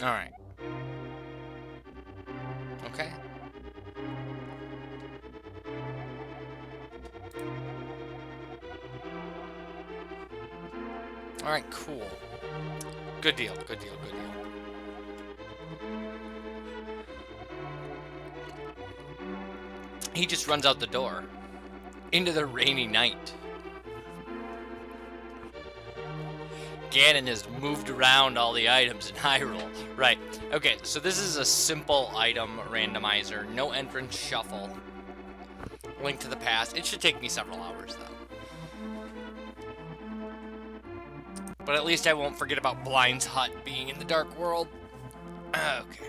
Alright. Okay. Alright, cool. Good deal, good deal, good deal. He just runs out the door. Into the rainy night. Ganon has moved around all the items in Hyrule. Right. Okay, so this is a simple item randomizer. No entrance shuffle. Link to the past. It should take me several hours, though. But at least I won't forget about Blind's hut being in the Dark World. Okay.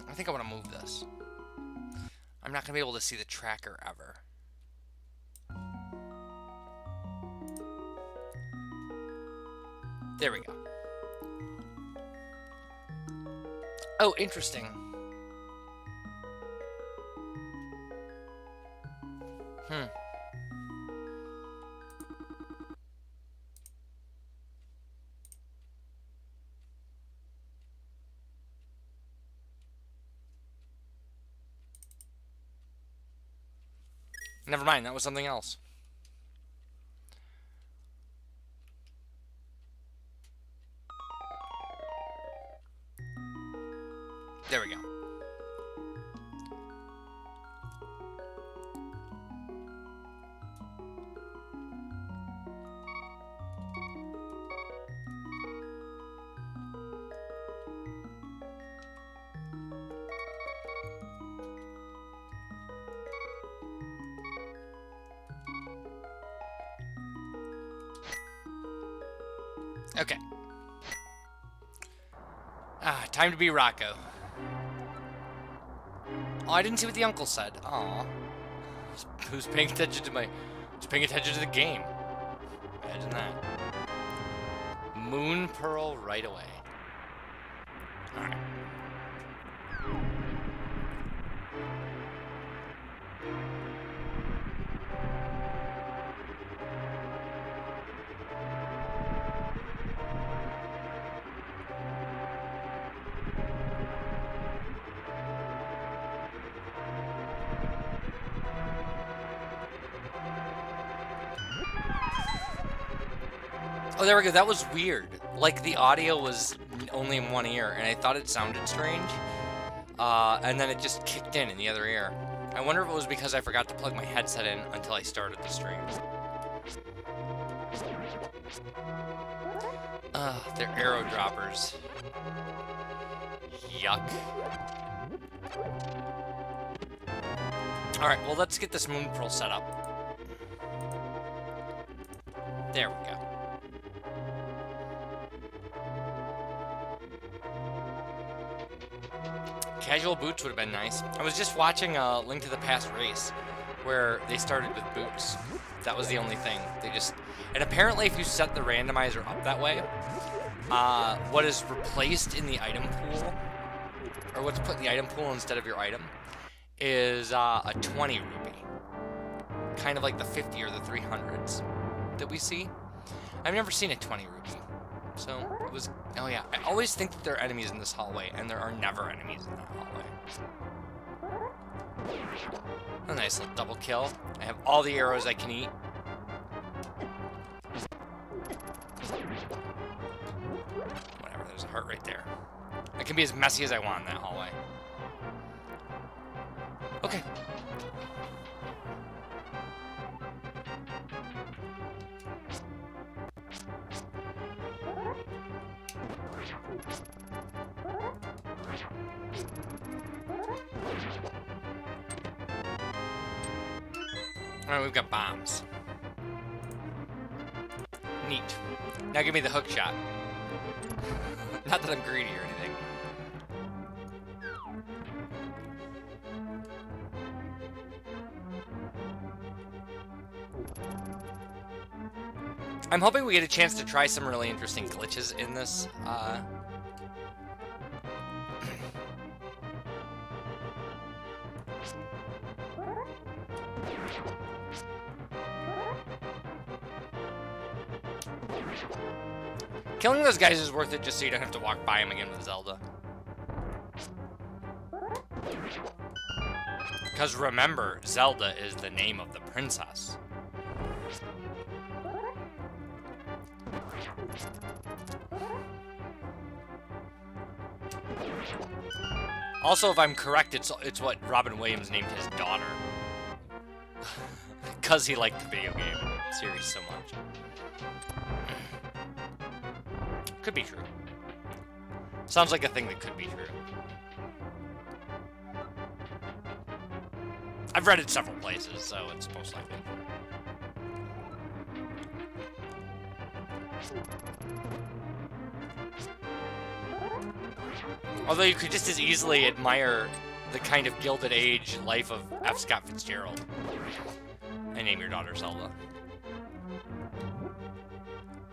I think I want to move this. I'm not going to be able to see the tracker ever. There we go. Oh, interesting. Never mind, that was something else. There we go. Okay. Time to be Rocco. Oh, I didn't see what the uncle said. Aw. Who's paying attention to who's paying attention to the game? Imagine that. Moon Pearl right away. Alright. Oh, there we go. That was weird. Like, the audio was only in one ear, and I thought it sounded strange. And then it just kicked in the other ear. I wonder if it was because I forgot to plug my headset in until I started the stream. They're arrow droppers. Yuck. Alright, well, let's get this Moon Pearl set up. There we go. Casual boots would have been nice. I was just watching a Link to the Past race where they started with boots. That was the only thing. And apparently if you set the randomizer up that way, what is replaced in the item pool, or what's put in the item pool instead of your item, is a 20 rupee. Kind of like the 50 or the 300s that we see. I've never seen a 20 rupee. So, it was... Oh, yeah. I always think that there are enemies in this hallway, and there are never enemies in that hallway. A nice little double kill. I have all the arrows I can eat. Whatever, there's a heart right there. I can be as messy as I want in that hallway. Okay. Alright, we've got bombs. Neat. Now give me the hook shot. Not that I'm greedy or anything. I'm hoping we get a chance to try some really interesting glitches in this. Killing those guys is worth it just so you don't have to walk by them again with Zelda. Because remember, Zelda is the name of the princess. Also, if I'm correct, it's what Robin Williams named his daughter. Because he liked the video game series so much. Could be true. Sounds like a thing that could be true. I've read it several places, so it's most likely. Although you could just as easily admire the kind of Gilded Age life of F. Scott Fitzgerald and name your daughter Zelda.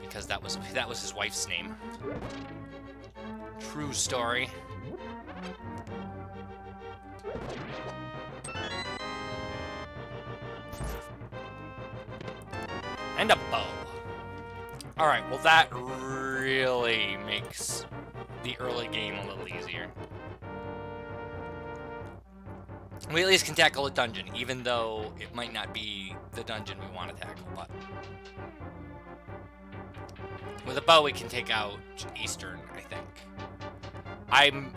Because that was his wife's name. True story. And a bow. Alright, well that really makes the early game a little easier. We at least can tackle a dungeon, even though it might not be the dungeon we want to tackle, but... With a bow, we can take out Eastern, I think.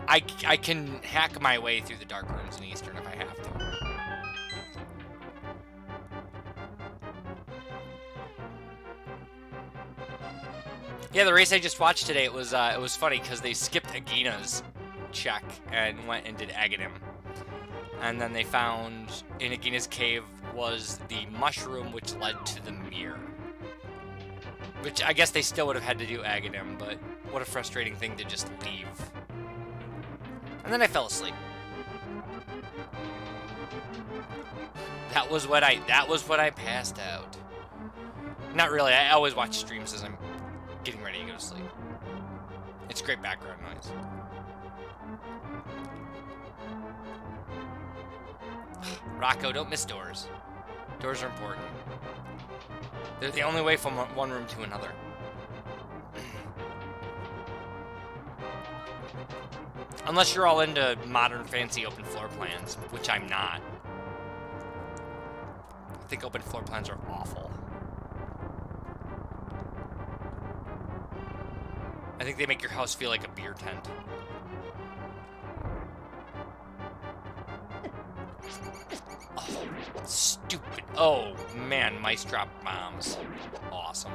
I can hack my way through the Dark Rooms in Eastern if I have to. Yeah, the race I just watched today, it was funny because they skipped Agina's check and went and did Aghanim. And then they found in Agina's cave was the mushroom which led to the mirror. Which I guess they still would have had to do Aghanim, but what a frustrating thing to just leave. And then I fell asleep. That was what I passed out. Not really, I always watch streams as I'm getting ready to go to sleep. It's great background noise. Rocco, don't miss doors. Doors are important. They're the only way from one room to another. Unless you're all into modern, fancy open floor plans, which I'm not. I think open floor plans are awful. I think they make your house feel like a beer tent. Oh, stupid. Oh, man, mice drop bombs. Awesome.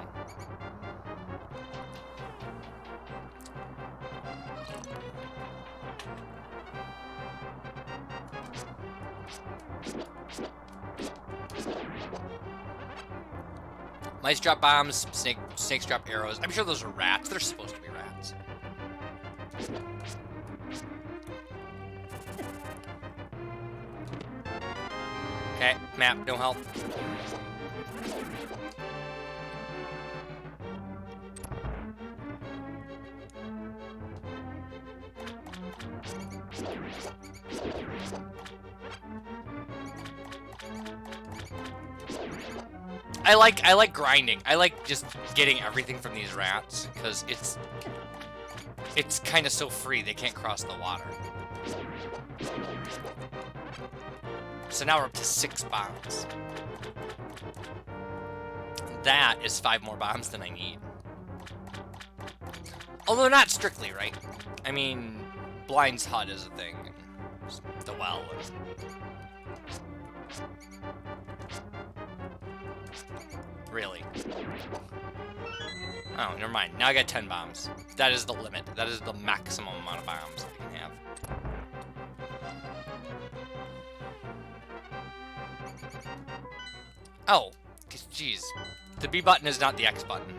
Mice drop bombs, snakes drop arrows. I'm sure those are rats. They're supposed to be rats. Okay, map, no help. I like grinding. I like just getting everything from these rats because it's kind of so free they can't cross the water. So now we're up to 6 bombs. That is 5 more bombs than I need. Although not strictly, right? I mean, Blind's Hut is a thing. The well. Really? Oh, never mind. Now I got 10 bombs. That is the limit. That is the maximum amount of bombs I can have. Oh, jeez. The B button is not the X button.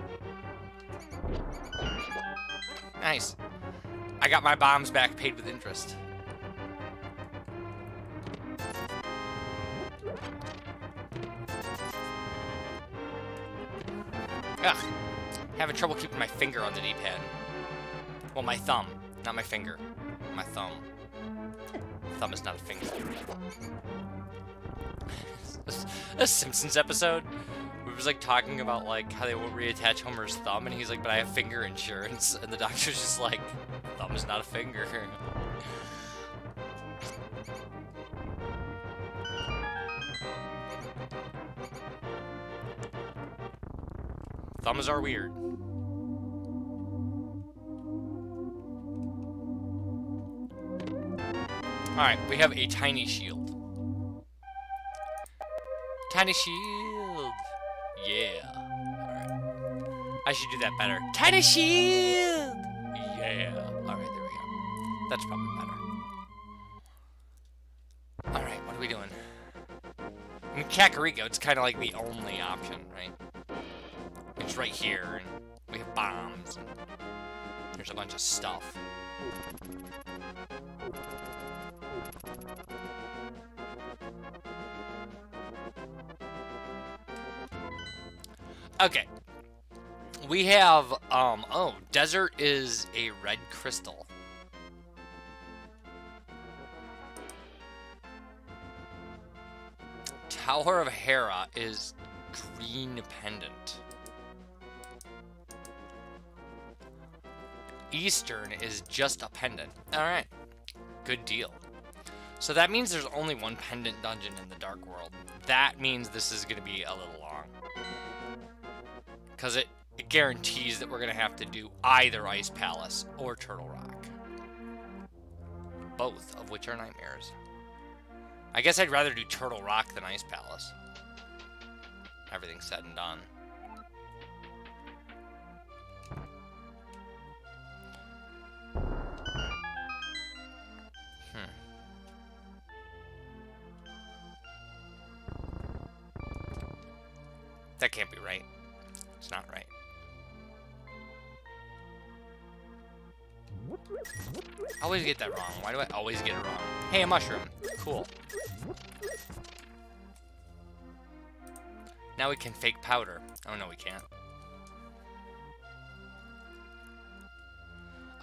Nice. I got my bombs back paid with interest. Ugh. Having trouble keeping my finger on the D-pad. Well, my thumb. Not my finger. My thumb. Thumb is not a finger. A Simpsons episode was like talking about like how they won't reattach Homer's thumb, and he's like, but I have finger insurance, and the doctor's just like, thumb is not a finger. Thumbs are weird. Alright, we have a tiny shield. Tiny shield! Yeah. Alright. I should do that better. Tiny shield! Yeah. Alright, there we go. That's probably better. Alright, what are we doing? I mean, Kakariko, it's kind of like the only option, right? It's right here, and we have bombs. And there's a bunch of stuff. Okay. We have, oh, desert is a red crystal. Tower of Hera is green pendant. Eastern is just a pendant. Alright. Good deal. So that means there's only one pendant dungeon in the Dark World. That means this is going to be a little long. Because it guarantees that we're going to have to do either Ice Palace or Turtle Rock. Both of which are nightmares. I guess I'd rather do Turtle Rock than Ice Palace. Everything's said and done. That can't be right. It's not right. I always get that wrong. Why do I always get it wrong? Hey, a mushroom. Cool. Now we can fake powder. Oh, no, we can't.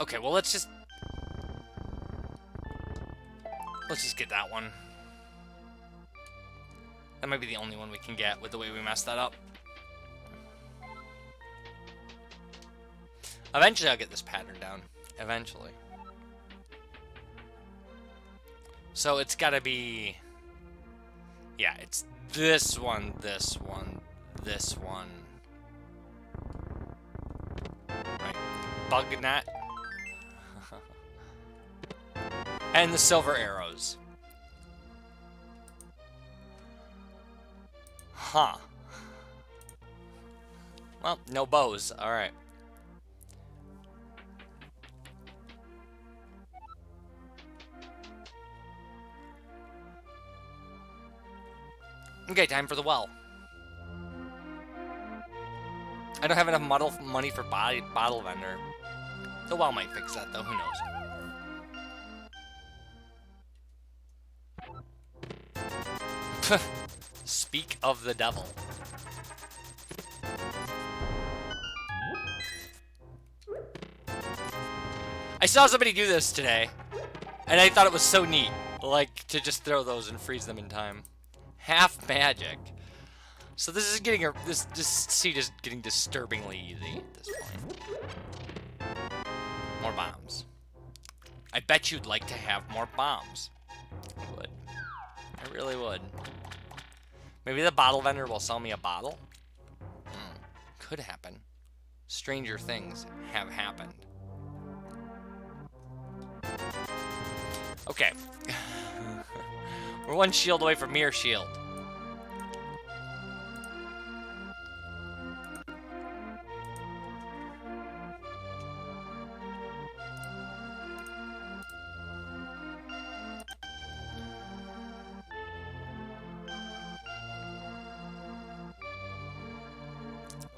Okay, well, let's just get that one. That might be the only one we can get with the way we messed that up. Eventually I'll get this pattern down. Eventually. So it's gotta be... Yeah, it's this one, this one, this one. Right. Bug net. And the silver arrows. Huh. Well, no bows. Alright. Okay, time for the well. I don't have enough money for bottle vendor. The well might fix that, though. Who knows? Speak of the devil. I saw somebody do this today, and I thought it was so neat, like to just throw those and freeze them in time. Half magic. So this is getting this seat is getting disturbingly easy at this point. More bombs. I bet you'd like to have more bombs. I would. I really would. Maybe the bottle vendor will sell me a bottle? Could happen. Stranger things have happened. Okay. We're one shield away from Mirror Shield.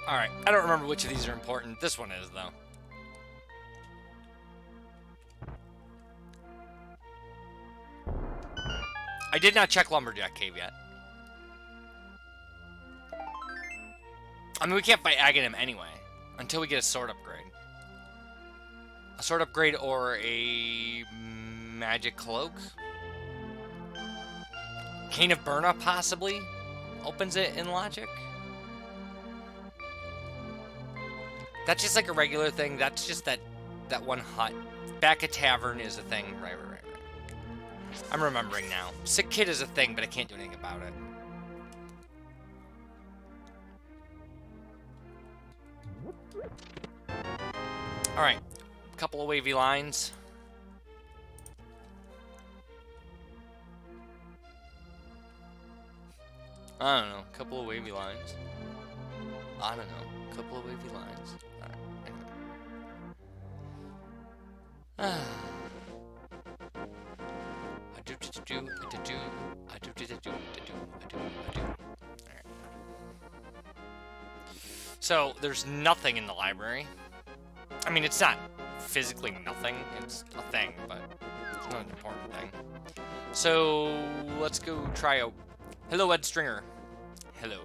Alright, I don't remember which of these are important. This one is, though. I did not check Lumberjack Cave yet. I mean, we can't fight Aghanim anyway, until we get a sword upgrade. A sword upgrade or a magic cloak? Cane of Burna, possibly? Opens it in logic? That's just like a regular thing. That's just that one hut. Back at tavern is a thing. Right. I'm remembering now. Sick kid is a thing, but I can't do anything about it. Alright. Couple of wavy lines. I don't know. Couple of wavy lines. I don't know. Couple of wavy lines. Alright. Anyway. So, there's nothing in the library. I mean, it's not physically nothing. It's a thing, but it's not an important thing. So, let's go try a... Hello, Ed Stringer. Hello.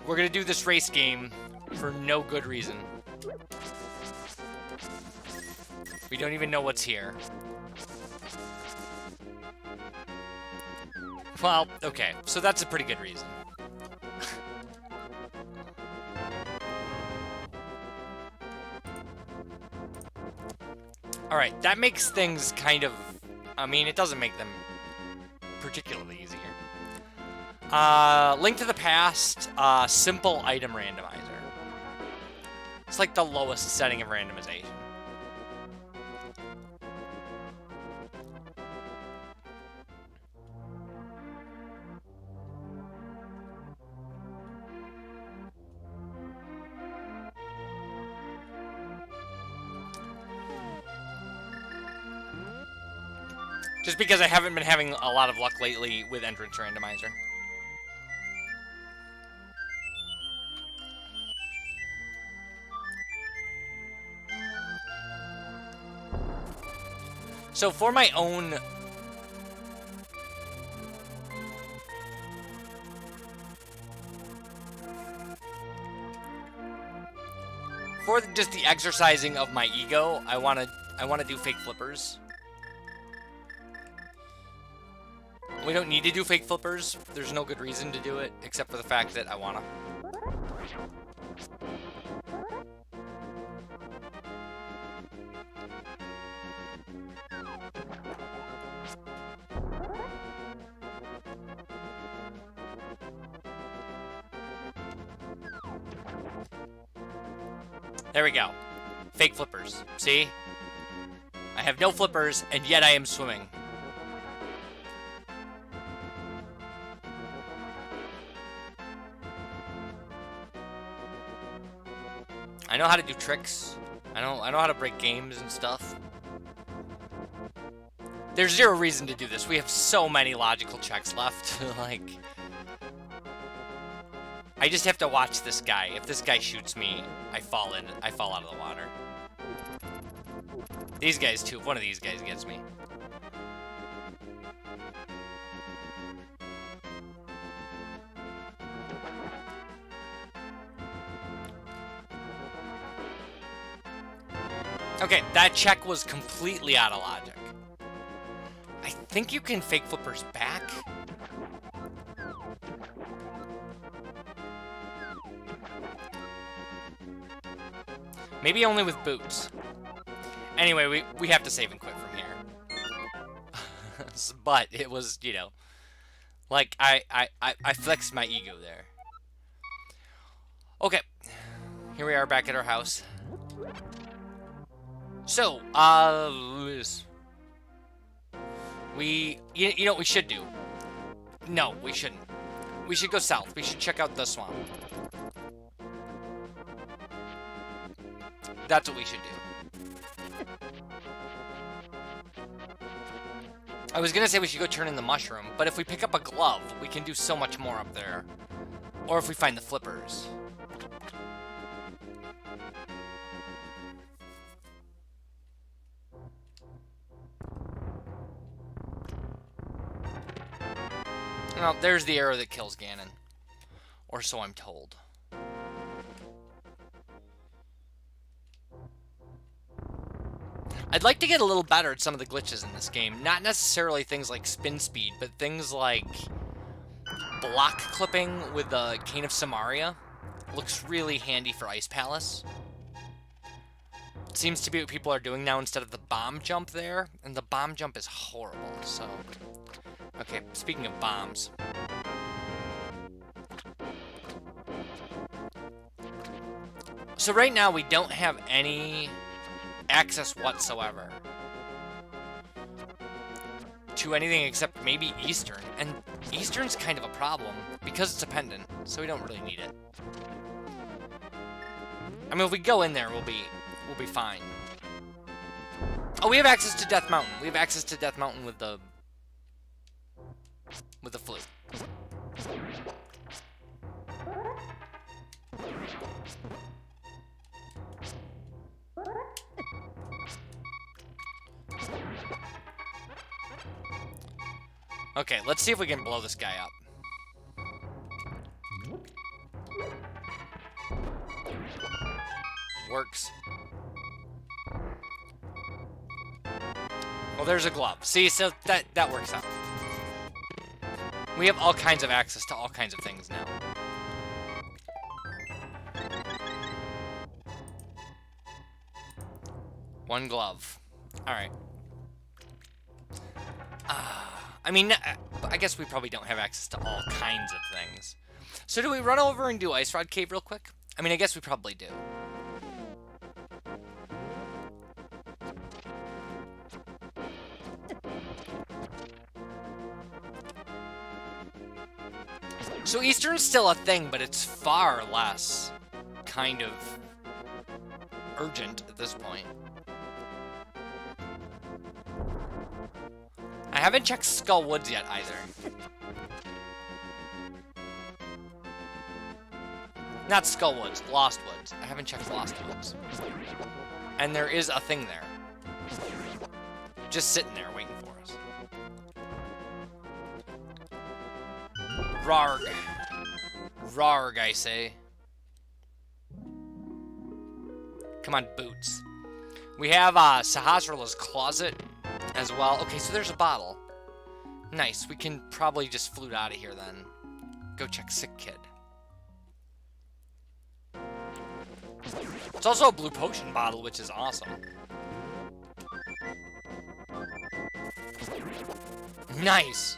We're gonna do this race game for no good reason. We don't even know what's here. Well, okay, so that's a pretty good reason. Alright, that makes things kind of... I mean, it doesn't make them particularly easier. Link to the Past, simple item randomizer. It's like the lowest setting of randomization. Just because I haven't been having a lot of luck lately with Entrance Randomizer. So for my own... For just the exercising of my ego, I wanna do fake flippers. We don't need to do fake flippers. There's no good reason to do it, except for the fact that I wanna. There we go. Fake flippers. See? I have no flippers, and yet I am swimming. I know how to do tricks. I know how to break games and stuff. There's zero reason to do this. We have so many logical checks left. Like, I just have to watch this guy. If this guy shoots me, I fall out of the water. These guys too. If one of these guys gets me. Okay, that check was completely out of logic. I think you can fake flippers back. Maybe only with boots. Anyway, we have to save and quit from here. But it was, you know, like I flexed my ego there. Okay, here we are back at our house. So, you know what we should do? No, we shouldn't. We should go south. We should check out the swamp. That's what we should do. I was gonna say we should go turn in the mushroom, but if we pick up a glove, we can do so much more up there. Or if we find the flippers. Well, there's the arrow that kills Ganon. Or so I'm told. I'd like to get a little better at some of the glitches in this game. Not necessarily things like spin speed, but things like block clipping with the Cane of Samaria. Looks really handy for Ice Palace. It seems to be what people are doing now instead of the bomb jump there. And the bomb jump is horrible, so... Okay, speaking of bombs. So right now we don't have any access whatsoever to anything except maybe Eastern. And Eastern's kind of a problem because it's a pendant, so we don't really need it. I mean, if we go in there, we'll be fine. Oh, we have access to Death Mountain. We have access to Death Mountain with the flute. Okay, let's see if we can blow this guy up. Works. Well, there's a glove. See, so that works out. We have all kinds of access to all kinds of things now. One glove. Alright. I mean, I guess we probably don't have access to all kinds of things. So do we run over and do Ice Rod Cave real quick? I mean, I guess we probably do. So Eastern's still a thing, but it's far less kind of urgent at this point. I haven't checked Skull Woods yet either. Not Skull Woods, Lost Woods. I haven't checked Lost Woods. And there is a thing there. Just sitting there waiting for us. Rarg. Rarg, I say. Come on, boots. We have Sahasrarla's closet as well. Okay, so there's a bottle. Nice. We can probably just flute out of here then. Go check Sick Kid. It's also a blue potion bottle, which is awesome. Nice.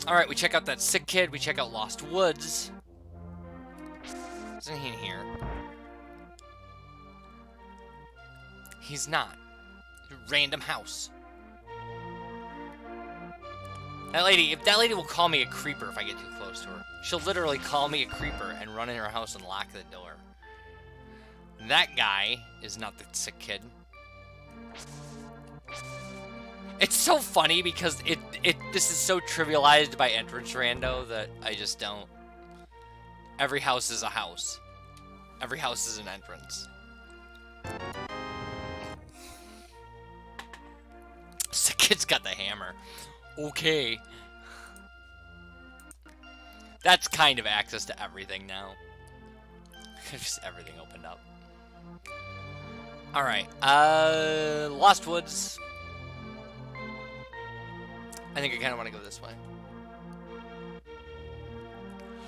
Alright, we check out that Sick Kid. We check out Lost Woods. Isn't he in here? He's not. Random house. That lady, if that lady will call me a creeper if I get too close to her. She'll literally call me a creeper and run in her house and lock the door. That guy is not the Sick Kid. It's so funny because this is so trivialized by entrance rando that I just don't. Every house is a house. Every house is an entrance. Sick Kid's got the hammer. Okay. That's kind of access to everything now. Just everything opened up. Alright, Lost Woods. I think I kind of want to go this way.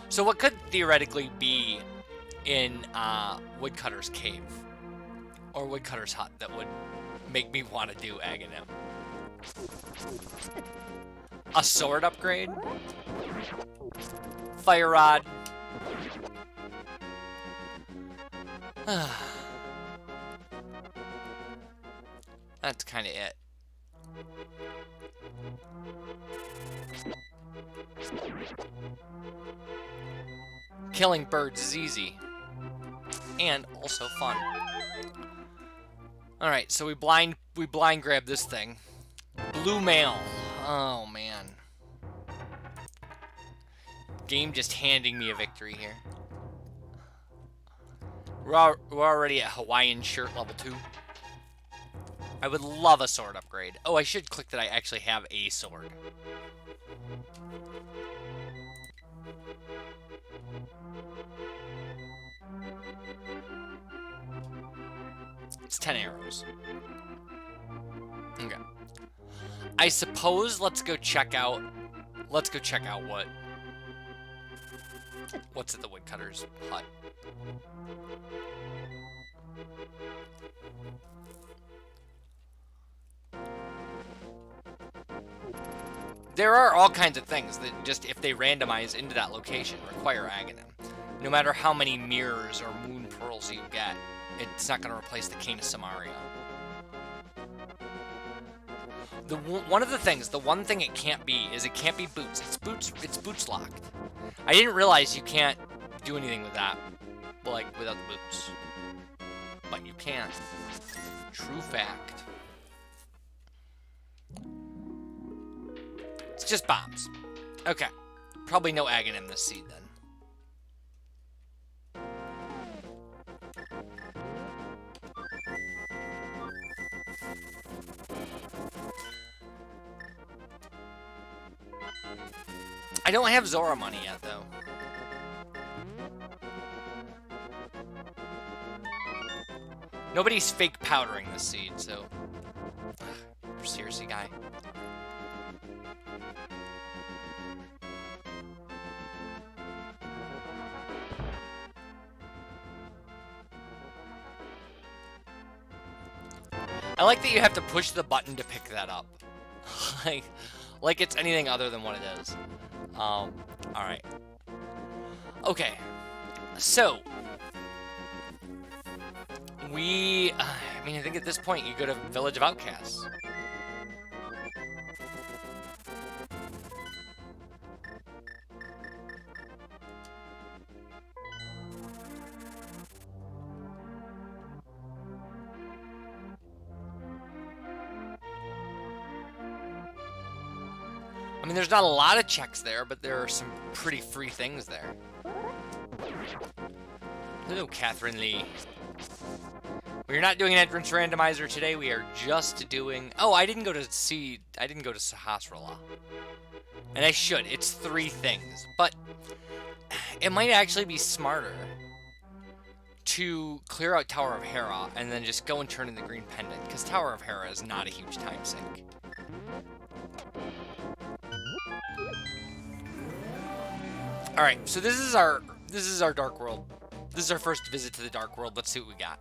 So what could theoretically be in Woodcutter's Cave? Or Woodcutter's Hut that would make me want to do Aghanim? A sword upgrade? Fire Rod? That's kind of it. Killing birds is easy. And also fun. Alright, so we blind grab this thing. Blue mail. Oh man. Game just handing me a victory here. We're already at Hawaiian shirt level 2. I would love a sword upgrade. Oh, I should click that I actually have a sword. It's 10 arrows. Okay. I suppose let's go check out what's at the woodcutter's hut. There are all kinds of things that just, if they randomize into that location, require Aghanim. No matter how many mirrors or moon pearls you get, it's not going to replace the Cane of Samaria. One of the things, the one thing it can't be is it can't be boots. It's boots locked. I didn't realize you can't do anything with that, like without the boots. But you can. True fact. It's just bombs. Okay. Probably no Aghanim this seed then. I don't have Zora money yet, though. Nobody's fake powdering this seed, so... Seriously, guy. I like that you have to push the button to pick that up. like it's anything other than what it is. Alright. Okay. So. I mean, I think at this point you go to Village of Outcasts. I mean, there's not a lot of checks there, but there are some pretty free things there. Hello, Catherine Lee. We're not doing an entrance randomizer today. We are just doing... Oh, I didn't go to Sahasrahla. And I should. It's 3 things. But it might actually be smarter to clear out Tower of Hera and then just go and turn in the green pendant, because Tower of Hera is not a huge time sink. Alright, so this is our Dark World. This is our first visit to the Dark World. Let's see what we got.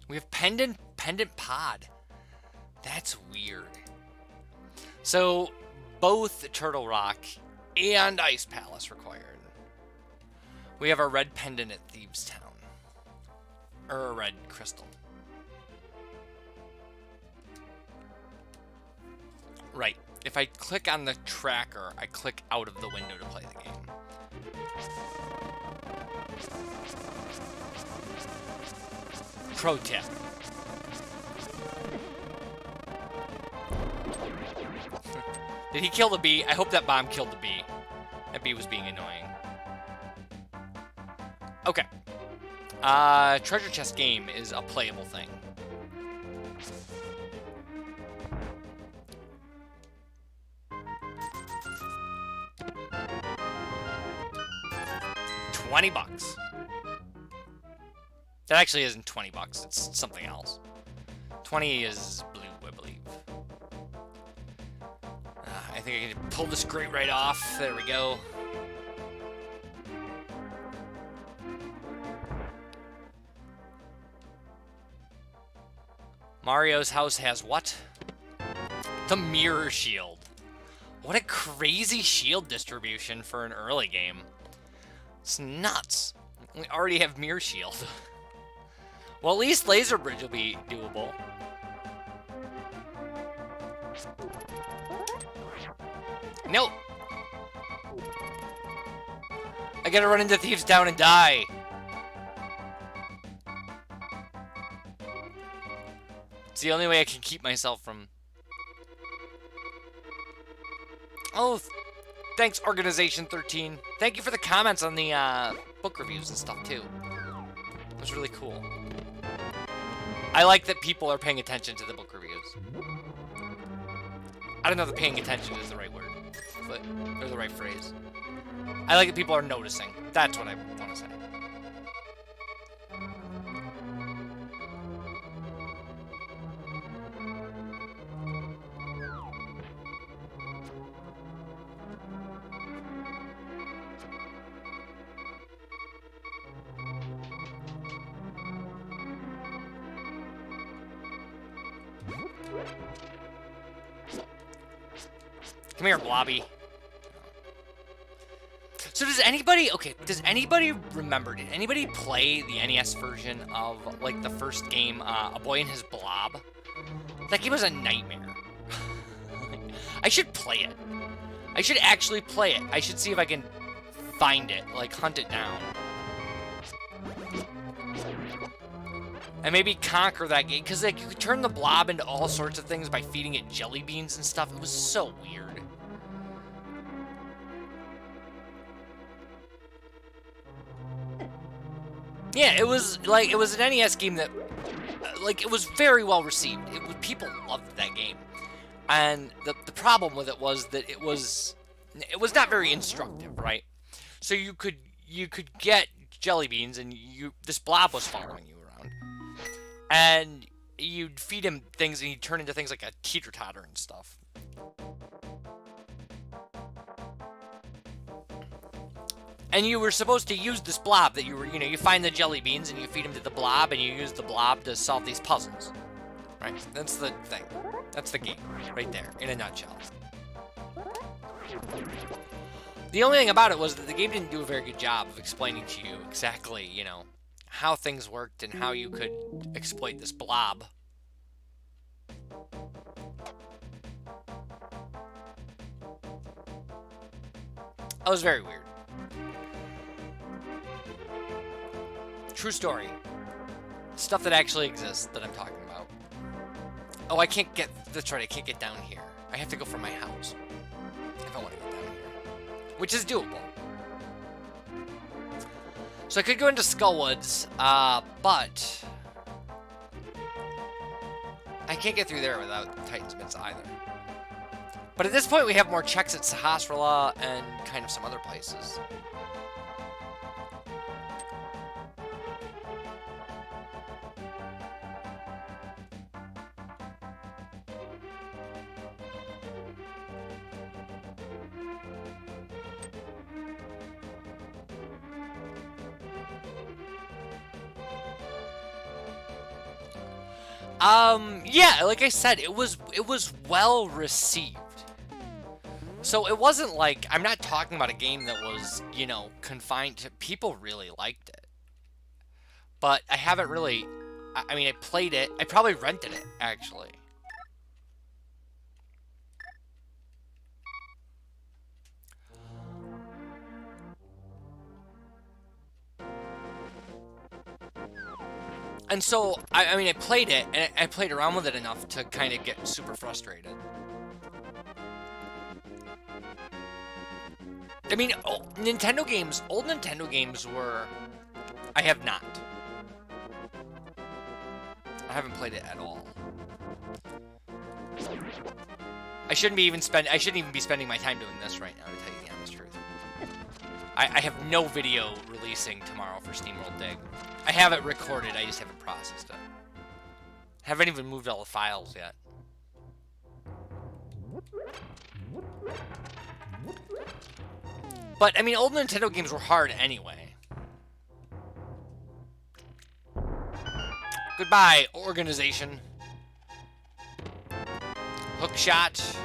We have Pendant Pod. That's weird. So, both Turtle Rock and Ice Palace required. We have a red pendant at Thieves Town. Or a red crystal. Right. If I click on the tracker, I click out of the window to play the game. Pro tip. Did he kill the bee? I hope that bomb killed the bee. That bee was being annoying. Okay. Treasure chest game is a playable thing. $20. That actually isn't $20. It's something else. 20 is blue, I believe. I think I can pull this grate right off. There we go. Mario's house has what? The mirror shield. What a crazy shield distribution for an early game. It's nuts. We already have mirror shield. Well, at least Laser Bridge will be doable. Nope. I gotta run into Thieves Town and die. It's the only way I can keep myself from... Oh, thanks, Organization 13. Thank you for the comments on the book reviews and stuff, too. It was really cool. I like that people are paying attention to the book reviews. I don't know if paying attention is the right word, but or the right phrase. I like that people are noticing. That's what I want to say. Come here, Blobby. So does anybody, does anybody remember, did anybody play the NES version of, like, the first game, A Boy and His Blob? That game was a nightmare. I should play it. I should actually play it. I should see if I can find it, like, hunt it down. And maybe conquer that game, because, like, you could turn the blob into all sorts of things by feeding it jelly beans and stuff. It was so weird. Yeah, it was an NES game that, like, it was very well received. People loved that game. And the problem with it was that it was not very instructive, right? So you could get jelly beans, and this blob was following you around. And you'd feed him things, and he'd turn into things like a teeter-totter and stuff. And you were supposed to use this blob that you find the jelly beans and you feed them to the blob, and you use the blob to solve these puzzles. Right? That's the thing. That's the game right there, in a nutshell. The only thing about it was that the game didn't do a very good job of explaining to you exactly, how things worked and how you could exploit this blob. That was very weird. True story. Stuff that actually exists that I'm talking about. Oh, that's right, I can't get down here. I have to go from my house if I want to get down here. Which is doable. So I could go into Skullwoods, but I can't get through there without Titan's Mitts either. But at this point, we have more checks at Sahasrahla and kind of some other places. Yeah, like I said, it was well received. So it wasn't like, I'm not talking about a game that was, confined to, people really liked it. But I haven't really, I mean, I played it, I probably rented it, actually. And so, I mean, I played it, and I played around with it enough to kind of get super frustrated. I mean, old Nintendo games were... I have not. I haven't played it at all. I shouldn't even be spending my time doing this right now, to tell you the honest truth. I have no video releasing tomorrow for SteamWorld Dig. I have it recorded, I just haven't processed it. I haven't even moved all the files yet. But, I mean, old Nintendo games were hard anyway. Goodbye, organization. Hookshot.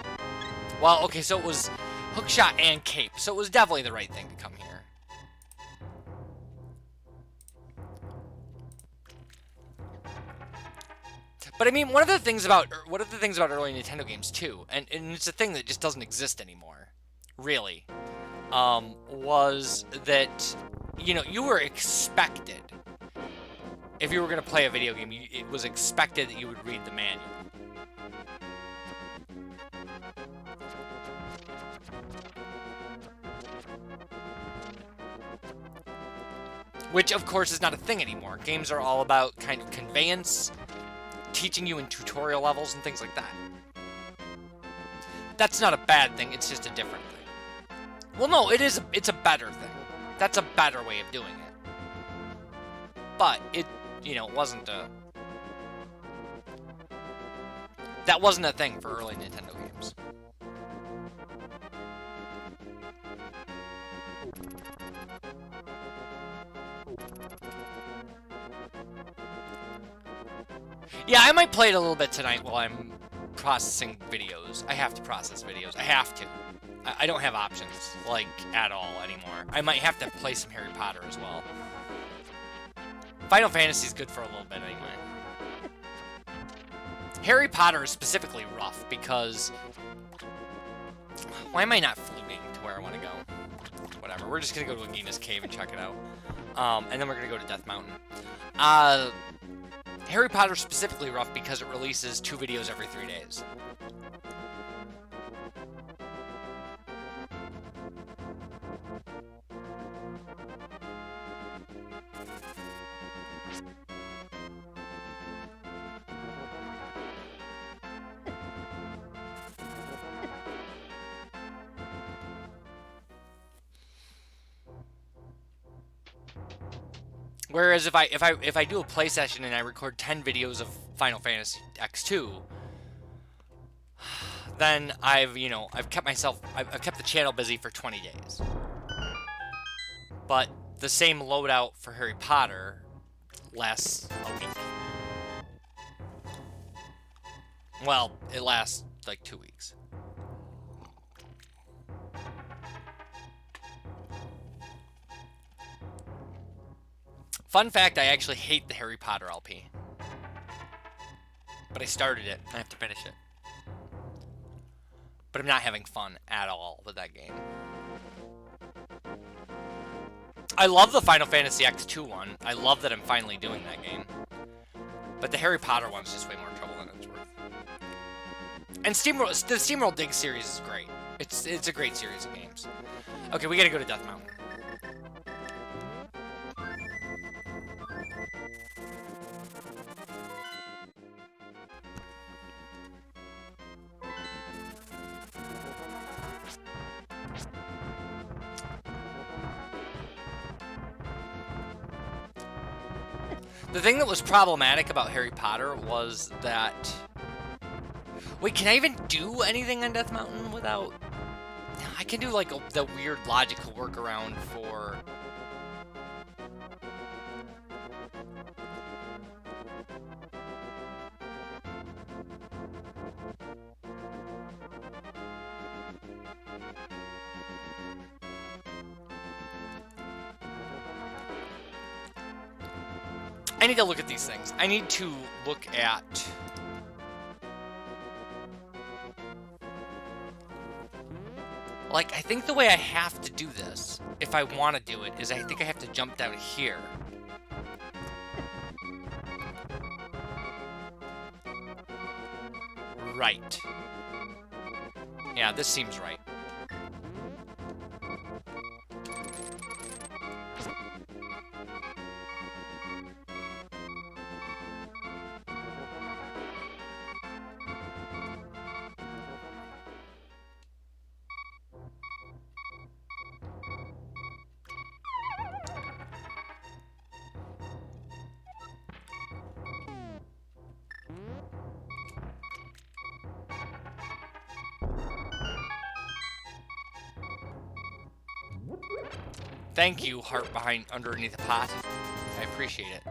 Well, okay, so it was hookshot and cape, so it was definitely the right thing to come here. But I mean, one of the things about early Nintendo games too, and it's a thing that just doesn't exist anymore, really, was that, you were expected, if you were going to play a video game, it was expected that you would read the manual. Which, of course, is not a thing anymore. Games are all about kind of conveyance, teaching you in tutorial levels and things like that. That's not a bad thing, it's just a different thing. Well, no, it's a better thing. That's a better way of doing it. But it, wasn't that wasn't a thing for early Nintendo games. Yeah, I might play it a little bit tonight while I'm processing videos. I have to process videos. I have to. I don't have options, like, at all anymore. I might have to play some Harry Potter as well. Final Fantasy is good for a little bit anyway. Harry Potter is specifically rough because... Why am I not fluting to where I want to go? Whatever, we're just going to go to Agina's Cave and check it out. And then we're going to go to Death Mountain. Harry Potter is specifically rough because it releases 2 videos every 3 days. Whereas if I do a play session and I record 10 videos of Final Fantasy X2, then I've kept the channel busy for 20 days. But the same loadout for Harry Potter lasts a week. Well, it lasts like 2 weeks. Fun fact, I actually hate the Harry Potter LP. But I started it, and I have to finish it. But I'm not having fun at all with that game. I love the Final Fantasy X2 one. I love that I'm finally doing that game. But the Harry Potter one's just way more trouble than it's worth. And the SteamWorld Dig series is great. It's a great series of games. Okay, we gotta go to Death Mountain. The thing that was problematic about Harry Potter was that... Wait, can I even do anything on Death Mountain without... I can do, like, the weird logical workaround for... I need to look at these things. I need to look at... Like, I think the way I have to do this, if I want to do it, is I think I have to jump down here. Right. Yeah, this seems right. Thank you, heart underneath the pot. I appreciate it.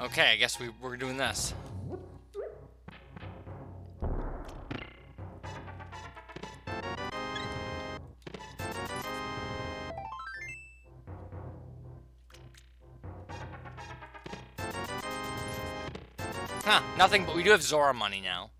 Okay, I guess we're doing this. Huh, nothing, but we do have Zora money now.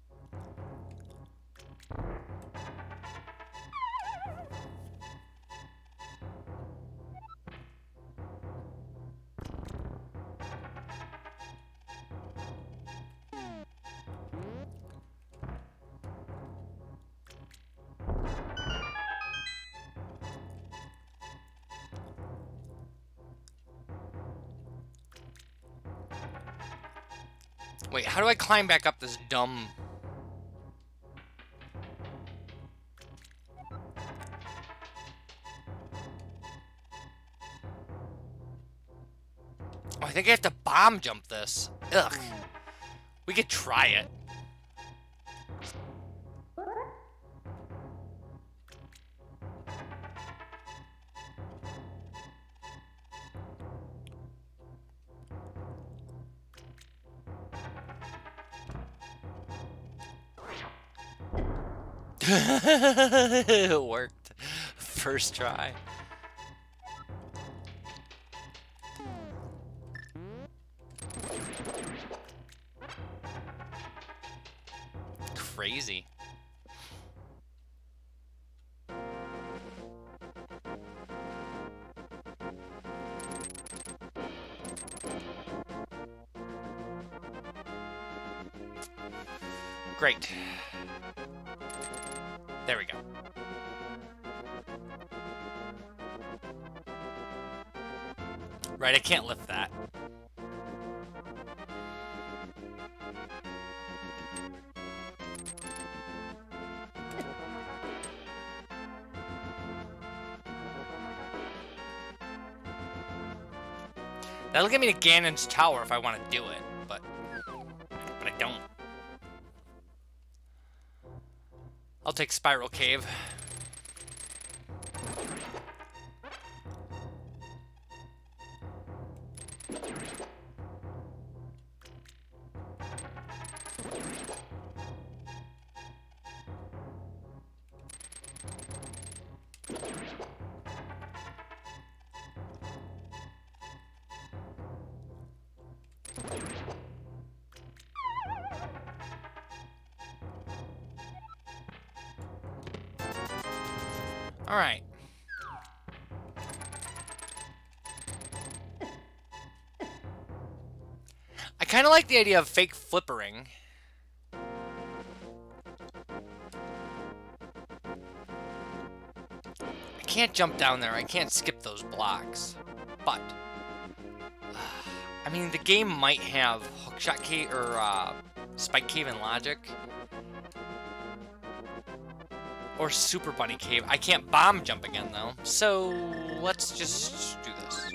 Wait, how do I climb back up this dumb... I think I have to bomb jump this. Ugh. We could try it. It worked. First try. Crazy. Great. There we go. Right, I can't lift that. That'll get me to Ganon's tower if I want to do it, but I don't. I'll take Spiral Cave. All right. I kind of like the idea of fake flippering. I can't jump down there. I can't skip those blocks. But I mean, the game might have Hookshot Cave or Spike Cave and Logic. Or Super Bunny Cave. I can't bomb jump again, though. So, let's just do this.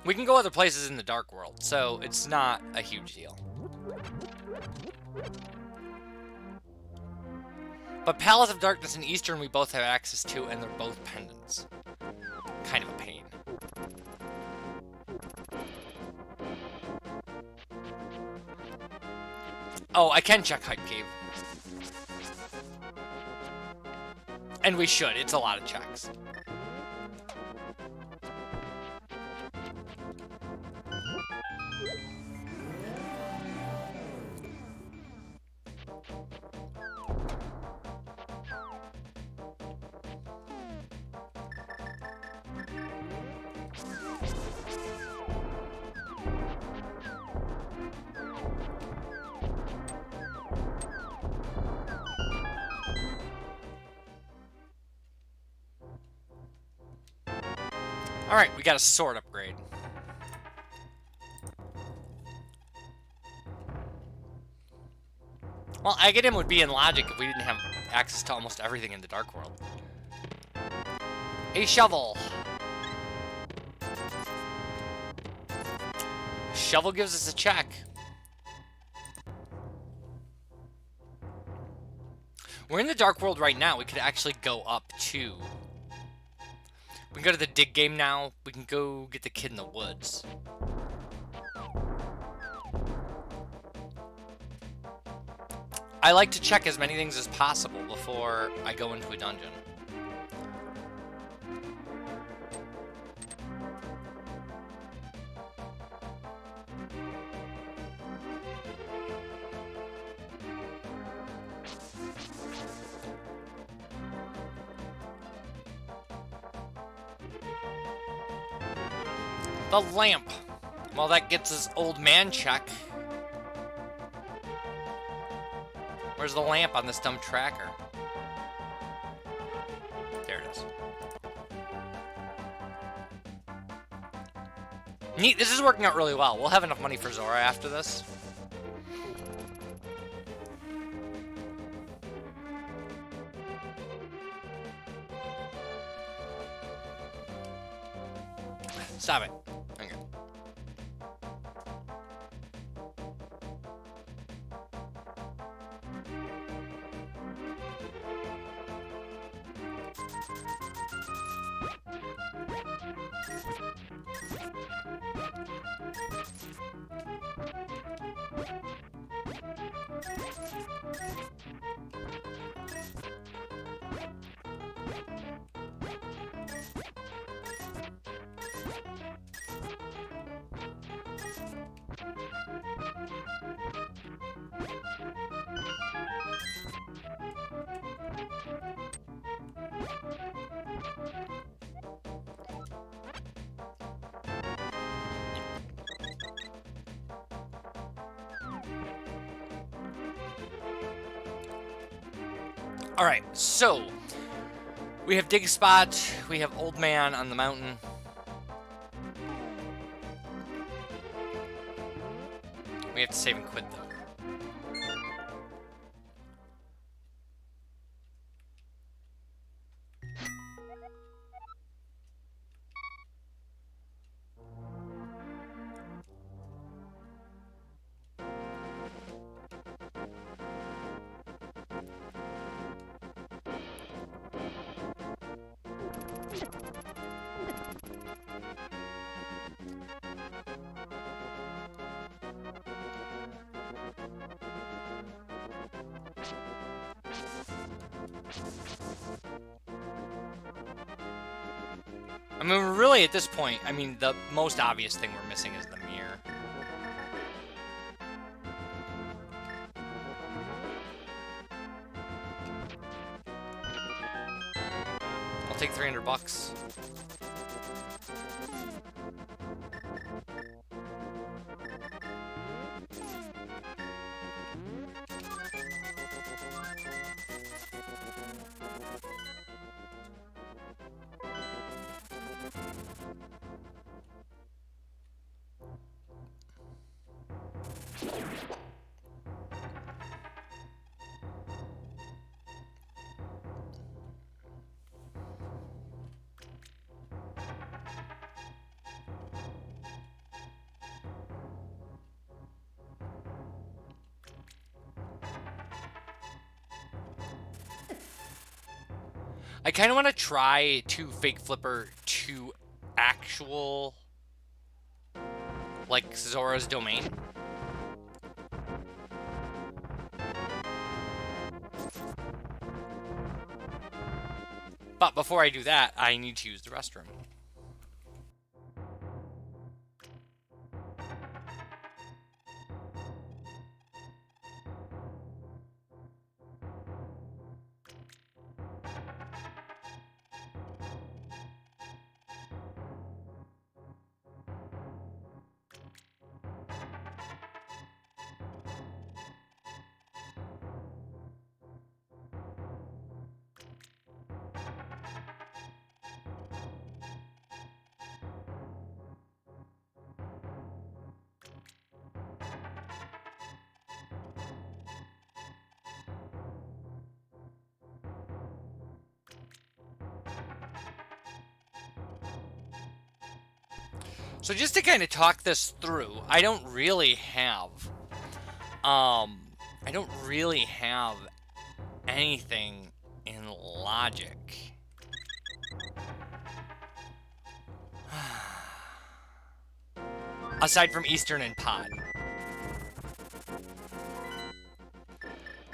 We can go other places in the Dark World, so it's not a huge deal. But Palace of Darkness and Eastern we both have access to, and they're both pendants. Kind of a pain. Oh, I can check Hype Cave. And we should. It's a lot of checks. Alright, we got a sword upgrade. Well, Aghanim would be in Logic if we didn't have access to almost everything in the Dark World. A shovel! Shovel gives us a check. We're in the Dark World right now. We could actually go up to... We can go to the dig game now. We can go get the kid in the woods. I like to check as many things as possible before I go into a dungeon. The lamp. Well, that gets his old man check. Where's the lamp on this dumb tracker? There it is. Neat, this is working out really well. We'll have enough money for Zora after this. Stop it. Okay. All right, so we have dig spot. We have old man on the mountain. We have to save and quit though. I mean, we're really at this point, I mean, the most obvious thing we're missing is the mirror. I'll take 300 bucks. I kind of want to try to fake flipper to actual, like, Zora's domain. But before I do that, I need to use the restroom. So just to kind of talk this through, I don't really have anything in logic. Aside from Eastern and Pod.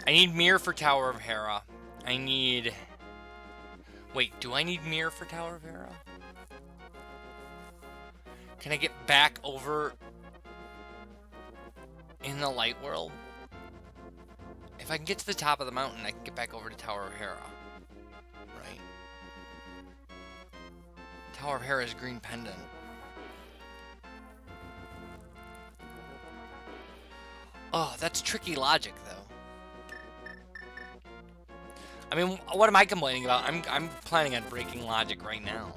I need Mirror for Tower of Hera. I need... Wait, do I need Mirror for Tower of Hera? Can I get back over in the light world? If I can get to the top of the mountain, I can get back over to Tower of Hera. Right? Tower of Hera's green pendant. Oh, that's tricky logic, though. I mean, what am I complaining about? I'm planning on breaking logic right now.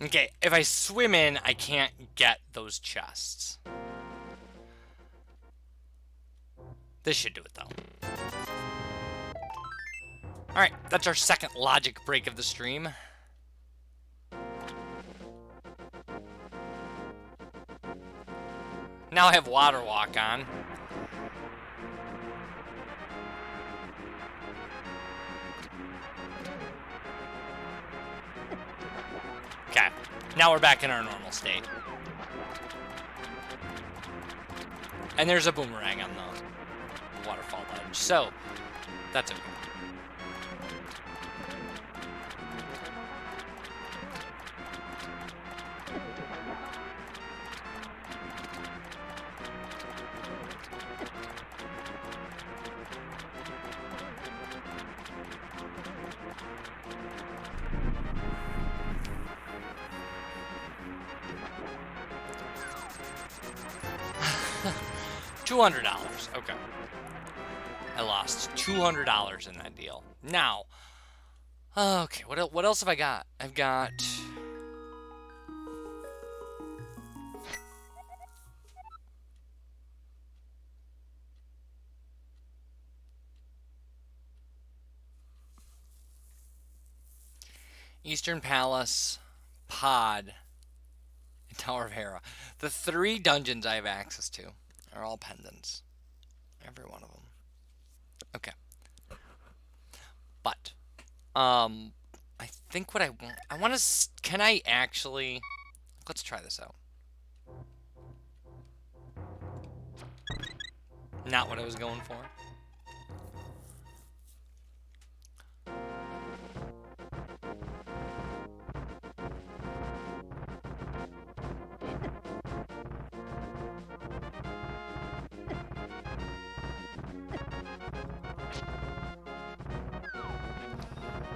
Okay, if I swim in, I can't get those chests. This should do it, though. Alright, that's our second logic break of the stream. Now I have water walk on. Okay, now we're back in our normal state. And there's a boomerang on the waterfall ledge, so that's okay. $200. Okay. I lost $200 in that deal. Now, okay, what else have I got? I've got... Eastern Palace, Pod, and Tower of Hera. The 3 dungeons I have access to are all pendants. Every one of them. Okay. But, I think what I want to, can I actually, let's try this out. Not what I was going for.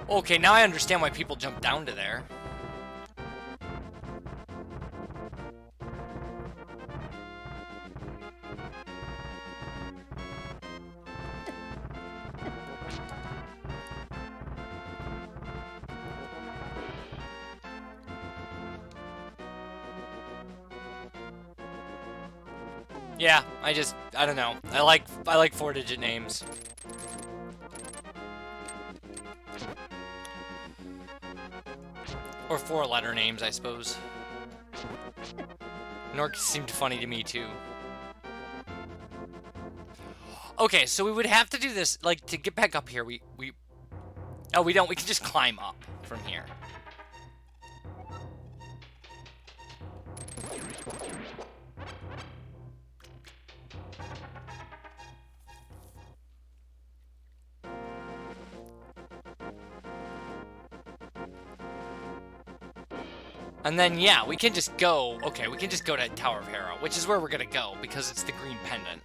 Okay, now I understand why people jump down to there. Yeah, I don't know. I like 4-digit names. Or 4-letter names, I suppose. Nork seemed funny to me, too. Okay, so we would have to do this, like, to get back up here, oh, we don't, we can just climb up from here. And then, yeah, we can just go... Okay, we can just go to Tower of Hera, which is where we're gonna go, because it's the green pendant.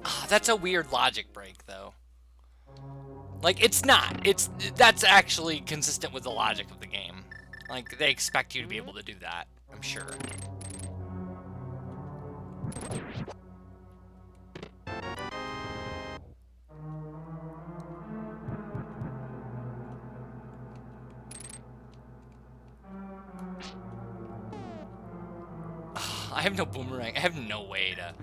Oh, that's a weird logic break, though. Like, it's not. That's actually consistent with the logic of the game. Like, they expect you to be able to do that, I'm sure. I have no boomerang. I have no way to...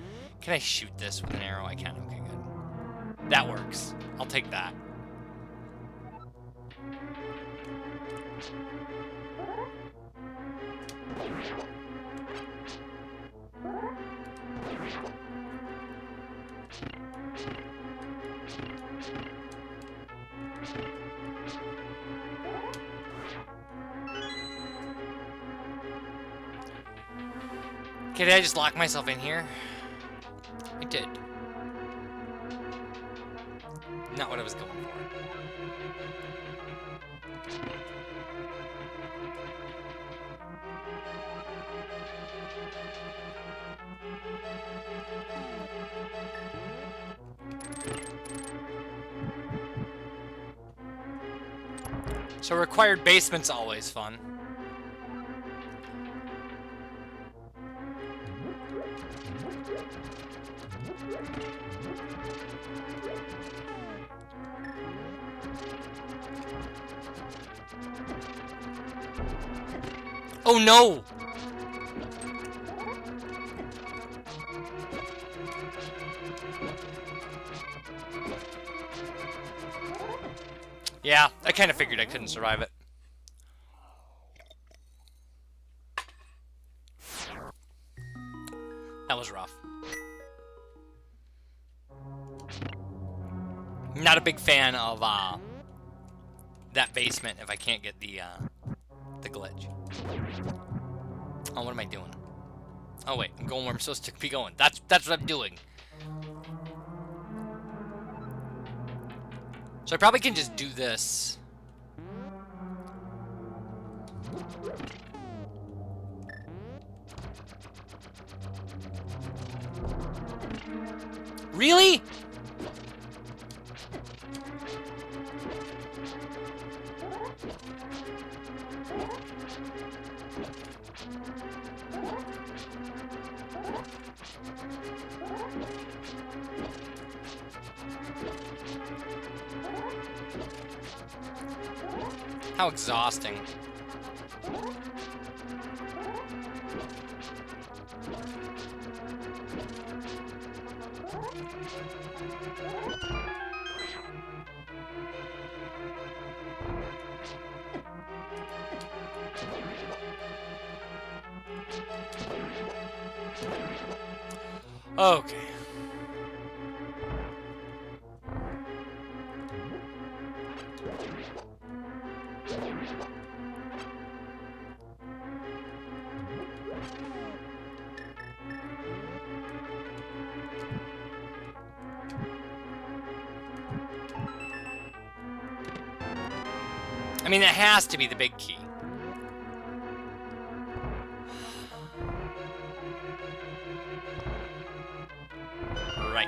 Can I shoot this with an arrow? I can. Okay, good. That works. I'll take that. Okay, did I just lock myself in here? I did. Not what I was going for. So required basement's always fun. Oh no! Yeah, I kind of figured I couldn't survive it. That was rough. Not a big fan of that basement if I can't get the glitch. Oh, what am I doing? Oh wait, I'm going where I'm supposed to be going. That's what I'm doing. So I probably can just do this. Really? How exhausting. Okay. I mean, that has to be the big key. Right.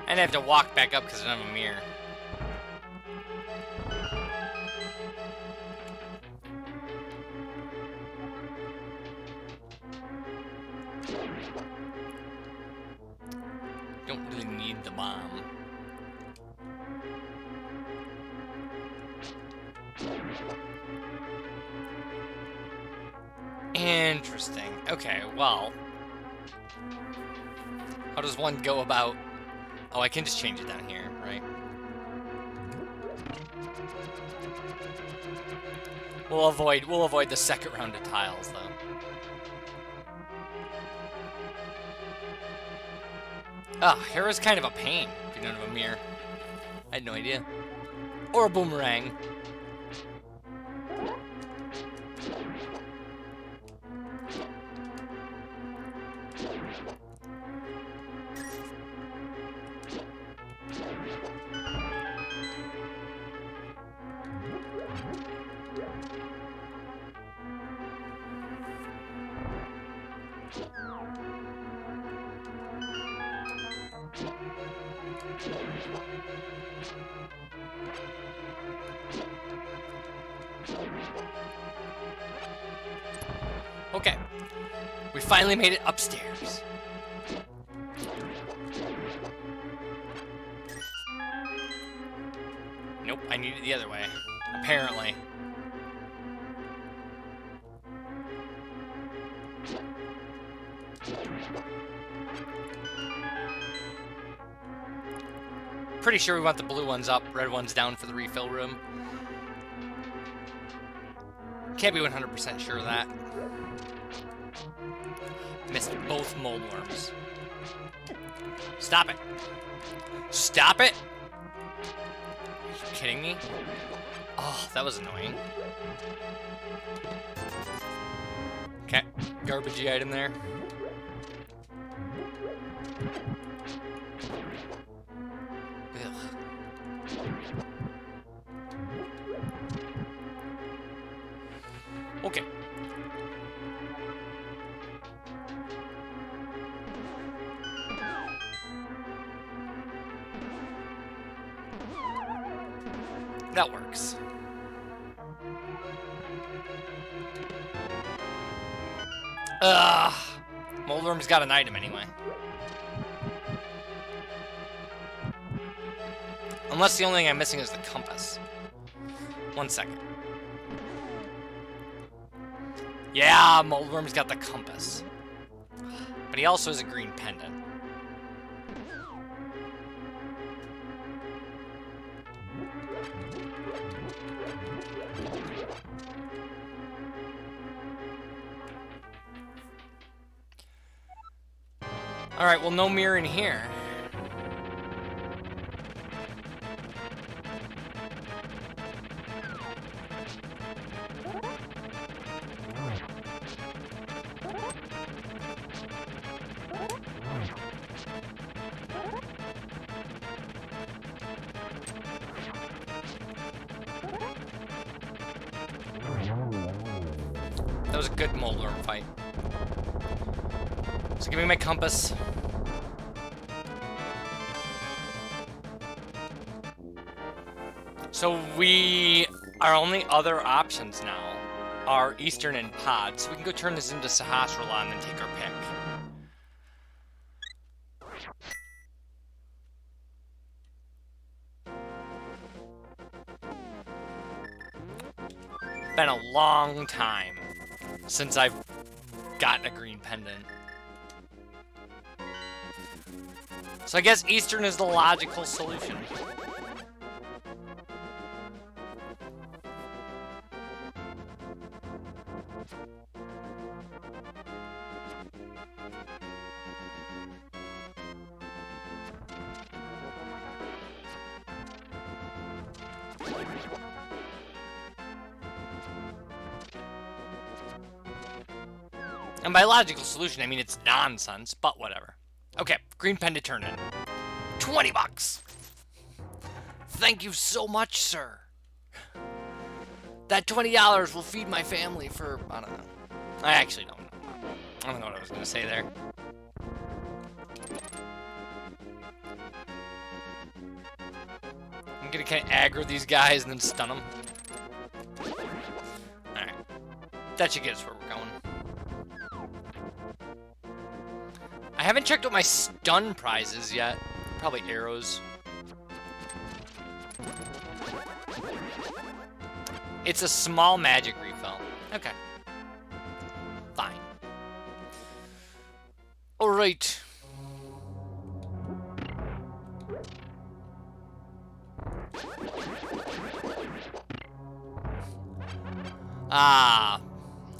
And I have to walk back up because I don't have a mirror. Don't really need the bomb. Interesting. Okay, well. How does one go about... Oh, I can just change it down here, right? We'll avoid the second round of tiles, though. Ah, hair is kind of a pain if you don't have a mirror. I had no idea. Or a boomerang. Okay, we finally made it upstairs. Nope, I need it the other way, apparently. Pretty sure we want the blue ones up, red ones down for the refill room. Can't be 100% sure of that. Missed both mold worms. Stop it. Stop it! Are you kidding me? Oh, that was annoying. Okay, garbagey item there. Okay. That works. Ugh. Moldworm's got an item anyway. Unless the only thing I'm missing is the compass. 1 second. Yeah, Moldworm's got the compass. But he also has a green pendant. Alright, well, no mirror in here. That was a good Moldworm fight. So give me my compass. So our only other options now are Eastern and Pod. So we can go turn this into Sahasrarla and then take our pick. Been a long time since I've gotten a green pendant. So I guess Eastern is the logical solution. And by logical solution, I mean it's nonsense, but whatever. Okay, green pen to turn in. 20 bucks! Thank you so much, sir. That $20 will feed my family for, I don't know. I actually don't know. I don't know what I was going to say there. I'm going to kind of aggro these guys and then stun them. Alright. That should get us where we're going. I haven't checked out my stun prizes yet. Probably arrows. It's a small magic refill. Okay. Fine. Alright. Ah.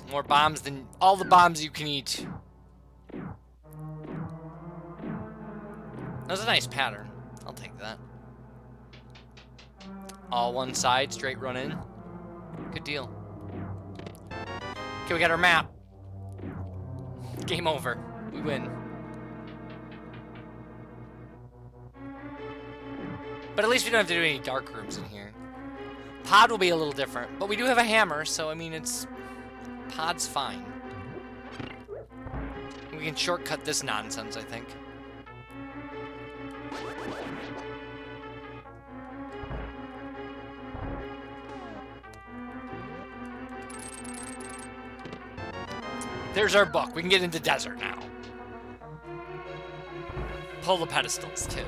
More bombs than all the bombs you can eat. That was a nice pattern. I'll take that. All one side, straight run in. Good deal. Okay, we got our map. Game over. We win. But at least we don't have to do any dark rooms in here. Pod will be a little different, but we do have a hammer, so I mean it's... Pod's fine. We can shortcut this nonsense, I think. There's our book. We can get into desert now. Pull the pedestals too.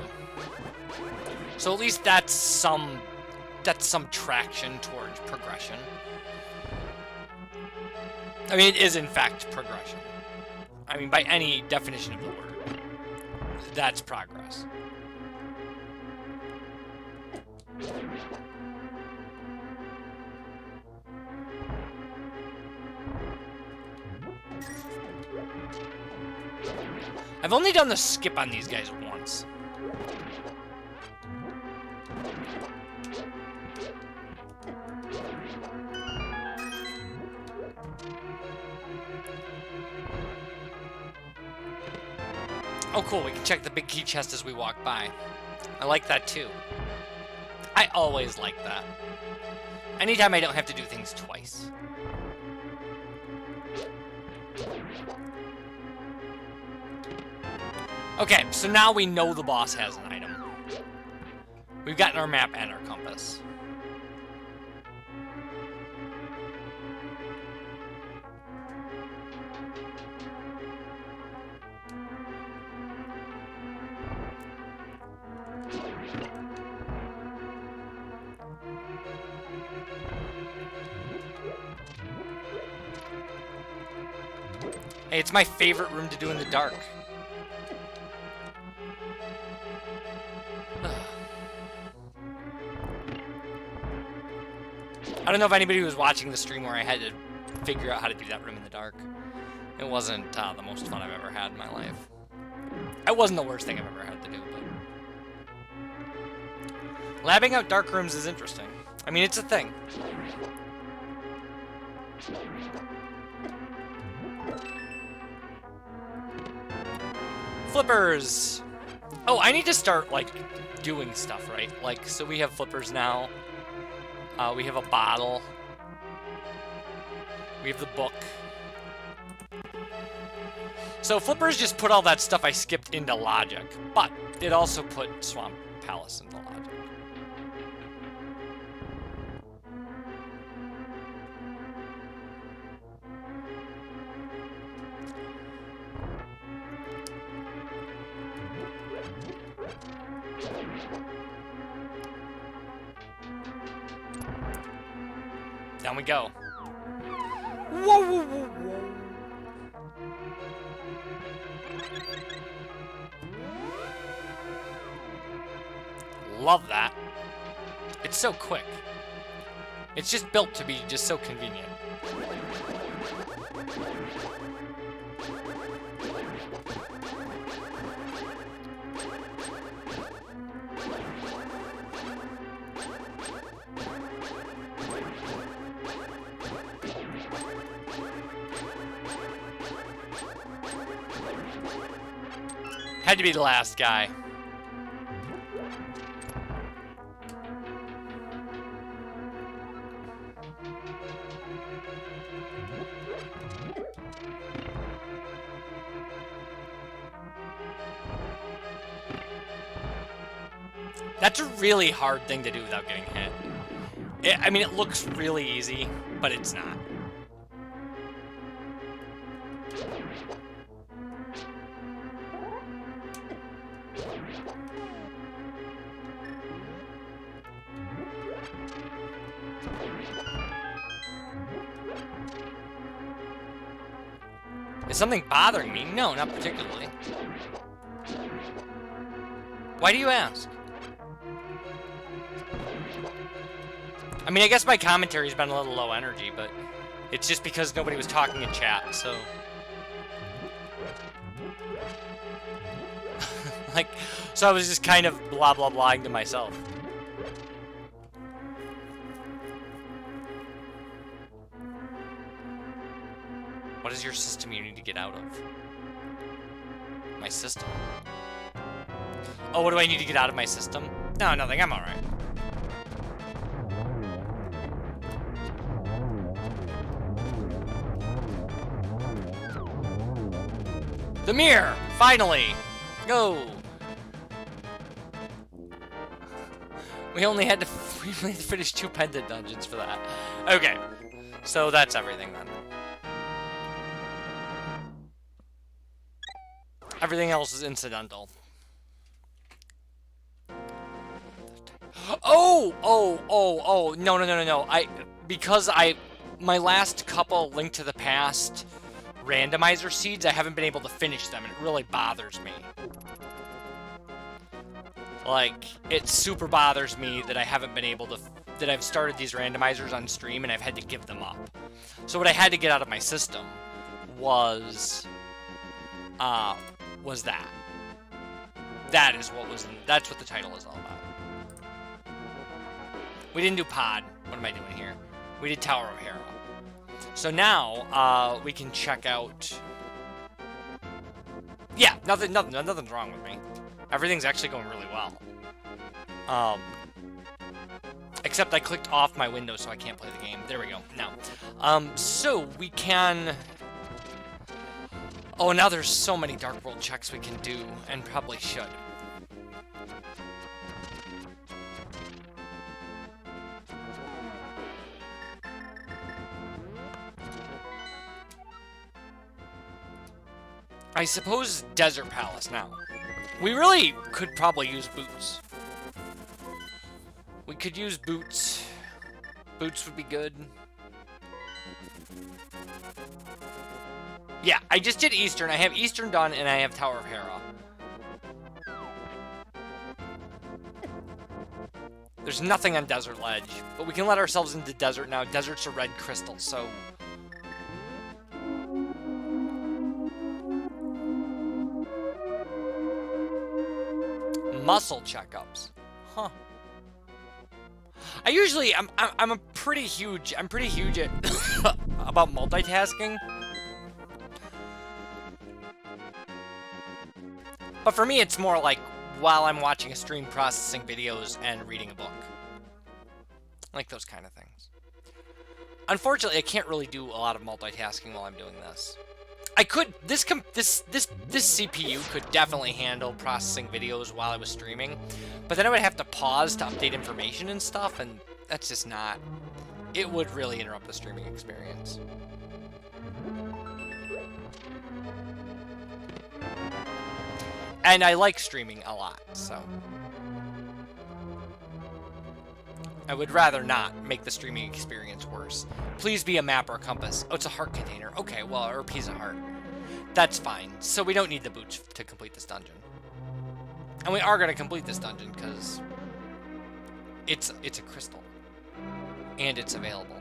So at least that's some traction towards progression. I mean, it is in fact progression. I mean, by any definition of the word, that's progress. I've only done the skip on these guys once. Oh cool, we can check the big key chest as we walk by. I like that too. I always like that. Anytime I don't have to do things twice. Okay, so now we know the boss has an item. We've gotten our map and our compass. Hey, it's my favorite room to do in the dark. I don't know if anybody was watching the stream where I had to figure out how to do that room in the dark. It wasn't the most fun I've ever had in my life. It wasn't the worst thing I've ever had to do, but... Labbing out dark rooms is interesting. I mean, it's a thing. Flippers! Oh, I need to start, like, doing stuff, right? Like, so we have flippers now. We have a bottle. We have the book. So flippers just put all that stuff I skipped into logic, but it also put Swamp Palace into logic. Down we go. Whoa, whoa, whoa, whoa. Love that. It's so quick. It's just built to be just so convenient. Had to be the last guy. That's a really hard thing to do without getting hit. I mean, it looks really easy, but it's not. Is something bothering me? No, not particularly. Why do you ask? I mean, I guess my commentary's been a little low energy, but it's just because nobody was talking in chat, so... like, so I was just kind of blah blah blahing to myself. What is your system you need to get out of? My system? Oh, what do I need to get out of my system? No, nothing, I'm alright. The mirror! Finally! Go! We only had to finish 2 pendant dungeons for that. Okay. So that's everything then. Everything else is incidental. Oh, no. Because my last couple Link to the Past randomizer seeds, I haven't been able to finish them, and it really bothers me. Like, it super bothers me that I haven't been able to, that I've started these randomizers on stream and I've had to give them up. So what I had to get out of my system was that. That's what the title is all about. We didn't do Pod. What am I doing here? We did Tower of Hero. So now, we can check out... Yeah, nothing's wrong with me. Everything's actually going really well. Except I clicked off my window so I can't play the game. There we go. Now. So we can... Oh, now there's so many Dark World checks we can do, and probably should. I suppose Desert Palace now. We really could probably use boots. We could use boots. Boots would be good. Yeah, I just did Eastern. I have Eastern done, and I have Tower of Hera. There's nothing on Desert Ledge, but we can let ourselves into Desert now. Desert's a red crystal, so... Muscle checkups. Huh. I'm a pretty huge at about multitasking. But for me, it's more like while I'm watching a stream, processing videos, and reading a book. Like those kind of things. Unfortunately, I can't really do a lot of multitasking while I'm doing this. I could, this CPU could definitely handle processing videos while I was streaming, but then I would have to pause to update information and stuff, and that's just not, it would really interrupt the streaming experience. And I like streaming a lot, so I would rather not make the streaming experience worse. Please be a map or a compass. Oh, it's a heart container. Okay, well, or a piece of heart. That's fine. So we don't need the boots to complete this dungeon. And we are going to complete this dungeon because it's a crystal. And it's available.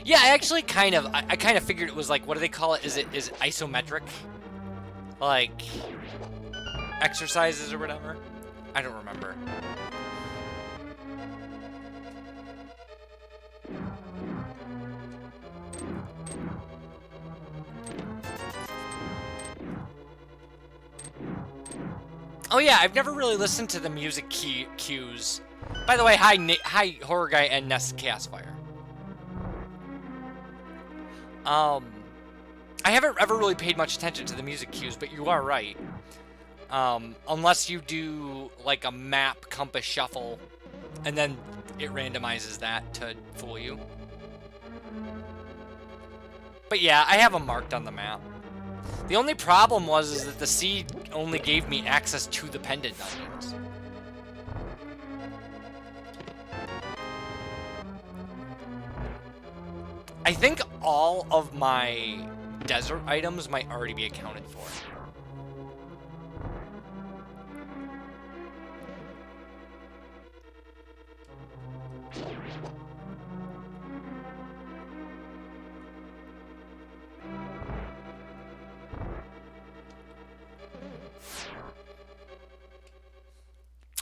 Yeah, I actually kind of figured it was like, what do they call it? Is it isometric? Like exercises or whatever? I don't remember. Oh yeah, I've never really listened to the music cues. By the way, hi Horror Guy and Nest Chaosfire. I haven't ever really paid much attention to the music cues, but you are right. Unless you do like a map compass shuffle, and then it randomizes that to fool you. But yeah, I have them marked on the map. The only problem is that the seed only gave me access to the pendant dungeons. I think all of my desert items might already be accounted for.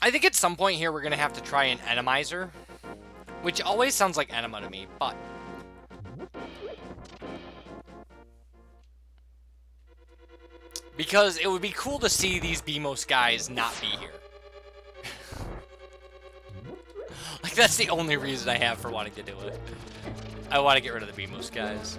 I think at some point here we're going to have to try an Randomizer, which always sounds like enema to me, but... because it would be cool to see these BMOS guys not be here. Like, that's the only reason I have for wanting to do it. I want to get rid of the BMOS guys.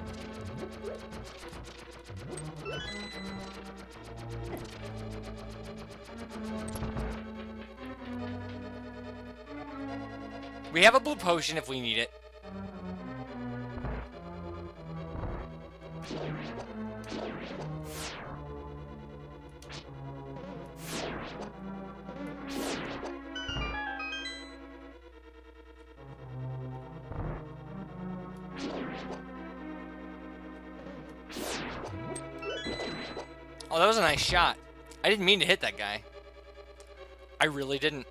We have a blue potion if we need it. Oh, that was a nice shot. I didn't mean to hit that guy. I really didn't.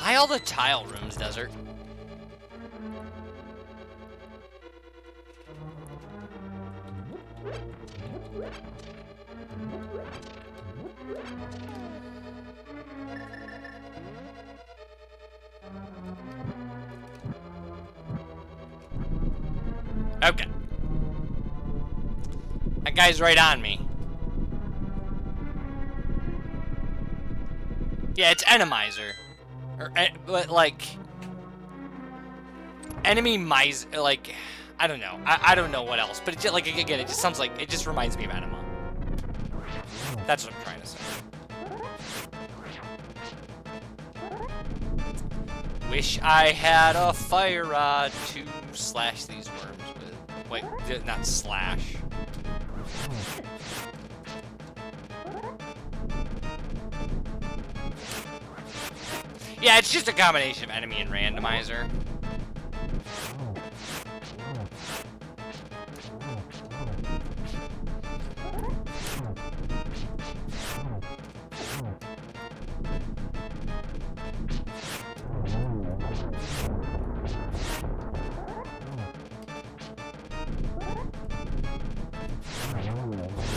Why all the tile rooms, Desert? Okay. That guy's right on me. Yeah, it's Randomizer. Or, but, like... enemy miser, like... I don't know. I don't know what else. But, it just, like, again, it just sounds like... it just reminds me of Anima. That's what I'm trying to say. Wish I had a fire rod to slash these worms with. Wait, not slash. Yeah, it's just a combination of enemy and randomizer.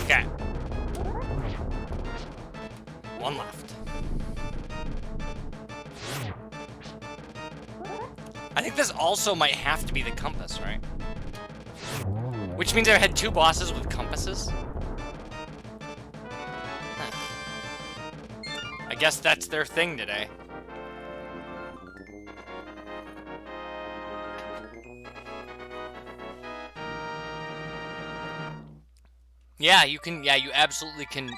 Okay. One left. I think this also might have to be the compass, right? Which means I had 2 bosses with compasses. Huh. I guess that's their thing today. Yeah, you can. Yeah, you absolutely can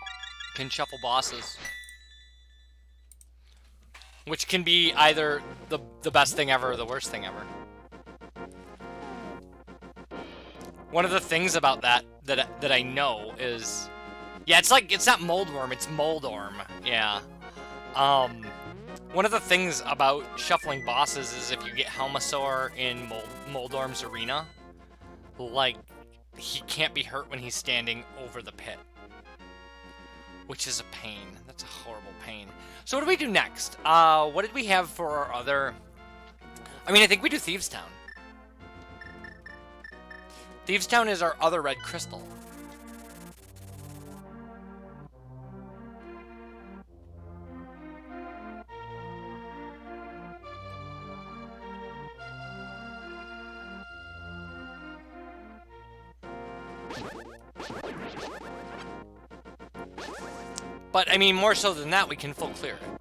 shuffle bosses, which can be either the best thing ever or the worst thing ever. One of the things about that I know is, yeah, it's not Moldworm, it's Moldorm. Yeah. One of the things about shuffling bosses is if you get Helmasaur in Moldorm's arena, like, he can't be hurt when he's standing over the pit. Which is a pain. That's a horrible pain. So what do we do next? What did we have for our other... I mean, I think we do Thieves Town. Thieves Town is our other red crystal. But, I mean, more so than that, we can full clear it.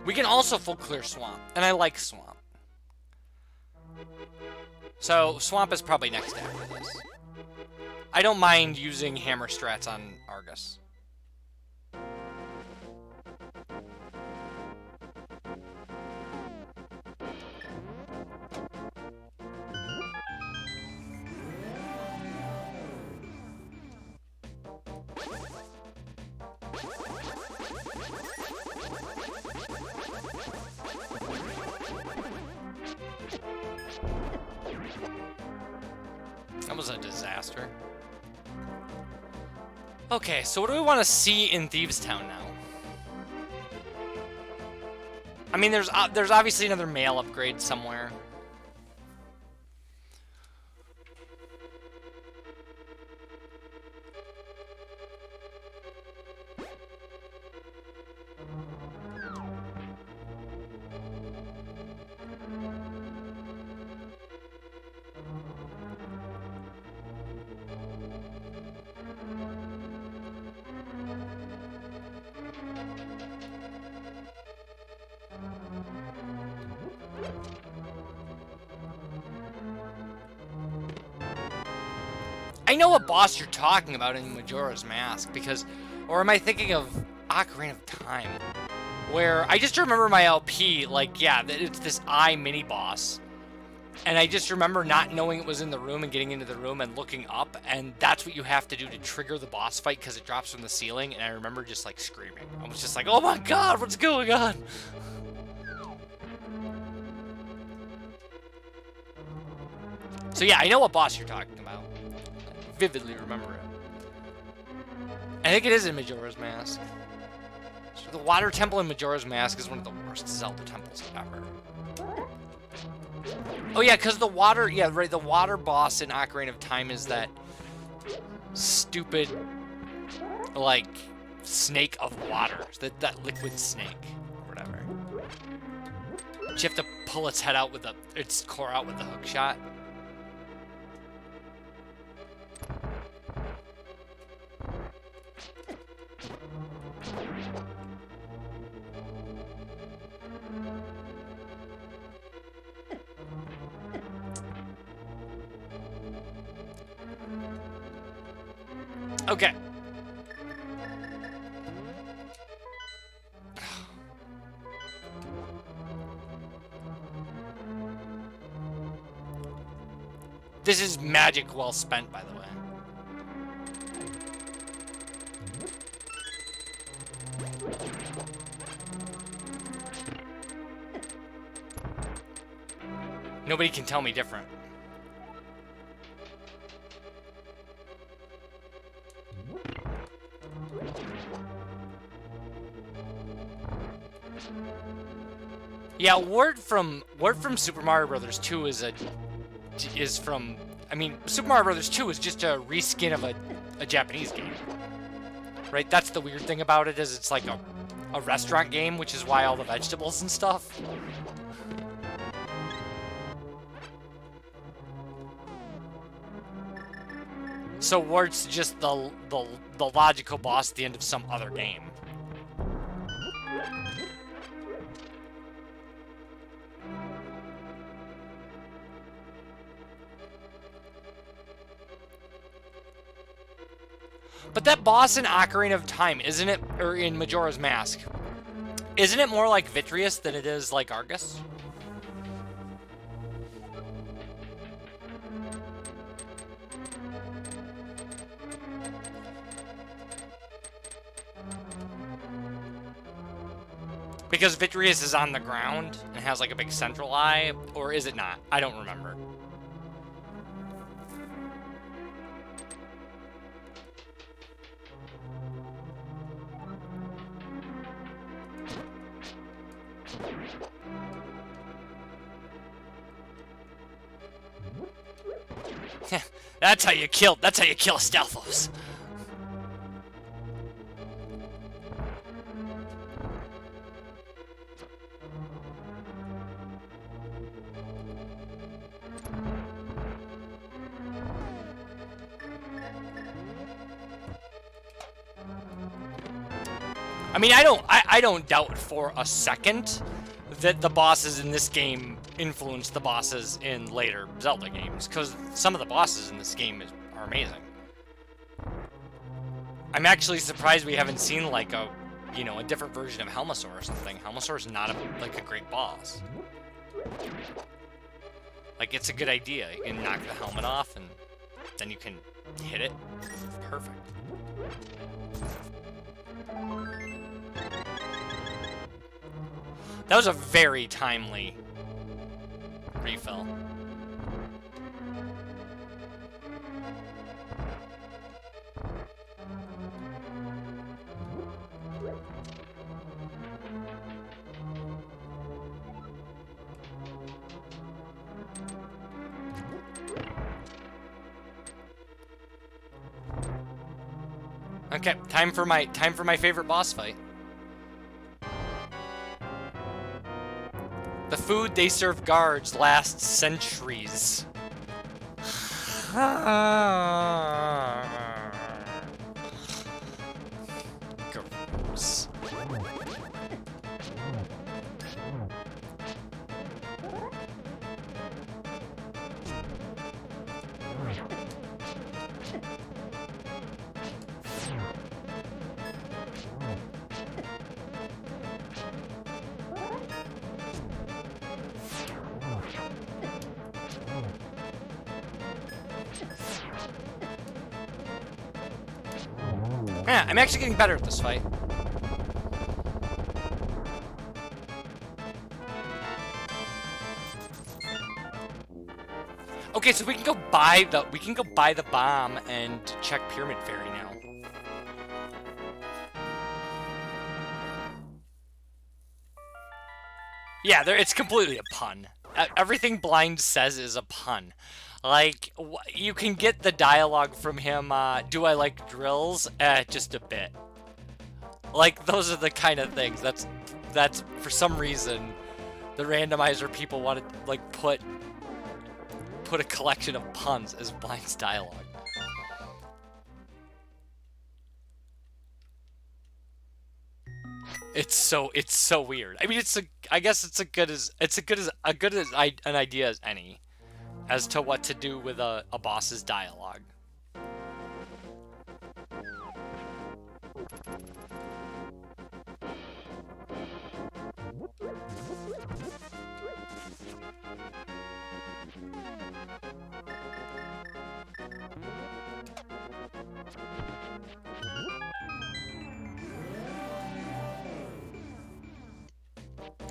We can also full clear Swamp, and I like Swamp. So, Swamp is probably next after this. I don't mind using hammer strats on Argus. That was a disaster. Okay, so what do we want to see in Thieves Town now? I mean, there's obviously another mail upgrade somewhere. I know what boss you're talking about in Majora's Mask, because... Or am I thinking of Ocarina of Time? Where I just remember my LP, like, yeah, it's this eye mini-boss. And I just remember not knowing it was in the room and getting into the room and looking up, and that's what you have to do to trigger the boss fight, because it drops from the ceiling, and I remember just, like, screaming. I was just like, oh my god, what's going on? So yeah, I know what boss you're talking about. I vividly remember it. I think it is in Majora's Mask. So the water temple in Majora's Mask is one of the worst Zelda temples ever. Oh yeah, because the water, yeah, right, the water boss in Ocarina of Time is that stupid, like, snake of water. That liquid snake, or whatever. You have to pull its head out with its core out with the hook shot. Okay. This is magic well spent, by the way. Nobody can tell me different. Yeah, word from Super Mario Brothers 2 is from, I mean, Super Mario Brothers 2 is just a reskin of a Japanese game. Right? That's the weird thing about it, is it's like a restaurant game, which is why all the vegetables and stuff. So Wart's just the logical boss at the end of some other game. But that boss in Ocarina of Time, isn't it, or in Majora's Mask, isn't it more like Vitreous than it is like Argus? Because Vitreous is on the ground and has like a big central eye, or is it not? I don't remember. That's how you kill Stalfos. I mean, I don't doubt for a second that the bosses in this game influence the bosses in later Zelda games, because some of the bosses in this game are amazing. I'm actually surprised we haven't seen like a different version of Helmasaur or something. Helmasaur's not a great boss. Like, it's a good idea. You can knock the helmet off and then you can hit it. Perfect. That was a very timely refill. Okay, time for my favorite boss fight. The food they serve guards lasts centuries. Gross. Yeah, I'm actually getting better at this fight. Okay, so we can go buy the bomb and check Pyramid Fairy now. Yeah, it's completely a pun. Everything Blind says is a pun. Like, you can get the dialogue from him, do I like drills? Just a bit. Like, those are the kind of things. That's for some reason, the randomizer people wanted, like, put a collection of puns as Blind's dialogue. It's so weird. I mean, I guess it's as good as an idea as any, as to what to do with a boss's dialogue.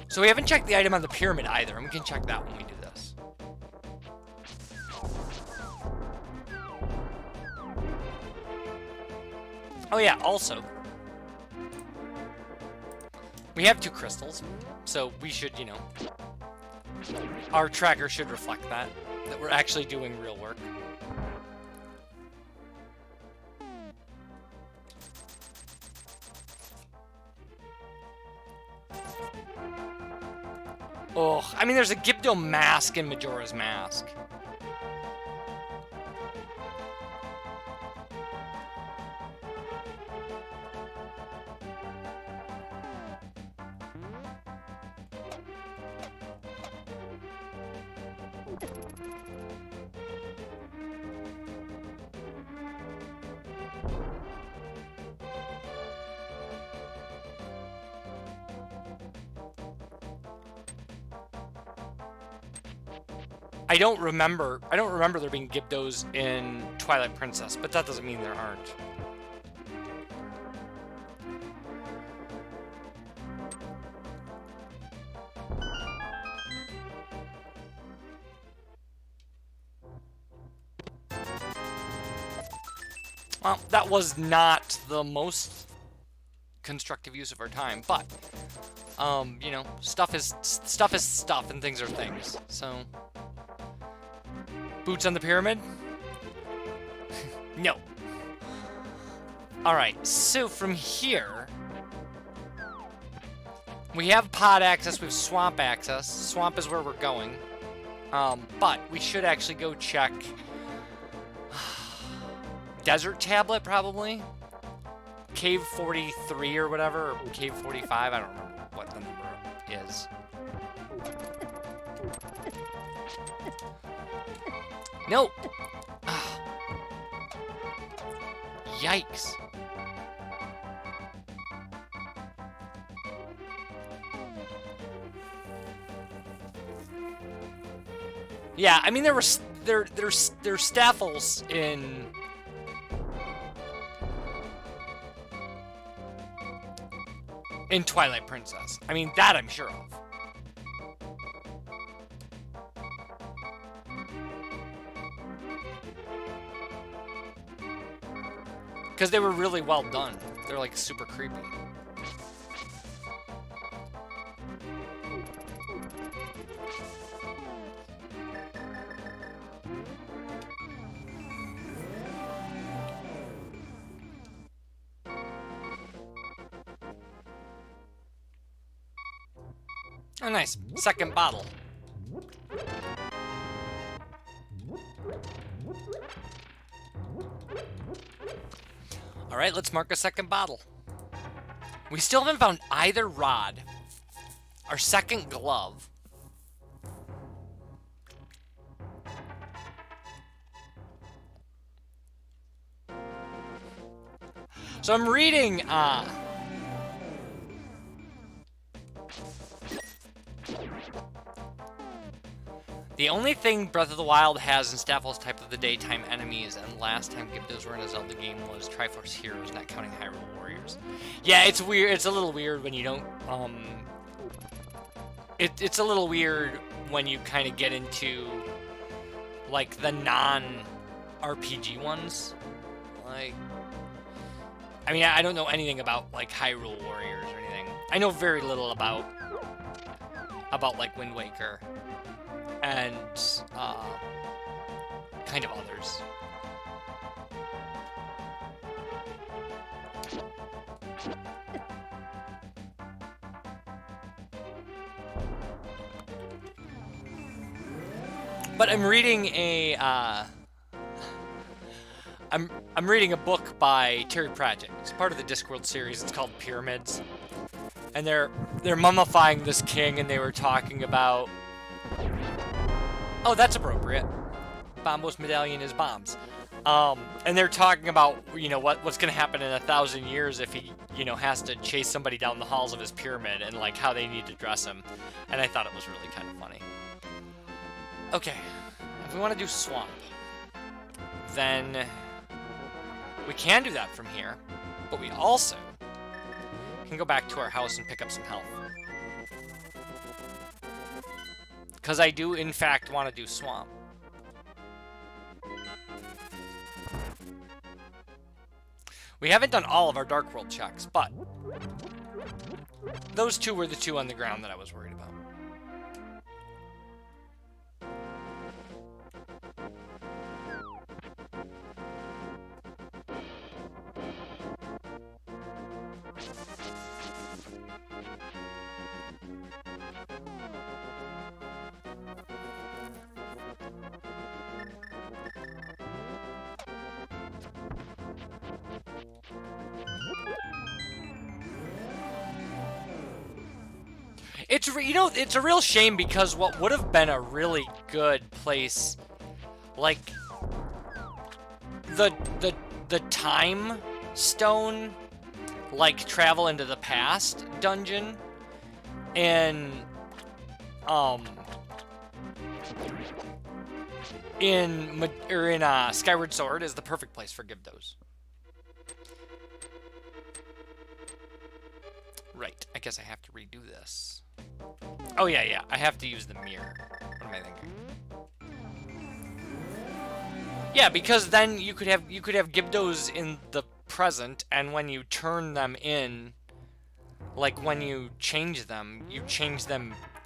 So we haven't checked the item on the pyramid either, and we can check that when we do this. Oh yeah, also, we have 2 crystals, so we should, you know, our tracker should reflect that we're actually doing real work. Oh, I mean, there's a Gibdo mask in Majora's Mask. I don't remember there being Gibdos in Twilight Princess, but that doesn't mean there aren't. Well, that was not the most constructive use of our time, but you know, stuff is stuff and things are things. So, boots on the pyramid? No. All right. So from here, we have pod access, we have swamp access. Swamp is where we're going. But we should actually go check Desert Tablet, probably. Cave 43 or whatever, or Cave 45, I don't remember what the number is. No! Yikes. Yeah, I mean, there's staffles in Twilight Princess. I mean, that I'm sure of. Because they were really well done. They're like super creepy. Oh, nice. Second bottle. All right, let's mark a second bottle. We still haven't found either rod. Our second glove. So I'm reading, the only thing Breath of the Wild has in Staffle's type of the daytime enemies, and last time those were in a Zelda game, was Triforce Heroes, not counting Hyrule Warriors. Yeah, it's weird. It's a little weird when you don't, it's a little weird when you kind of get into, like, the non-RPG ones. Like, I mean, I don't know anything about, like, Hyrule Warriors or anything. I know very little about like, Wind Waker. And, kind of others. But I'm reading a, I'm reading a book by Terry Pratchett. It's part of the Discworld series. It's called Pyramids. And they're mummifying this king, and they were talking about... Oh, that's appropriate. Bombo's medallion is bombs. And they're talking about, you know, what's going to happen in 1,000 years if he, you know, has to chase somebody down the halls of his pyramid, and, like, how they need to dress him. And I thought it was really kind of funny. Okay. If we want to do swamp, then we can do that from here, but we also can go back to our house and pick up some health. Because I do, in fact, want to do swamp. We haven't done all of our Dark World checks, but those two were the two on the ground that I was worried about. It's, you know, it's a real shame because what would have been a really good place, like the time stone, like travel into the past dungeon, and in Skyward Sword is the perfect place for Gibdos. Right, I guess I have to redo this. Oh yeah, I have to use the mirror. What am I thinking? Yeah, because then you could have Gibdos in the present, and when you turn them in, like when you change them,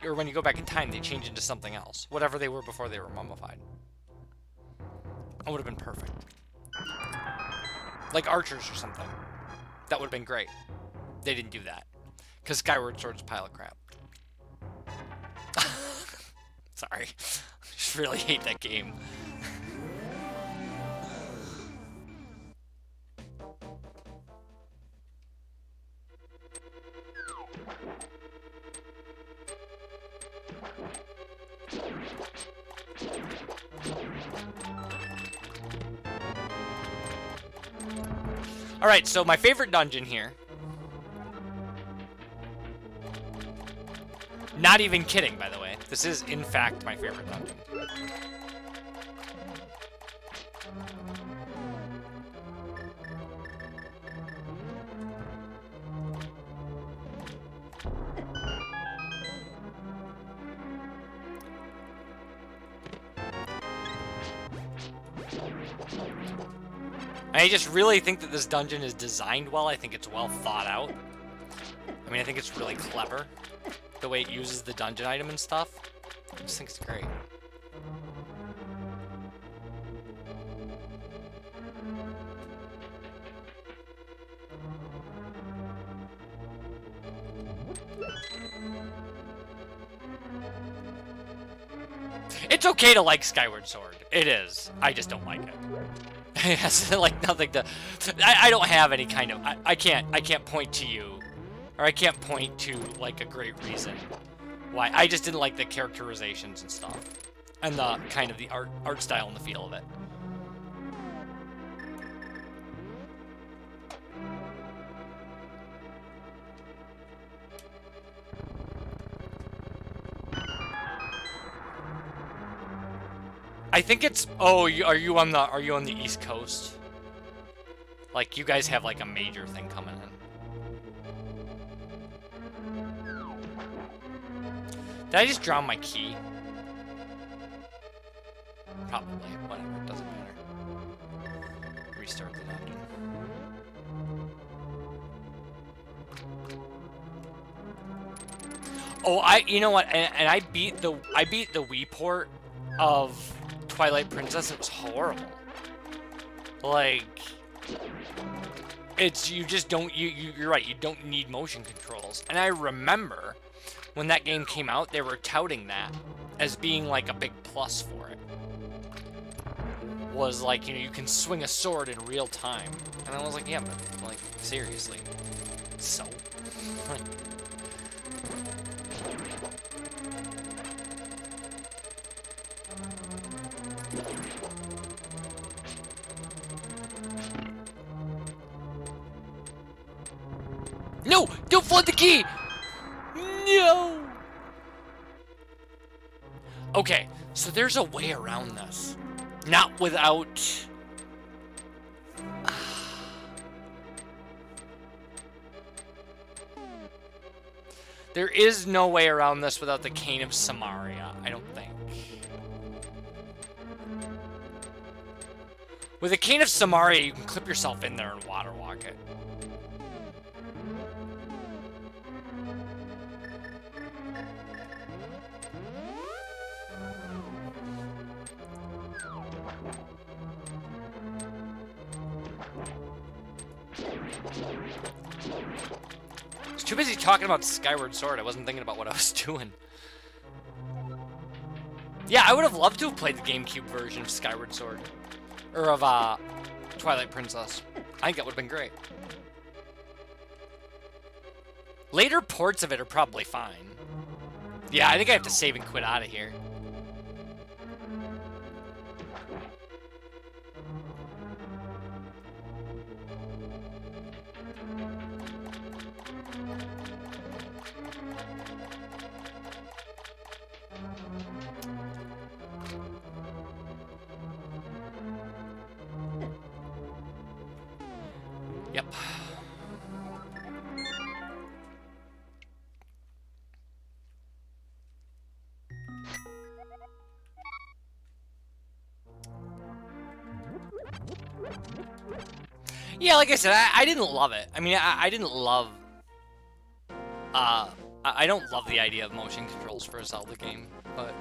or when you go back in time, they change into something else. Whatever they were before they were mummified. That would have been perfect. Like archers or something. That would have been great. They didn't do that. Because Skyward Sword's a pile of crap. Sorry. I just really hate that game. Alright, so my favorite dungeon here. Not even kidding, by the way. This is, in fact, my favorite dungeon. I just really think that this dungeon is designed well. I think it's well thought out. I mean, I think it's really clever. The way it uses the dungeon item and stuff. I just think it's great. It's okay to like Skyward Sword. It is. I just don't like it. It has like nothing to. I don't have any kind of. I can't point to you, or I can't point to like a great reason why. I just didn't like the characterizations and stuff, and the kind of the art style and the feel of it. I think it's. Oh, are you on the East Coast? Like you guys have like a major thing coming in. Did I just drown my key? Probably. Whatever. It doesn't matter. Restart the dungeon. Oh, you know what? And I beat the Wii port of Twilight Princess. It was horrible. Like, it's, you just don't, you're right, you don't need motion controls. And I remember when that game came out, they were touting that as being like a big plus for it. Was like, you know, you can swing a sword in real time. And I was like, yeah, but like, seriously. So? No! Don't flood the key! No! Okay, so there's a way around this. Not without... There is no way around this without the Cane of Samaria, I don't think. With a Cane of Samaria, you can clip yourself in there and water walk it. I was too busy talking about Skyward Sword. I wasn't thinking about what I was doing. Yeah, I would have loved to have played the GameCube version of Skyward Sword. Or of, Twilight Princess. I think that would have been great. Later ports of it are probably fine. Yeah, I think I have to save and quit out of here. Yep. Yeah, like I said, I didn't love it. I mean, I didn't love... I don't love the idea of motion controls for a Zelda game, but...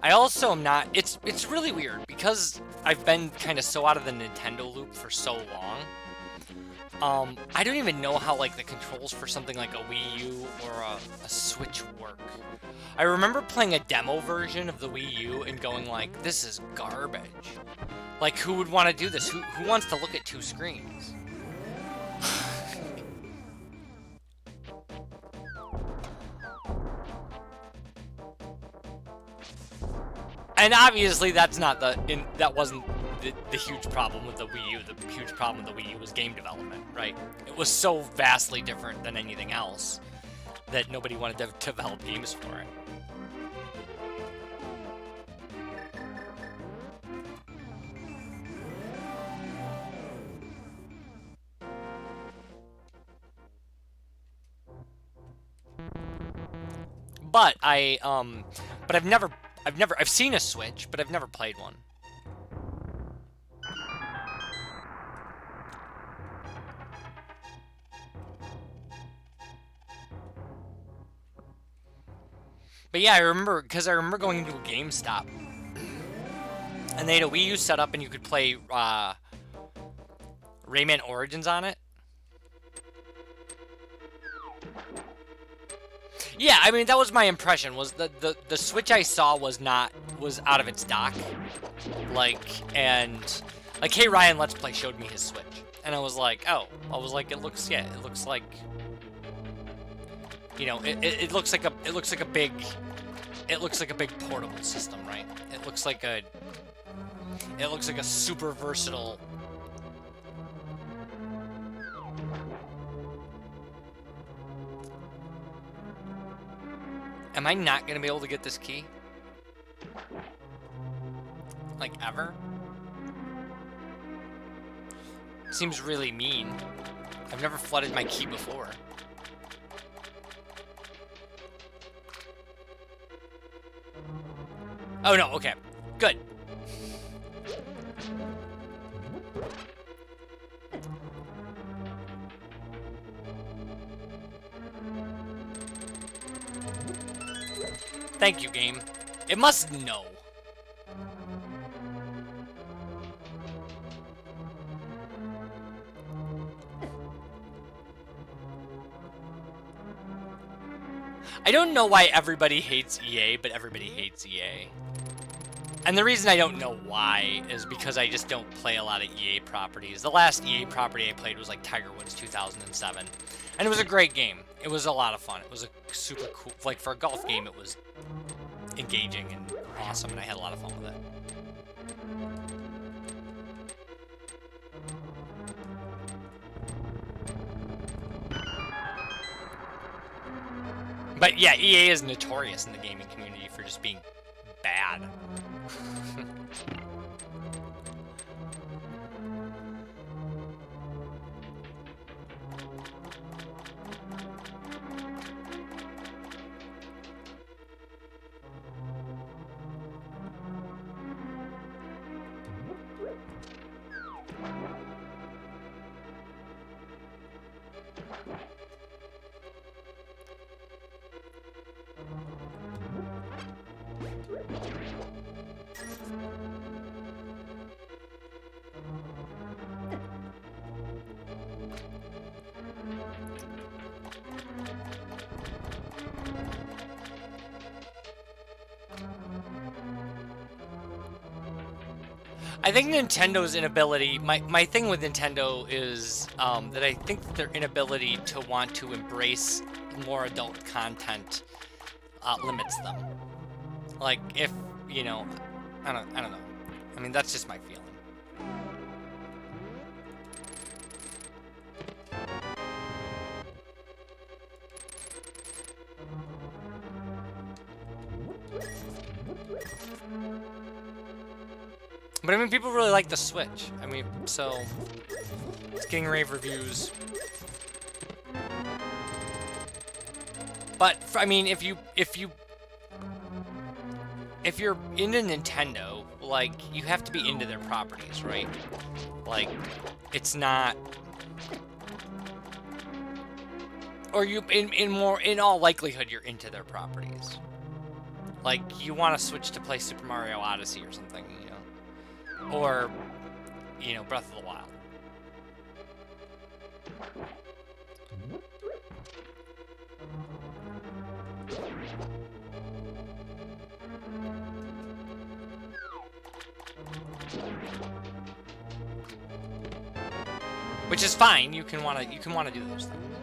I also am not... It's really weird, because I've been kind of so out of the Nintendo loop for so long. I don't even know how, like, the controls for something like a Wii U or a Switch work. I remember playing a demo version of the Wii U and going like, this is garbage. Like, who would want to do this? Who wants to look at two screens? And obviously that's not that wasn't the huge problem with the Wii U. The huge problem with the Wii U was game development, right? It was so vastly different than anything else that nobody wanted to develop games for it. But I've seen a Switch, but I've never played one. But yeah, I remember going into a GameStop, and they had a Wii U set up, and you could play Rayman Origins on it. Yeah, I mean, that was my impression, was the Switch I saw was out of its dock. Like, Hey Ryan Let's Play showed me his Switch. And I was like, oh. I was like, it looks like, you know, it looks like a big portable system, right? It looks like a super versatile. Am I not gonna be able to get this key? Like, ever? Seems really mean. I've never flooded my key before. Oh no, okay. Good. Thank you, game. It must know. I don't know why everybody hates EA, but everybody hates EA. And the reason I don't know why is because I just don't play a lot of EA properties. The last EA property I played was like Tiger Woods 2007. And it was a great game. It was a lot of fun. It was a super cool, like for a golf game, it was engaging and awesome, and I had a lot of fun with it. But yeah, EA is notorious in the gaming community for just being bad. I think Nintendo's inability, my thing with Nintendo is that I think that their inability to want to embrace more adult content limits them. Like, if, you know, I don't know. I mean, that's just my feeling. But I mean, people really like the Switch. I mean, so it's getting rave reviews. But I mean, if you're into Nintendo, like, you have to be into their properties, right? Like, it's not, or you in all likelihood you're into their properties. Like, you want to switch to play Super Mario Odyssey or something, you know, or, you know, Breath of the Wild. Which is fine. You can want to do those things.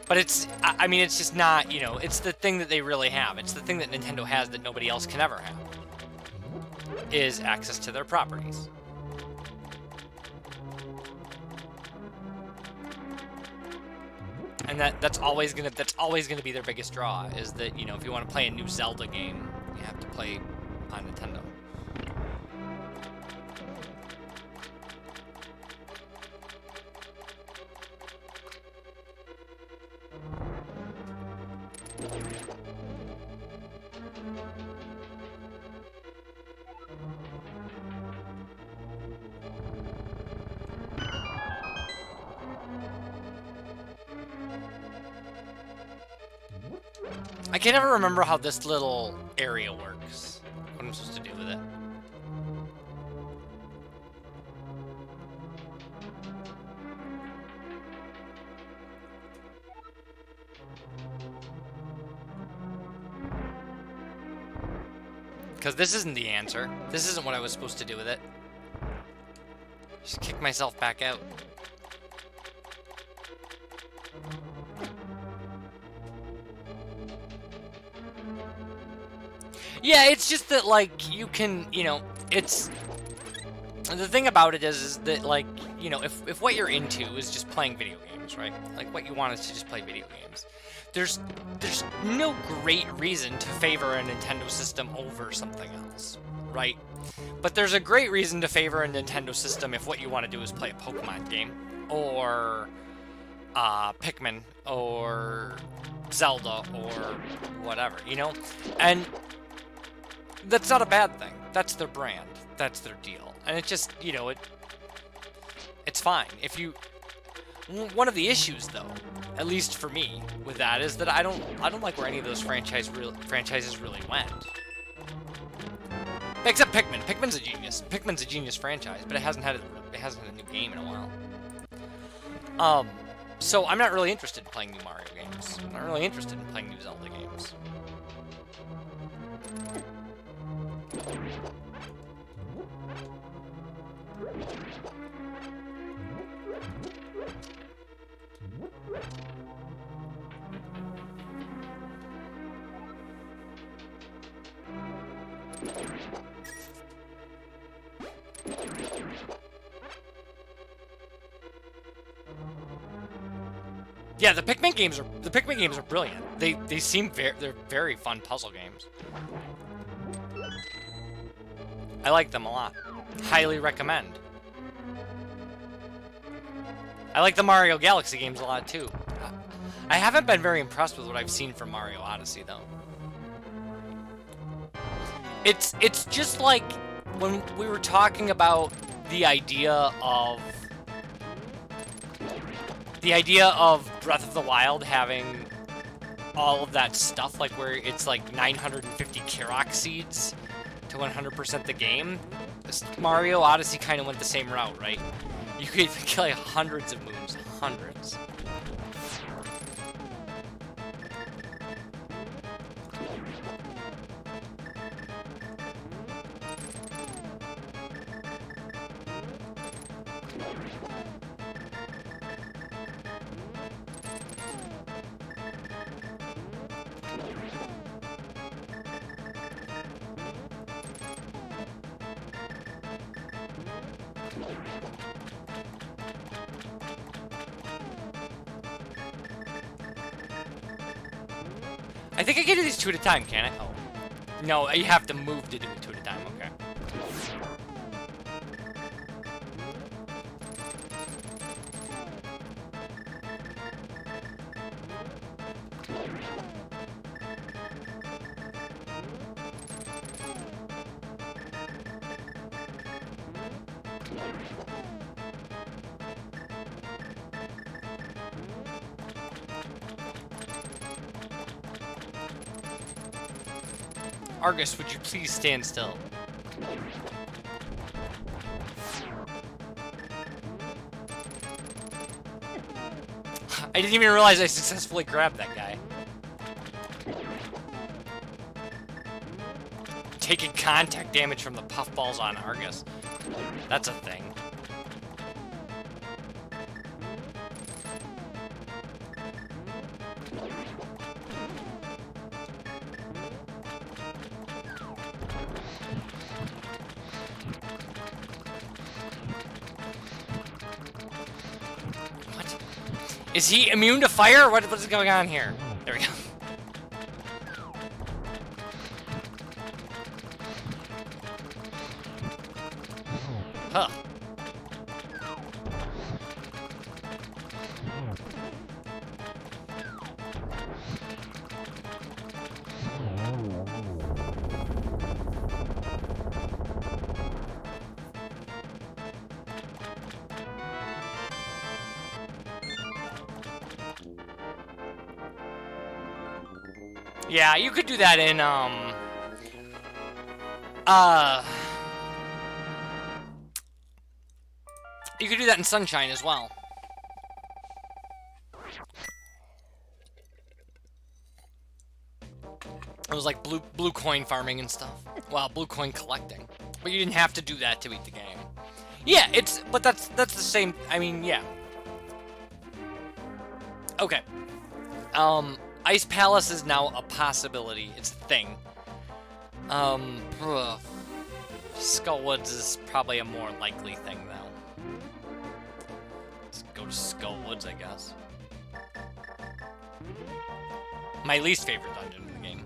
But it's, I mean, it's just not, you know, it's the thing that they really have. It's the thing that Nintendo has that nobody else can ever have, is access to their properties. And that's always gonna be their biggest draw, is that, you know, if you want to play a new Zelda game, you have to play on Nintendo. I can never remember how this little area works. What I'm supposed to do with it. Because this isn't the answer. This isn't what I was supposed to do with it. Just kick myself back out. Yeah, it's just that, like, you can, you know, it's... The thing about it is that, like, you know, if what you're into is just playing video games, right? Like, what you want is to just play video games. There's no great reason to favor a Nintendo system over something else, right? But there's a great reason to favor a Nintendo system if what you want to do is play a Pokemon game, or Pikmin, or Zelda, or whatever, you know? And that's not a bad thing. That's their brand. That's their deal. And it just, you know, it's fine. If you... One of the issues, though, at least for me, with that, is that I don't like where any of those franchises really went. Except Pikmin. Pikmin's a genius. Pikmin's a genius franchise, but it hasn't had a new game in a while. So I'm not really interested in playing new Mario games. I'm not really interested in playing new Zelda games. Yeah, the Pikmin games are brilliant. They seem they're very fun puzzle games. I like them a lot. Highly recommend. I like the Mario Galaxy games a lot too. I haven't been very impressed with what I've seen from Mario Odyssey though. It's just like when we were talking about the idea of Breath of the Wild having all of that stuff, like where it's like 950 Korok seeds to 100% the game. Mario Odyssey kind of went the same route, right? You could kill like hundreds of moons, hundreds. I think I can do these 2 at a time, can I? Oh. No, you have to move to do it 2 at a time, okay. Argus, would you please stand still? I didn't even realize I successfully grabbed that guy. Taking contact damage from the puffballs on Argus. That's a thing. Is he immune to fire? What is going on here? There we go. Huh. Yeah, you could do that in, you could do that in Sunshine as well. It was like blue coin farming and stuff. Well, blue coin collecting. But you didn't have to do that to beat the game. Yeah, but that's the same, I mean, yeah. Okay. Ice Palace is now a possibility. It's a thing. Skullwoods is probably a more likely thing, though. Let's go to Skullwoods, I guess. My least favorite dungeon in the game.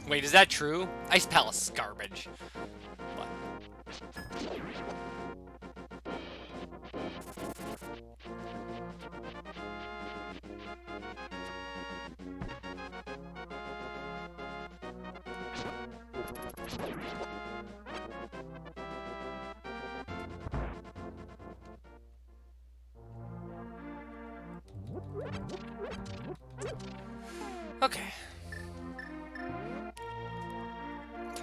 Wait, is that true? Ice Palace is garbage. But... Okay.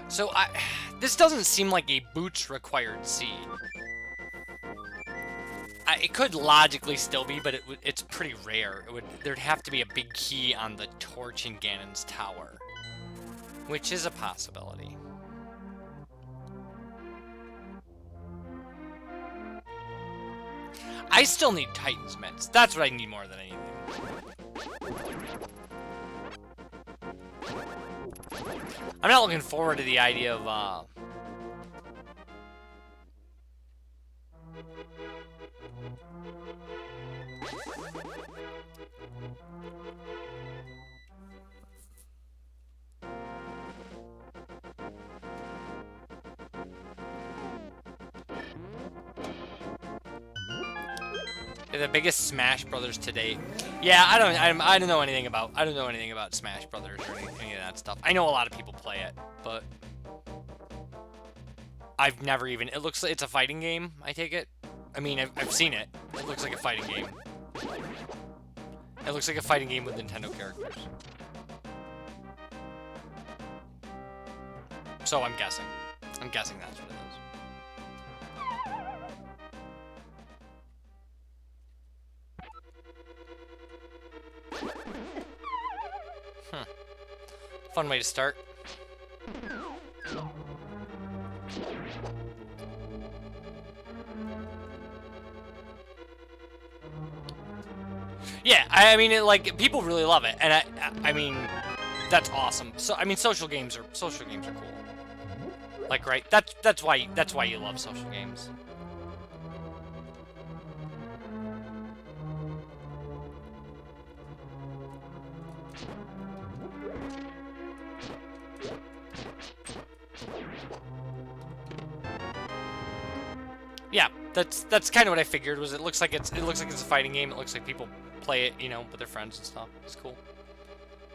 So this doesn't seem like a boots required seed. It could logically still be, but it's pretty rare. There'd have to be a big key on the torch in Ganon's tower, which is a possibility. I still need Titan's Mitts. That's what I need more than anything. I'm not looking forward to the idea of, the biggest Smash Brothers to date. Yeah, I don't know anything about Smash Brothers or any of that stuff. I know a lot of people play it, but I've never even. It looks like it's a fighting game. I take it. I mean, I've seen it. It looks like a fighting game. It looks like a fighting game with Nintendo characters. So I'm guessing. I'm guessing that's what it is. Fun way to start. Yeah, I mean, like people really love it, and I mean, that's awesome. So I mean, social games are cool. Like, right? That's why you love social games. That's kind of what I figured. Was it looks like it's a fighting game. It looks like people play it, you know, with their friends and stuff. It's cool.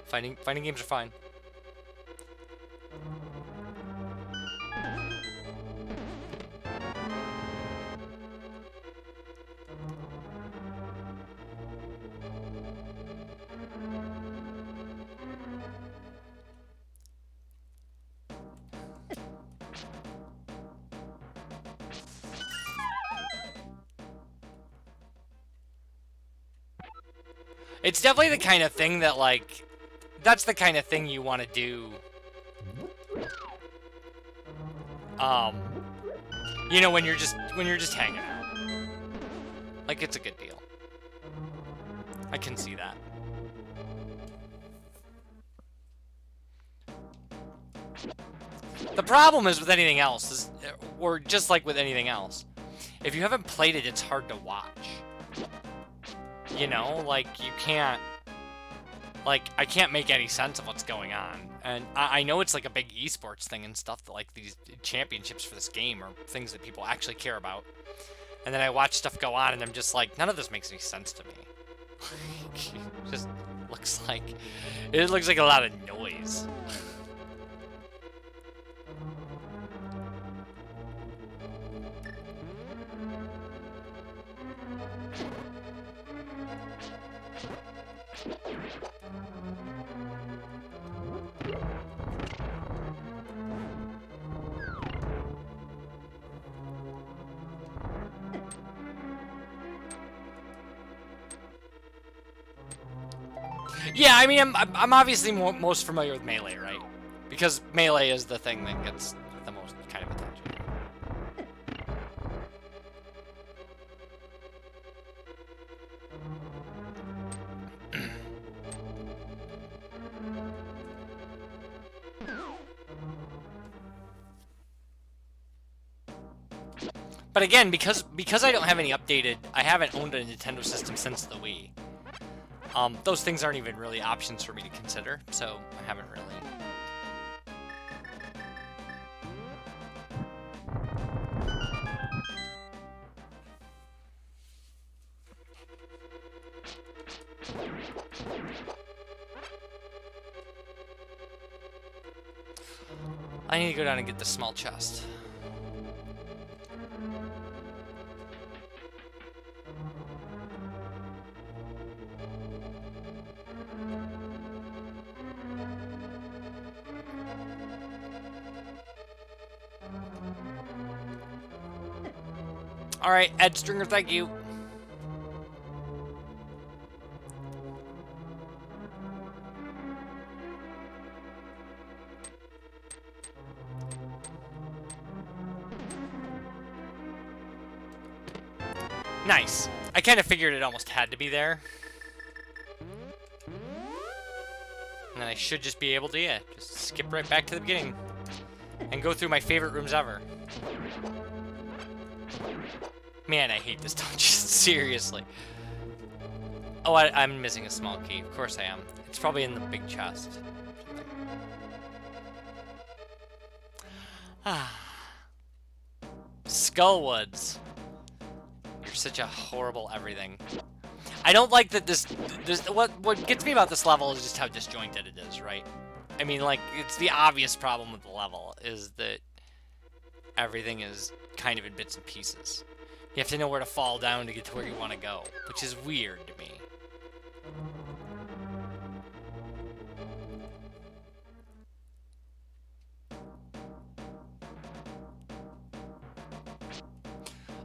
Fighting games are fine. It's definitely the kind of thing that, like, that's the kind of thing you want to do. You know, when you're just hanging out. Like, it's a good deal. I can see that. The problem is with anything else, or just like with anything else, if you haven't played it, it's hard to watch. You know, like, you can't, like, I can't make any sense of what's going on. And I know it's like a big esports thing and stuff, that, like, these championships for this game are things that people actually care about. And then I watch stuff go on, and I'm just like, none of this makes any sense to me. It just looks like a lot of noise. Yeah, I mean, I'm obviously most familiar with Melee, right? Because Melee is the thing that gets the most kind of attention. But again, because I don't have any updated, I haven't owned a Nintendo system since the Wii. Those things aren't even really options for me to consider, so I haven't really. I need to go down and get the small chest. All right, Ed Stringer, thank you. Nice. I kind of figured it almost had to be there. And then I should just be able to, yeah, just skip right back to the beginning. And go through my favorite rooms ever. Man, I hate this dungeon, seriously. Oh, I'm missing a small key. Of course I am. It's probably in the big chest. Skullwoods. You're such a horrible everything. I don't like that this what gets me about this level is just how disjointed it is, right? I mean, like, it's the obvious problem with the level is that everything is kind of in bits and pieces. You have to know where to fall down to get to where you want to go, which is weird to me.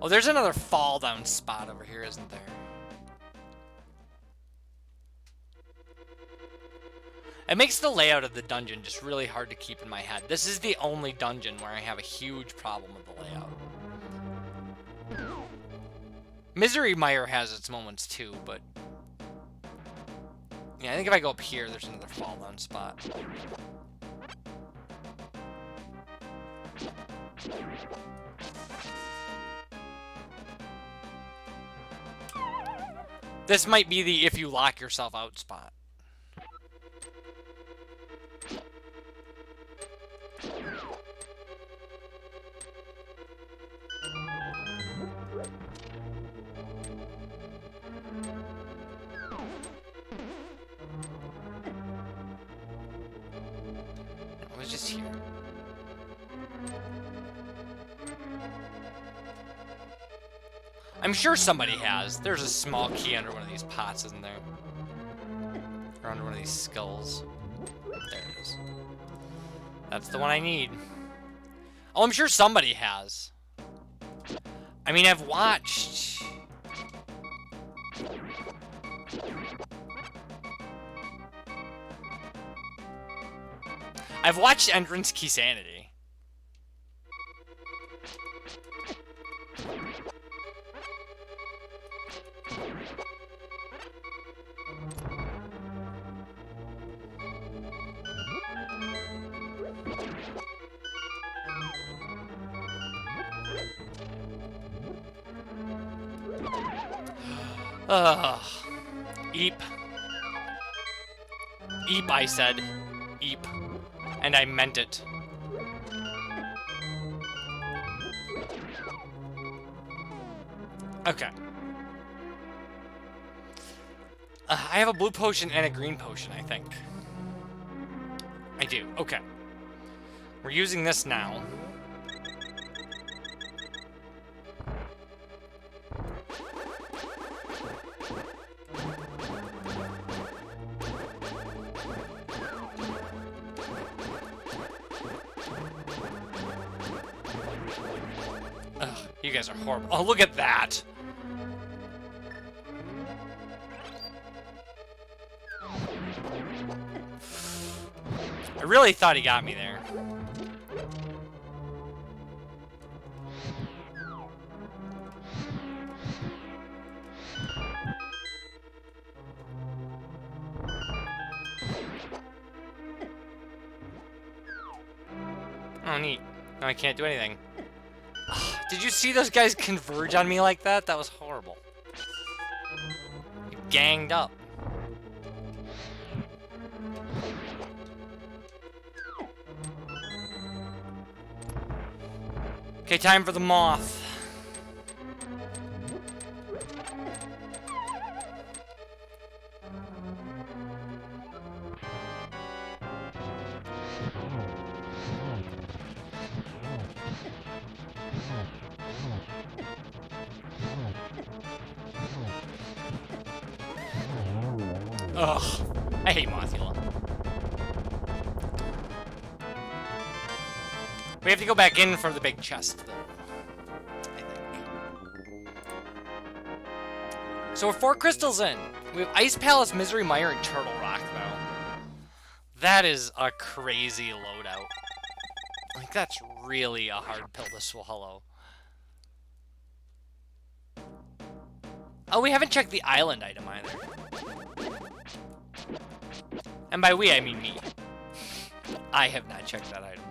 Oh, there's another fall down spot over here, isn't there? It makes the layout of the dungeon just really hard to keep in my head. This is the only dungeon where I have a huge problem with the layout. Misery Mire has its moments too, but yeah, I think if I go up here, there's another fall down spot. This might be the if you lock yourself out spot. I'm sure somebody has. There's a small key under one of these pots, isn't there? Or under one of these skulls. There it is. That's the one I need. Oh, I'm sure somebody has. I mean, I've watched... Entrance Key Sanity. Ugh. Eep. Eep, I said. Eep. And I meant it. Okay. I have a blue potion and a green potion, I think. I do. Okay. We're using this now. Ugh, you guys are horrible. Oh, look at that! I really thought he got me there. Oh, neat. No, I can't do anything. Did you see those guys converge on me like that? That was horrible. Ganged up. Okay, time for the moth. Ugh, I hate Mothula. We have to go back in for the big chest, though. I think. So we're 4 crystals in. We have Ice Palace, Misery Mire, and Turtle Rock, though. That is a crazy loadout. Like, that's really a hard pill to swallow. Oh, we haven't checked the island item either. And by we, I mean me. I have not checked that item.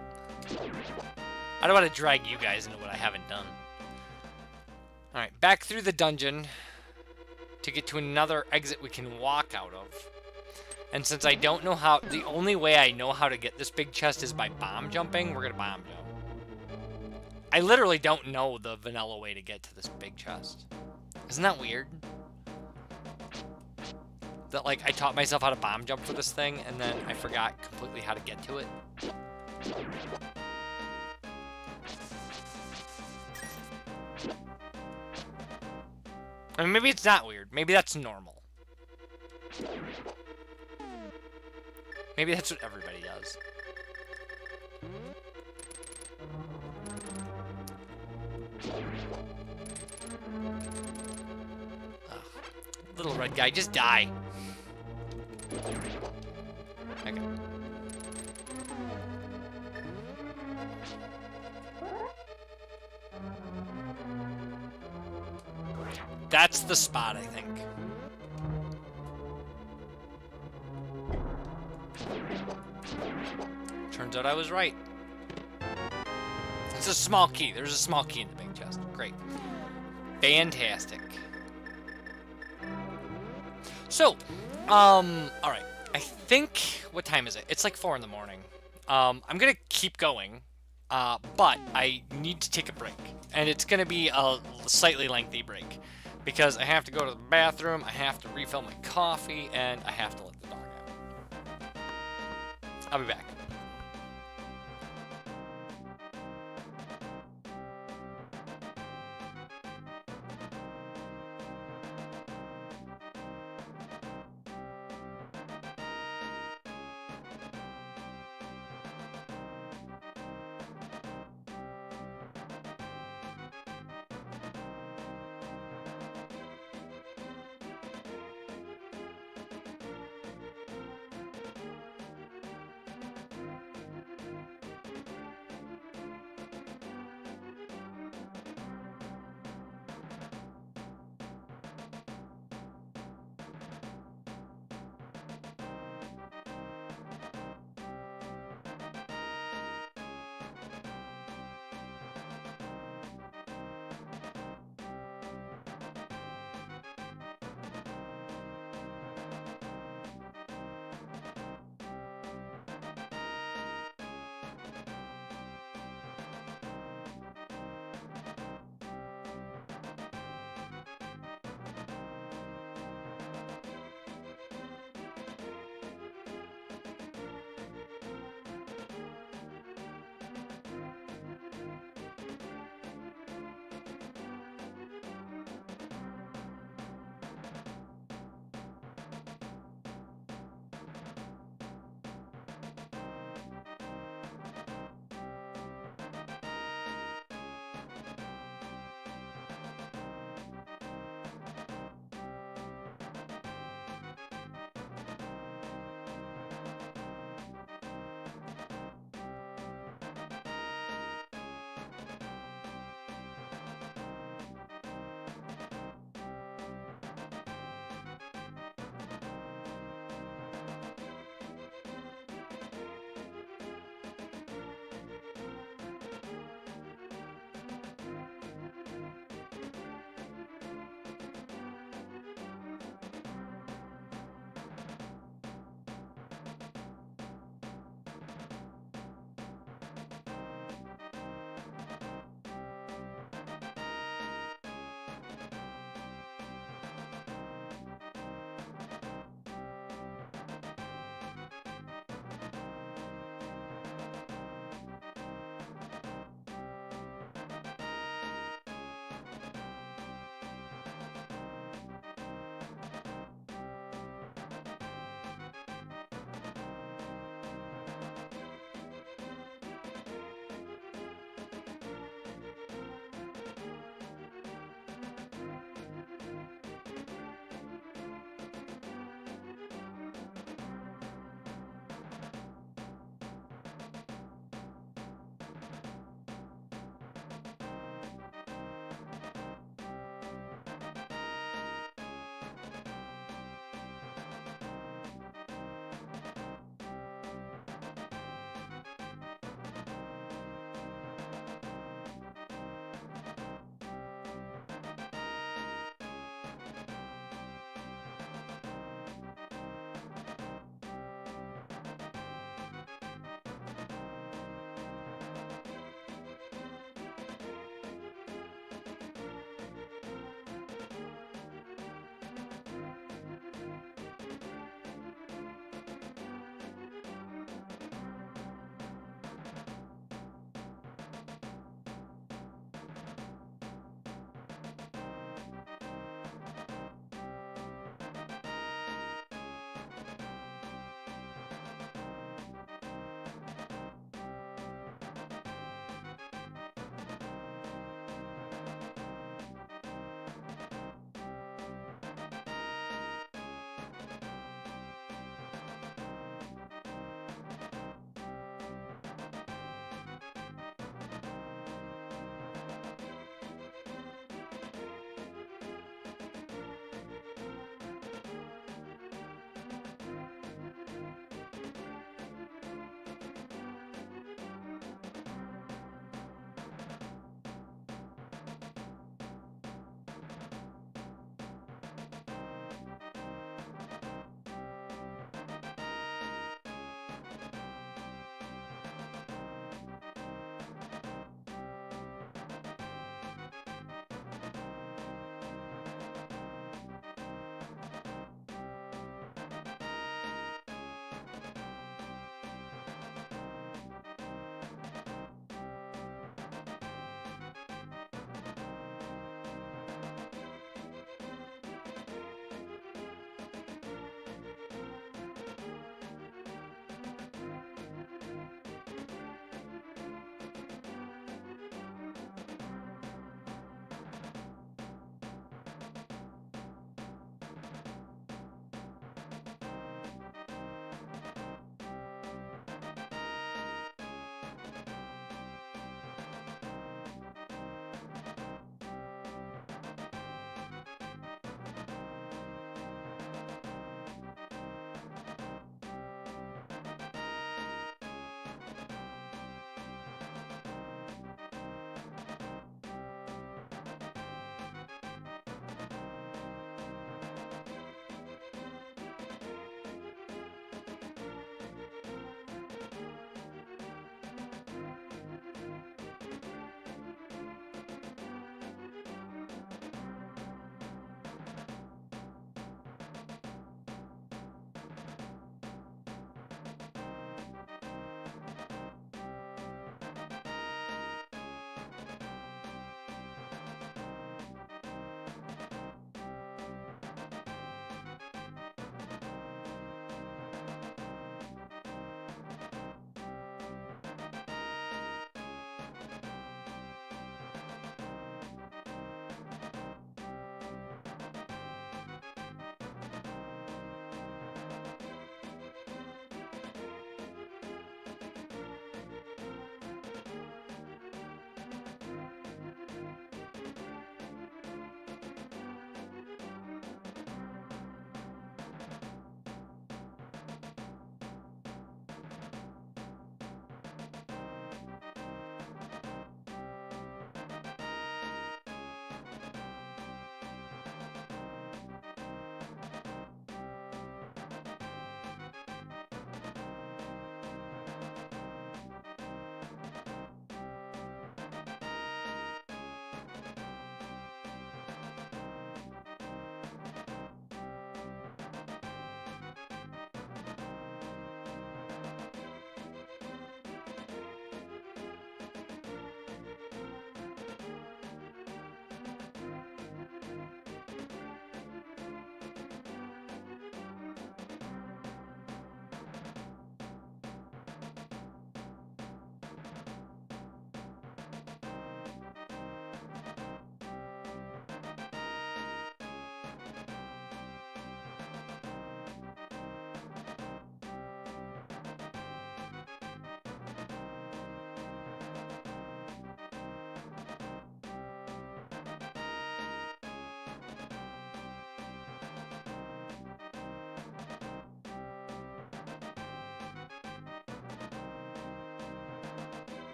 I don't want to drag you guys into what I haven't done. Alright, back through the dungeon to get to another exit we can walk out of. And since I don't know how, the only way I know how to get this big chest is by bomb jumping, we're gonna bomb jump. I literally don't know the vanilla way to get to this big chest. Isn't that weird? That, like, I taught myself how to bomb jump for this thing, and then I forgot completely how to get to it. I mean, maybe it's not weird. Maybe that's normal. Maybe that's what everybody does. Ugh. Little red guy, just die. Okay. That's the spot, I think. Turns out I was right. It's a small key. There's a small key in the big chest. Great. Fantastic. So, alright. I think, what time is it? It's like 4 in the morning. I'm gonna keep going, but I need to take a break. And it's gonna be a slightly lengthy break. Because I have to go to the bathroom, I have to refill my coffee, and I have to let the dog out. I'll be back.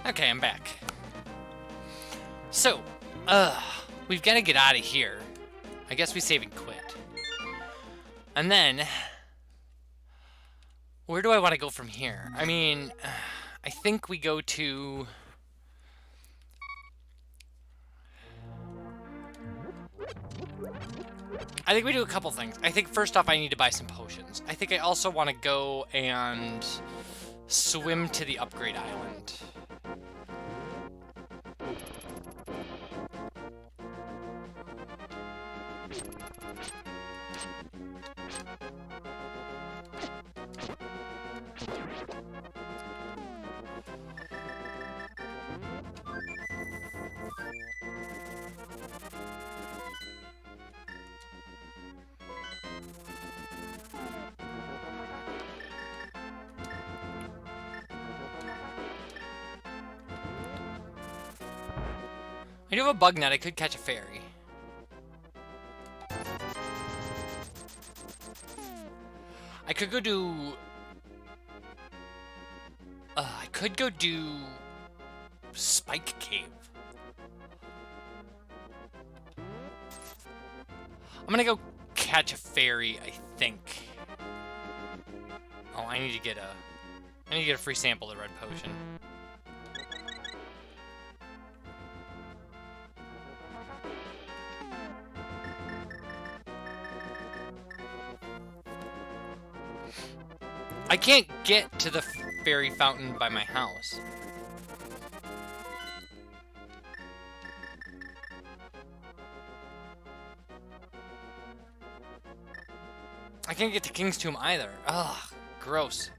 Okay, I'm back. So, we've got to get out of here. I guess we save and quit. And then, where do I want to go from here? I mean, I think we go to... I think we do a couple things. I think first off, I need to buy some potions. I think I also want to go and swim to the upgrade island. I do have a bug net. I could catch a fairy. I could go do... I could go do... Spike Cave. I'm gonna go catch a fairy, I think. Oh, I need to get a free sample of the red potion. I can't get to the fairy fountain by my house. I can't get to King's Tomb either. Ugh, gross.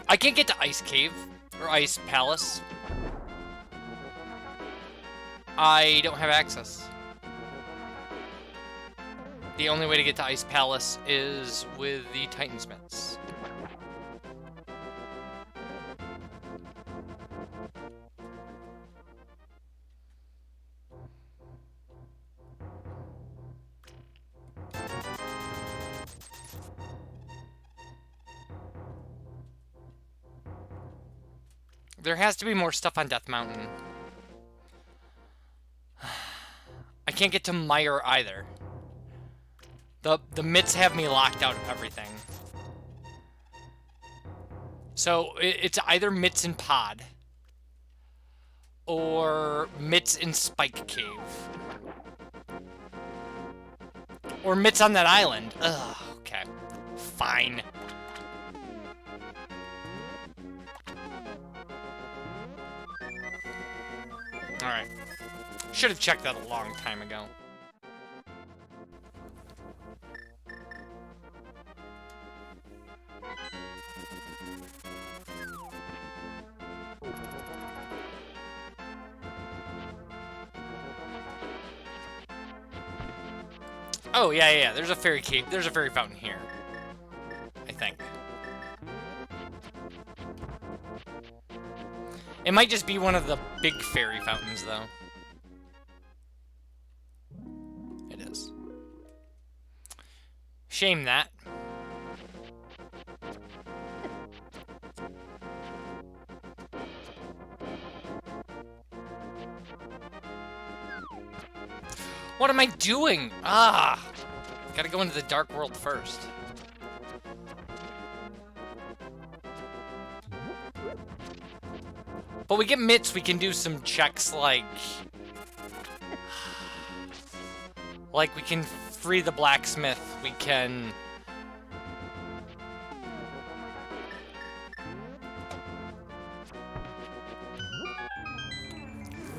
I can't get to Ice Cave or Ice Palace. I don't have access. The only way to get to Ice Palace is with the Titansmiths. There has to be more stuff on Death Mountain. I can't get to Mire either. The mitts have me locked out of everything. So it's either mitts in Pod or mitts in Spike Cave or mitts on that island. Ugh, okay, fine. All right, should have checked that a long time ago. Oh, yeah. There's a fairy cave. There's a fairy fountain here. I think. It might just be one of the big fairy fountains, though. It is. Shame that. What am I doing? Ah! Gotta go into the dark world first. But we get mitts, we can do some checks like... Like, we can free the blacksmith, we can...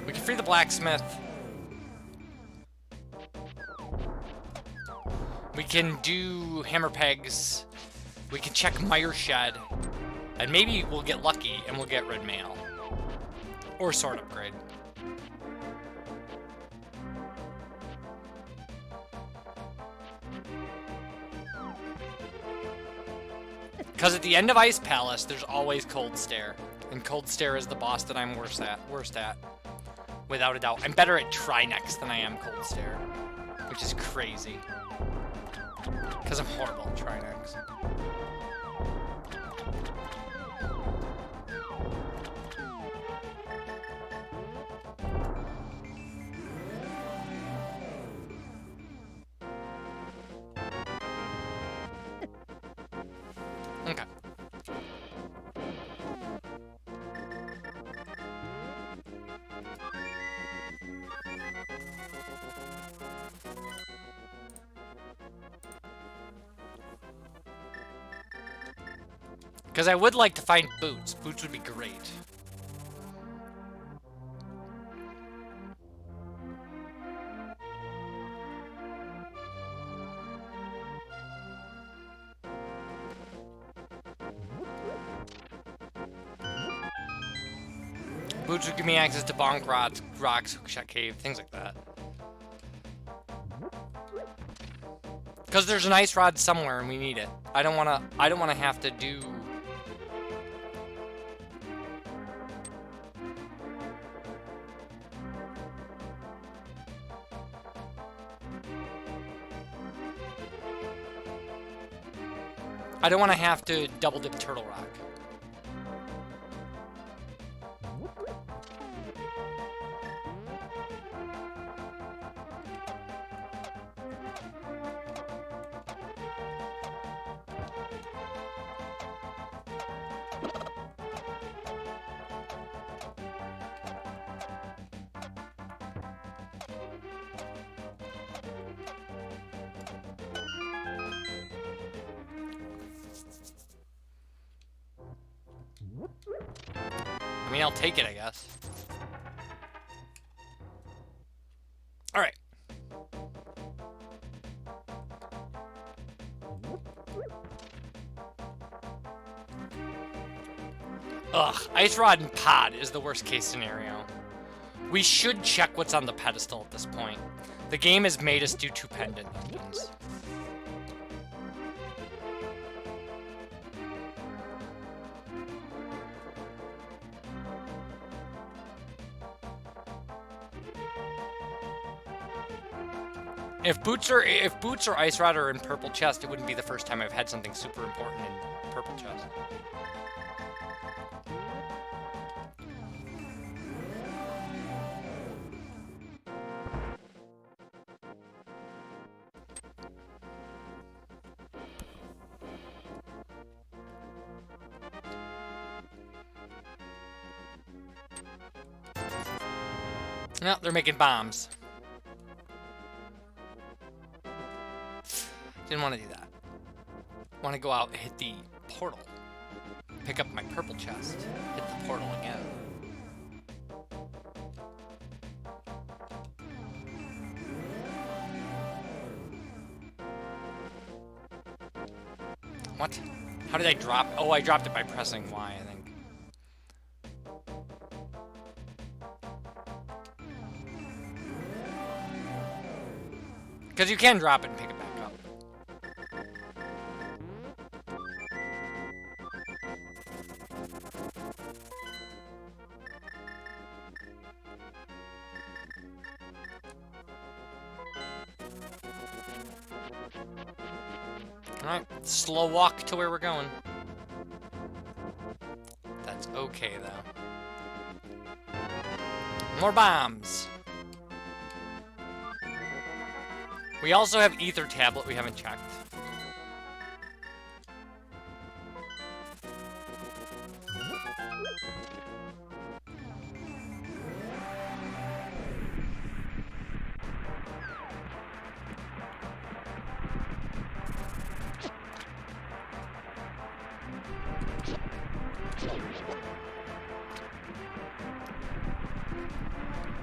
We can free the blacksmith. We can do hammer pegs. We can check Mire Shed. And maybe we'll get lucky and we'll get red mail. Or sword upgrade. Because at the end of Ice Palace, there's always Cold Stare. And Cold Stare is the boss that I'm worst at. Without a doubt. I'm better at Trinex than I am Cold Stare. Which is crazy. Because I'm horrible at Trinex. Because I would like to find boots. Boots would be great. Boots would give me access to bonk rods, rocks, hookshot cave, things like that. Because there's an ice rod somewhere and we need it. I don't wanna have to do. I don't want to have to double dip Turtle Rock. I mean, I'll take it, I guess. All right. Ugh, Ice Rod and Pod is the worst case scenario. We should check what's on the pedestal at this point. The game has made us do 2 pendant dungeons. If boots or Ice Rod are in purple chest, it wouldn't be the first time I've had something super important in purple chest. No, they're making bombs. Didn't want to do that. Want to go out and hit the portal. Pick up my purple chest. Hit the portal again. What? How did I drop? Oh, I dropped it by pressing Y, I think. Because you can drop it and pick it back up. Alright, slow walk to where we're going. That's okay, though. More bombs! We also have Ether Tablet we haven't checked.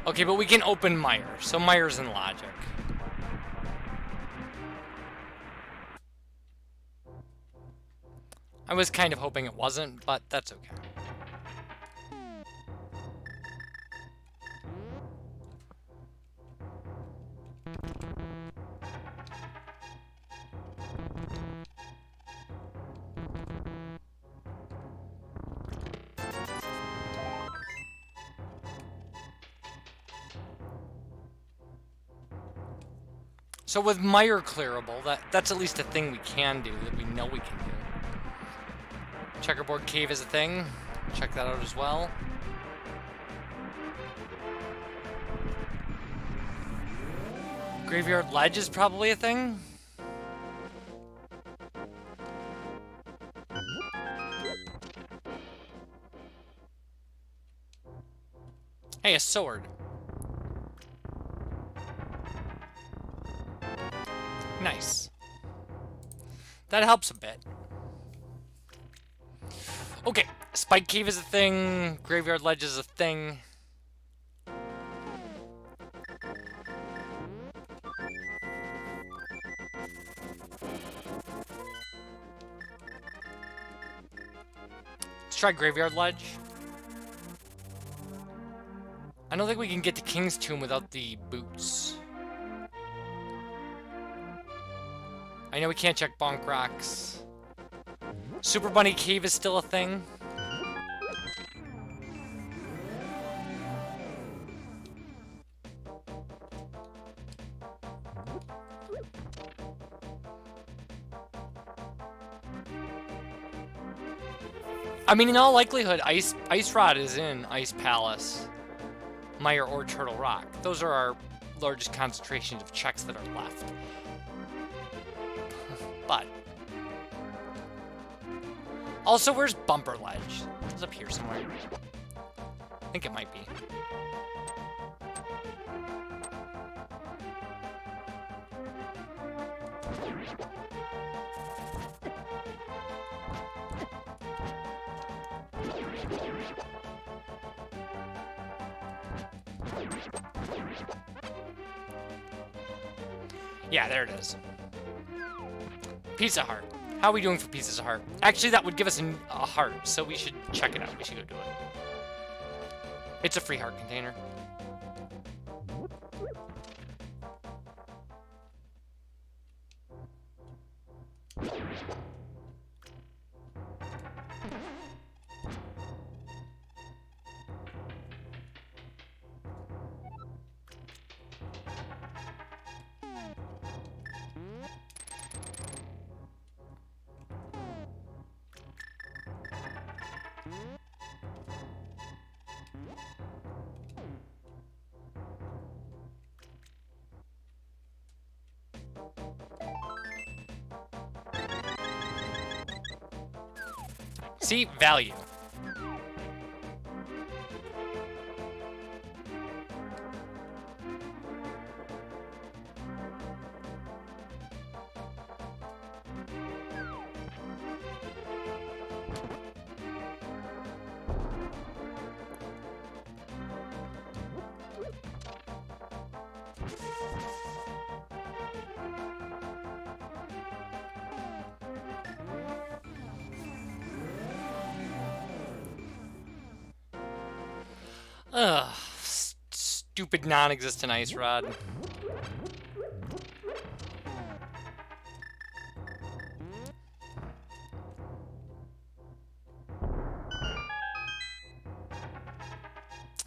Okay, but we can open Meyer, so Meyer's in logic. I was kind of hoping it wasn't, but that's okay. So with Meyer clearable, that's at least a thing we can do, that we know we can do. Checkerboard Cave is a thing. Check that out as well. Graveyard Ledge is probably a thing. Hey, a sword. Nice. That helps a bit. Okay, Spike Cave is a thing. Graveyard Ledge is a thing. Let's try Graveyard Ledge. I don't think we can get to King's Tomb without the boots. I know we can't check Bonk Rocks. Super Bunny Cave is still a thing. I mean, in all likelihood, Ice Rod is in Ice Palace, Mire, or Turtle Rock. Those are our largest concentrations of checks that are left. But also, where's Bumper Ledge? It's up here somewhere. I think it might be. Yeah, there it is. Pizza Heart. How are we doing for Pieces of Heart? Actually, that would give us a heart, so we should check it out. We should go do it. It's a free heart container. See? Value. Ugh, stupid non-existent Ice Rod.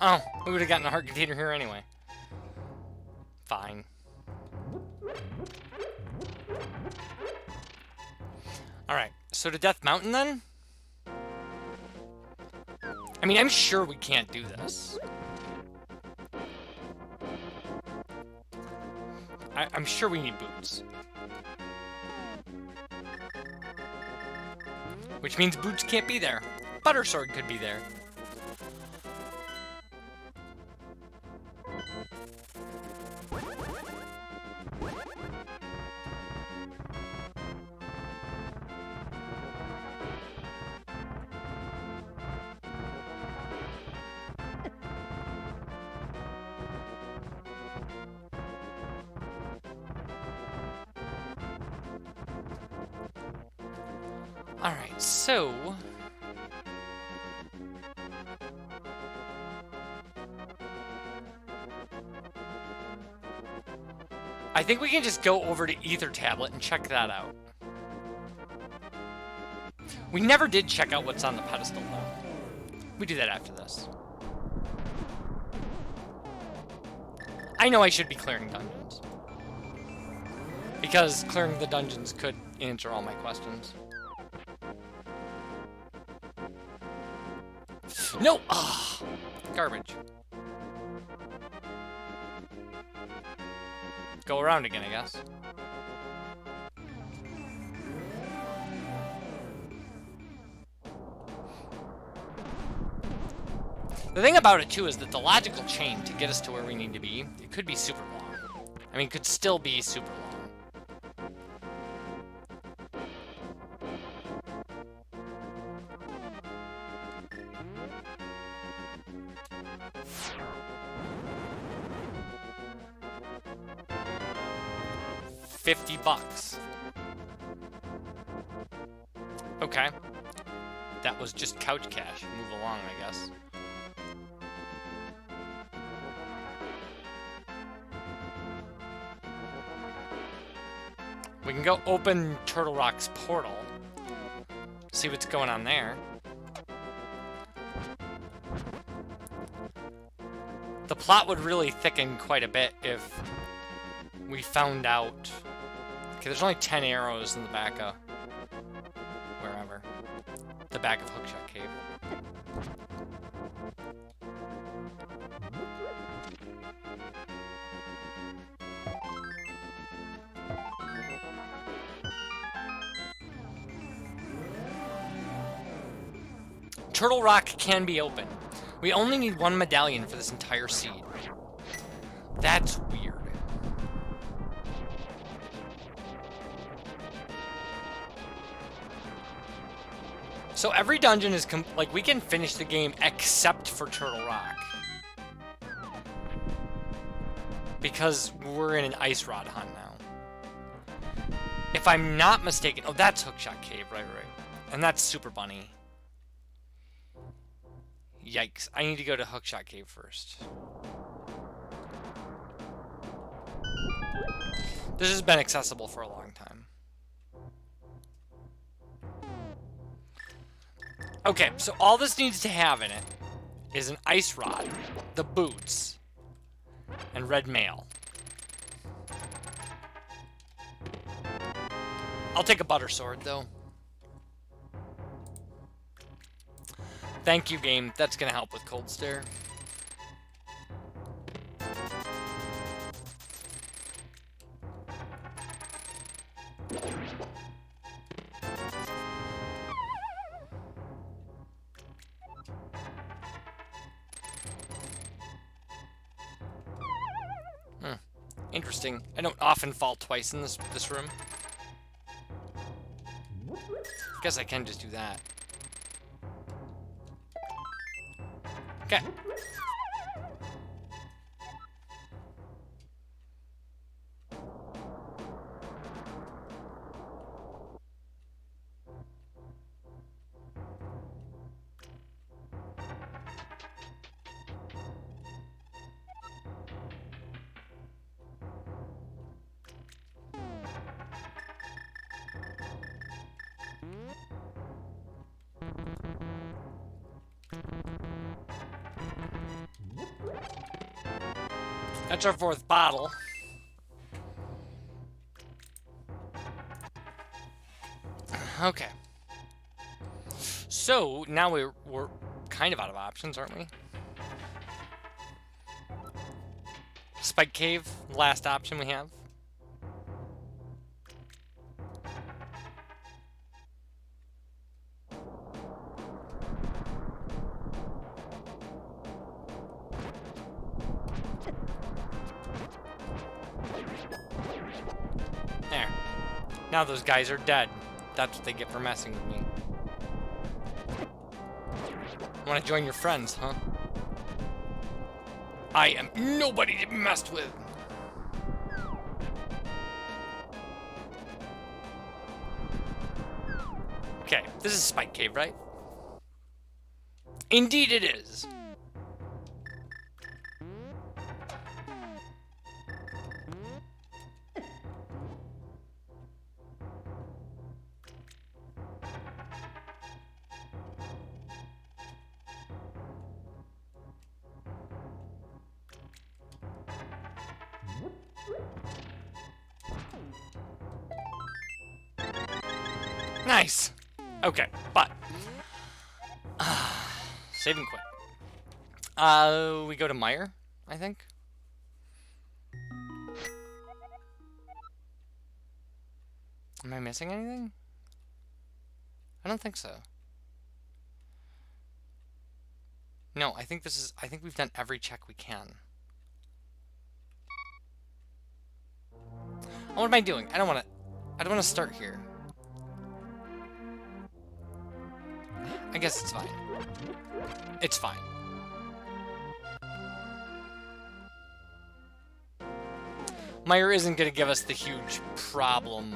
Oh, we would have gotten a heart container here anyway. Fine. Alright, so to Death Mountain then? I mean, I'm sure we can't do this. I'm sure we need boots. Which means boots can't be there. Butter Sword could be there. Alright, so... I think we can just go over to Ether Tablet and check that out. We never did check out what's on the pedestal, though. We do that after this. I know I should be clearing dungeons. Because clearing the dungeons could answer all my questions. No! Ah, garbage. Go around again, I guess. The thing about it, too, is that the logical chain to get us to where we need to be, it could be super long. I mean, it could still be super long. $50. Okay. That was just couch cash. Move along, I guess. We can go open Turtle Rock's portal. See what's going on there. The plot would really thicken quite a bit if we found out... Okay, there's only 10 arrows in the back of... wherever. The back of Hookshot Cave. Turtle Rock can be opened. We only need one medallion for this entire seed. That's weird. So every dungeon is like, we can finish the game except for Turtle Rock. Because we're in an ice rod hunt now. If I'm not mistaken, oh, that's Hookshot Cave, right. And that's Super Bunny. Yikes, I need to go to Hookshot Cave first. This has been accessible for a long time. Okay, so all this needs to have in it is an ice rod, the boots, and red mail. I'll take a butter sword, though. Thank you, game. That's gonna help with Cold Stare. Interesting. I don't often fall twice in this room. Guess I can just do that. Okay. That's our 4th bottle. Okay. So, now we're kind of out of options, aren't we? Spike Cave, last option we have. There. Now those guys are dead. That's what they get for messing with me. Want to join your friends, huh? I am nobody to be messed with. Okay, this is Spike Cave, right? Indeed it is. Nice. Okay, but save and quit. We go to Meyer, I think. Am I missing anything? I don't think so. No, I think we've done every check we can. What am I doing? I don't want to start here. I guess it's fine. It's fine. Meyer isn't going to give us the huge problem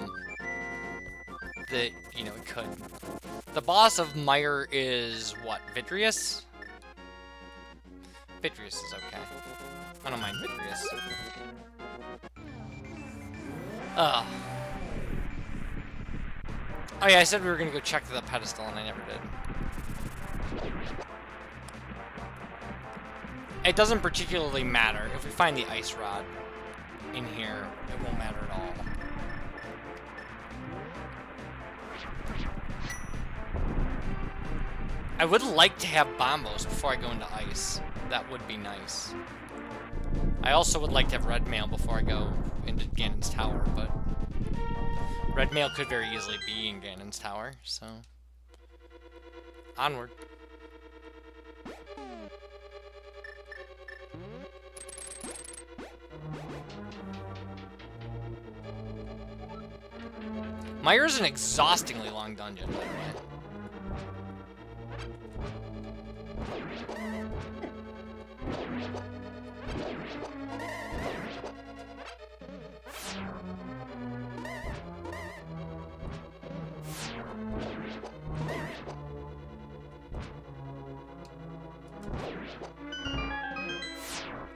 that, you know, it could. The boss of Meyer is, what, Vitreous? Vitreous is okay. I don't mind Vitreous. Oh yeah, I said we were going to go check the pedestal, and I never did. It doesn't particularly matter. If we find the ice rod in here, it won't matter at all. I would like to have bombos before I go into ice. That would be nice. I also would like to have red mail before I go into Ganon's tower, but red mail could very easily be in Ganon's tower, so onward. Meyer's an exhaustingly long dungeon, by the way.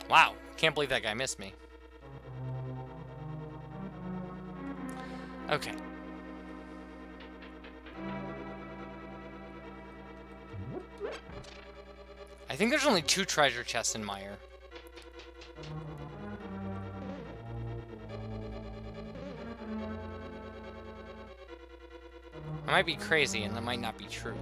Wow, can't believe that guy missed me. Okay. I think there's only 2 treasure chests in Meyer. I might be crazy, and that might not be true.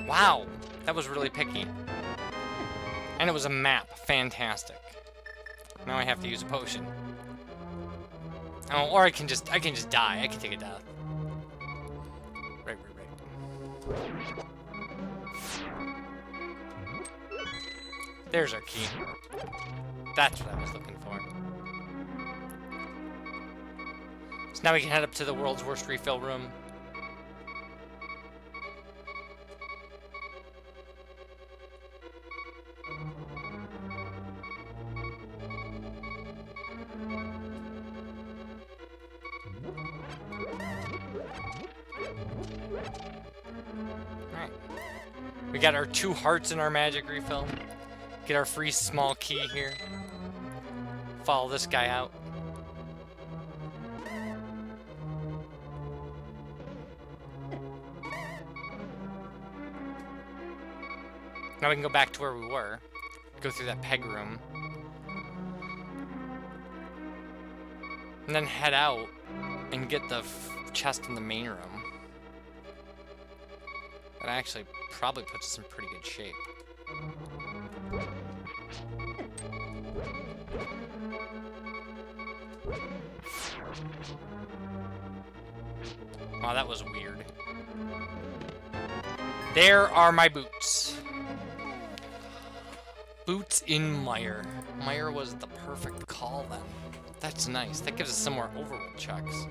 Wow, that was really picky. And it was a map. Fantastic. Now I have to use a potion. Oh, or I can just die. I can take a death. Right. There's our key. That's what I was looking for. So now we can head up to the world's worst refill room. Alright. We got our 2 hearts in our magic refill. Get our free small key here. Follow this guy out. Now we can go back to where we were. Go through that peg room. And then head out and get the chest in the main room. That actually probably puts us in pretty good shape. Wow, that was weird. There are my boots. Boots in Meyer. Meyer was the perfect call then. That's nice. That gives us some more overworld checks.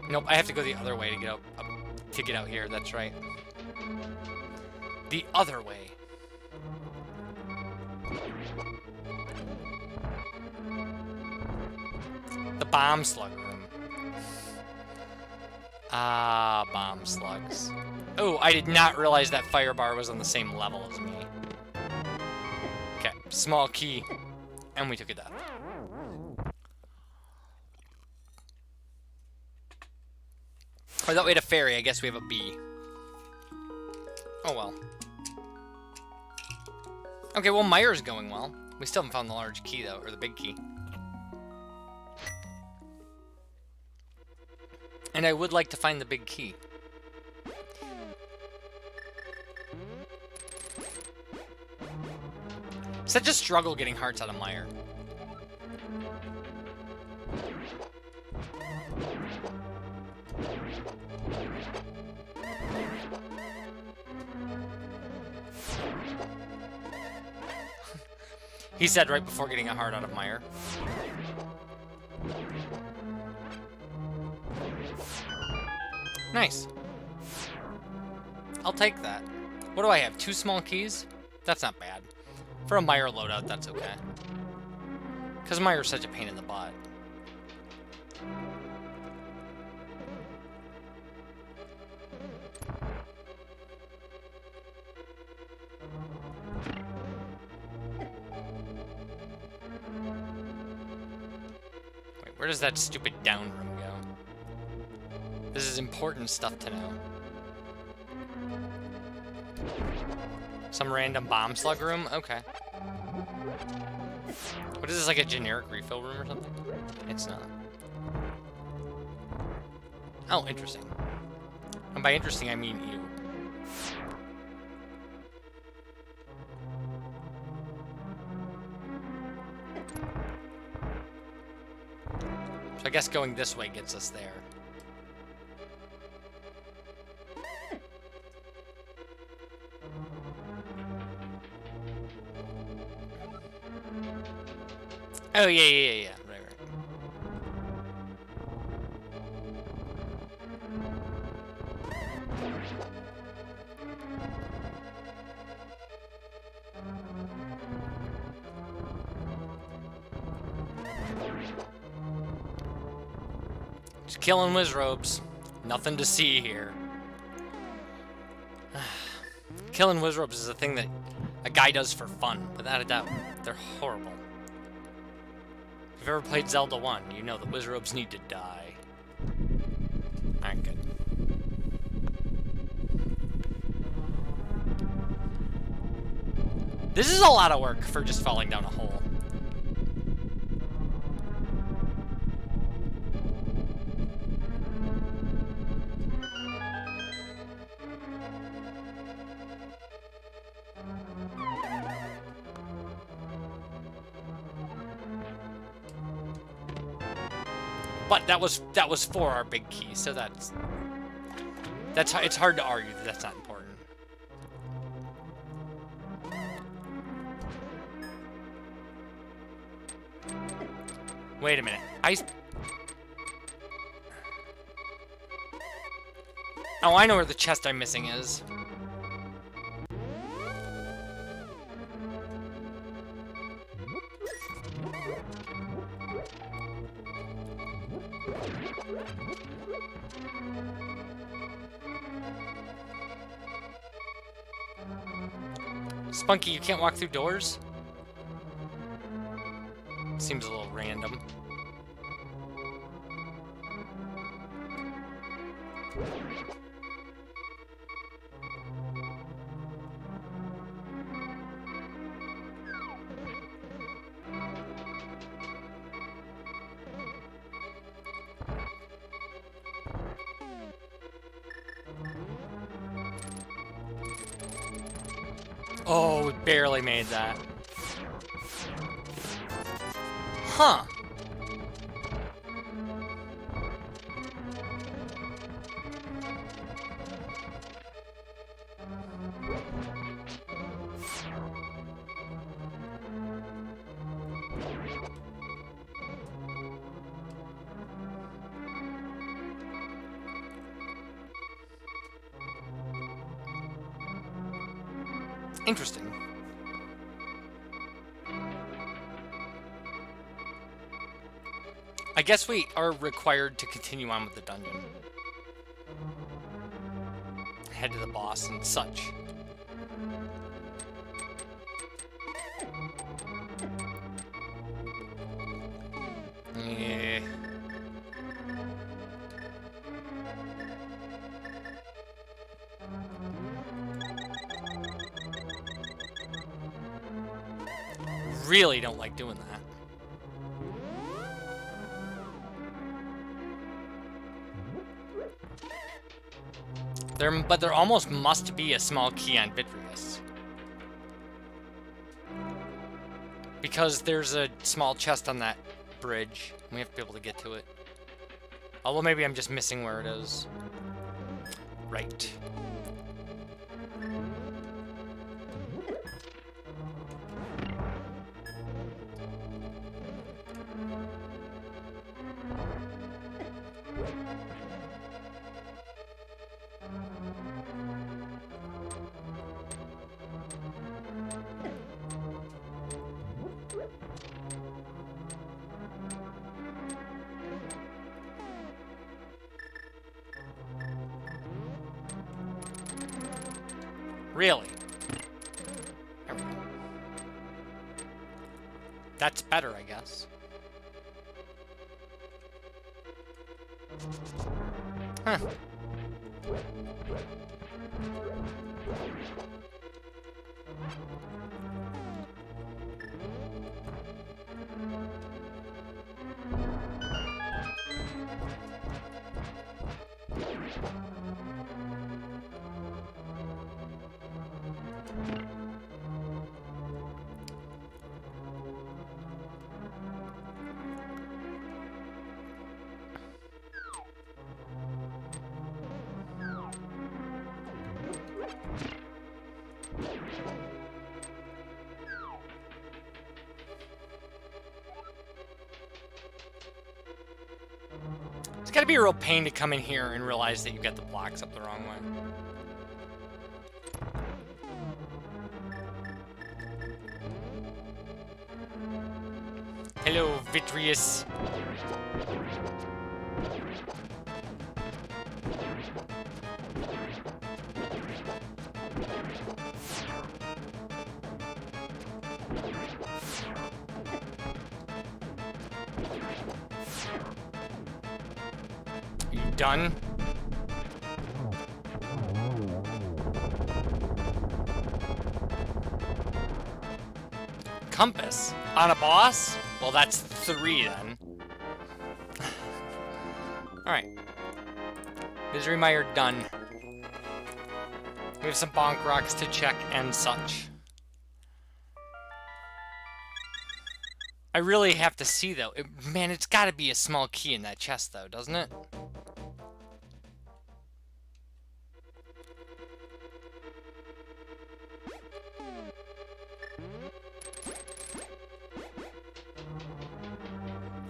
Nope, I have to go the other way to get out. To get out here. That's right. The other way. The bomb slug room. Ah, bomb slugs. Oh, I did not realize that fire bar was on the same level as me. Okay, small key. And we took a death. I thought we had a fairy. I guess we have a bee. Oh, well. Okay, well, Meyer's going well. We still haven't found the large key, though, or the big key. And I would like to find the big key. Such a struggle getting hearts out of Meyer. He said right before getting a heart out of Meyer. Nice. I'll take that. What do I have? 2 small keys? That's not bad. For a Meyer loadout, that's okay. Because Meyer's such a pain in the butt. Wait, where does that stupid down room go? This is important stuff to know. Some random bomb slug room? Okay. What is this, like a generic refill room or something? It's not. Oh, interesting. And by interesting, I mean you. So I guess going this way gets us there. Oh, yeah. Right. Just killing Wizrobes. Nothing to see here. Killing Wizrobes is a thing that a guy does for fun, without a doubt. They're horrible. If you've ever played Zelda 1, you know that Wizrobes need to die. Alright, good. This is a lot of work for just falling down a hole. But that was for our big key, so that's it's hard to argue that that's not important. Wait a minute. Oh, I know where the chest I'm missing is. Spunky, you can't walk through doors? Seems a little random. Oh, we barely made that. Huh. Interesting. I guess we are required to continue on with the dungeon. head to the boss and such. Yeah. Really don't like doing that. But there almost must be a small key on Vitreous. Because there's a small chest on that bridge. We have to be able to get to it. Although maybe I'm just missing where it is. Right. Really? There we go. That's better, I guess. Huh. It's gotta be a real pain to come in here and realize that you got the blocks up the wrong way. Hello, Vitreous. You done? Compass? On a boss? Well, that's 3 then. Alright. Misery Mire done. We have some bonk rocks to check and such. I really have to see, though. Man, it's gotta be a small key in that chest, though, doesn't it?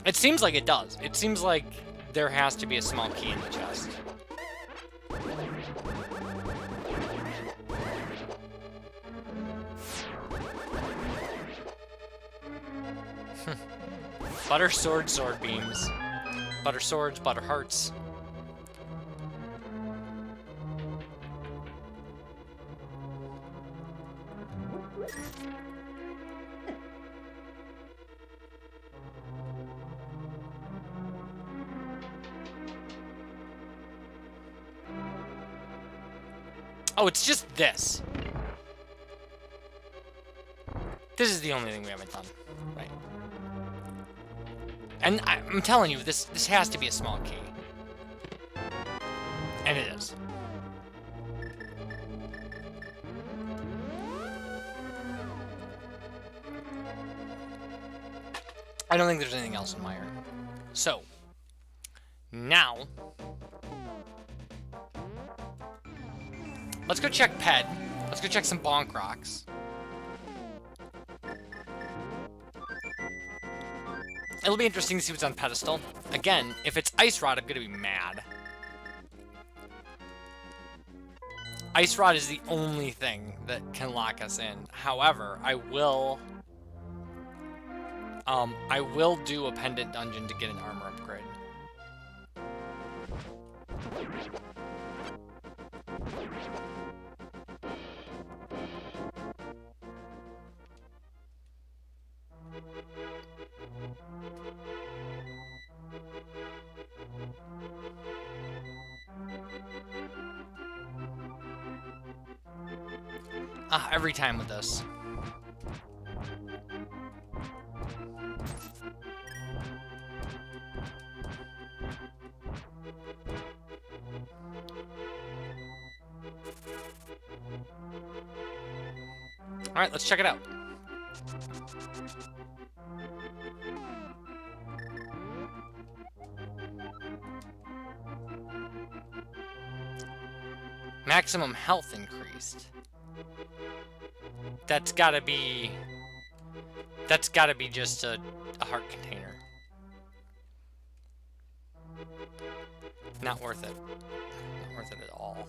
It seems like it does. It seems like there has to be a small key in the chest. Butter sword, sword beams. Butter swords, butter hearts. Oh, it's just this. This is the only thing we haven't done. Right. And I'm telling you, this has to be a small key. And it is. I don't think there's anything else in Mire. So, now, let's go check Ped. Let's go check some bonk rocks. It'll be interesting to see what's on pedestal. Again, if it's Ice Rod, I'm gonna be mad. Ice Rod is the only thing that can lock us in. However, I will do a pendant dungeon to get an armor upgrade. Every time with this. Alright, let's check it out. Maximum health increased. That's gotta be just a heart container. Not worth it. Not worth it at all.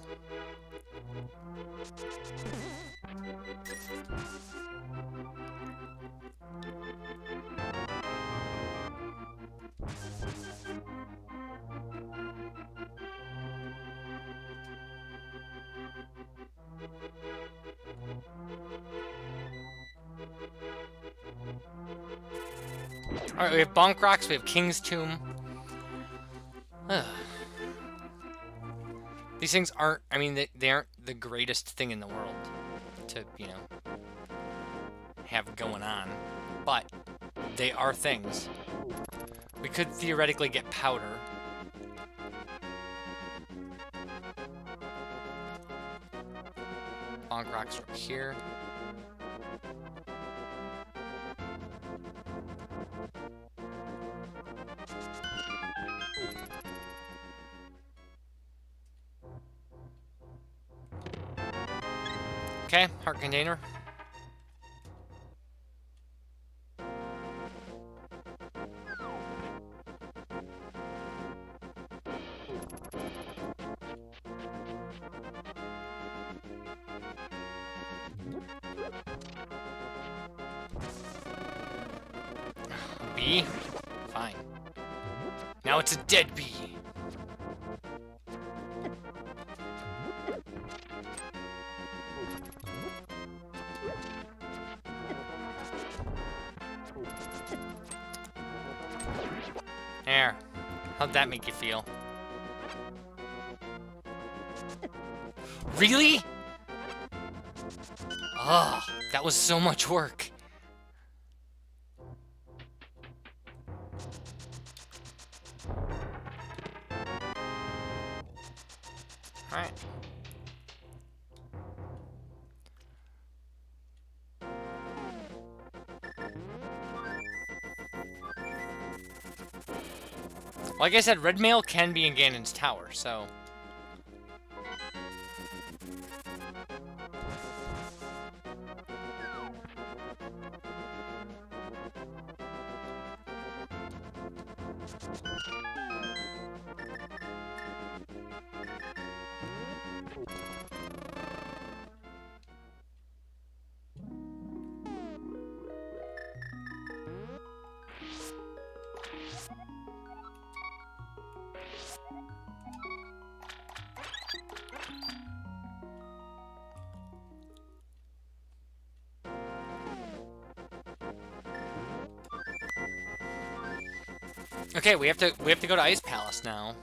Alright, we have Bonk Rocks, we have King's Tomb. Ugh. These things aren't, I mean, they aren't the greatest thing in the world to, you know, have going on. But they are things. We could theoretically get powder. Bonk Rocks from here. Okay, heart container. Bee? Fine. Now it's a dead bee. There. How'd that make you feel? Really? Oh, that was so much work. Alright. Like I said, red mail can be in Ganon's tower, so... Okay, we have to go to Ice Palace now.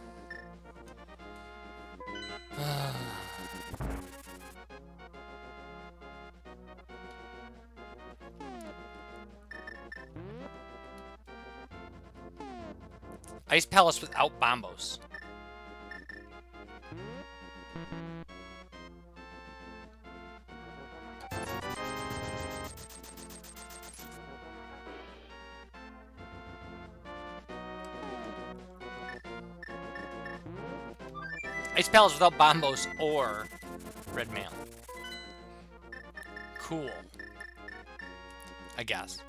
Ice Palace without Bombos. Ice Palace without Bombos or red mail. Cool. I guess.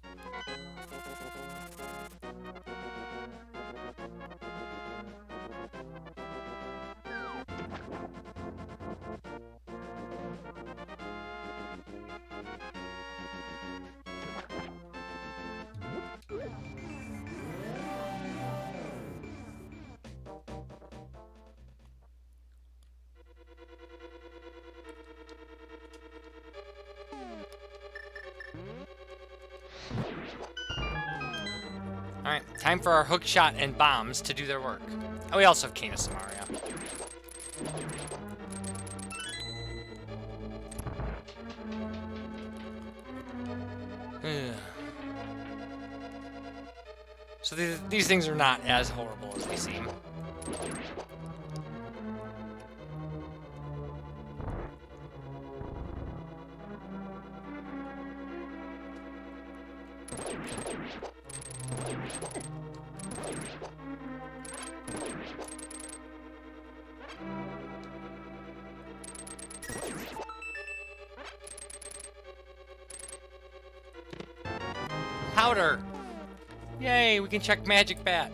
Alright, time for our hook shot and bombs to do their work. Oh, we also have Kena Samaria. So these things are not as horrible as they seem. Powder! Yay, we can check Magic Bat.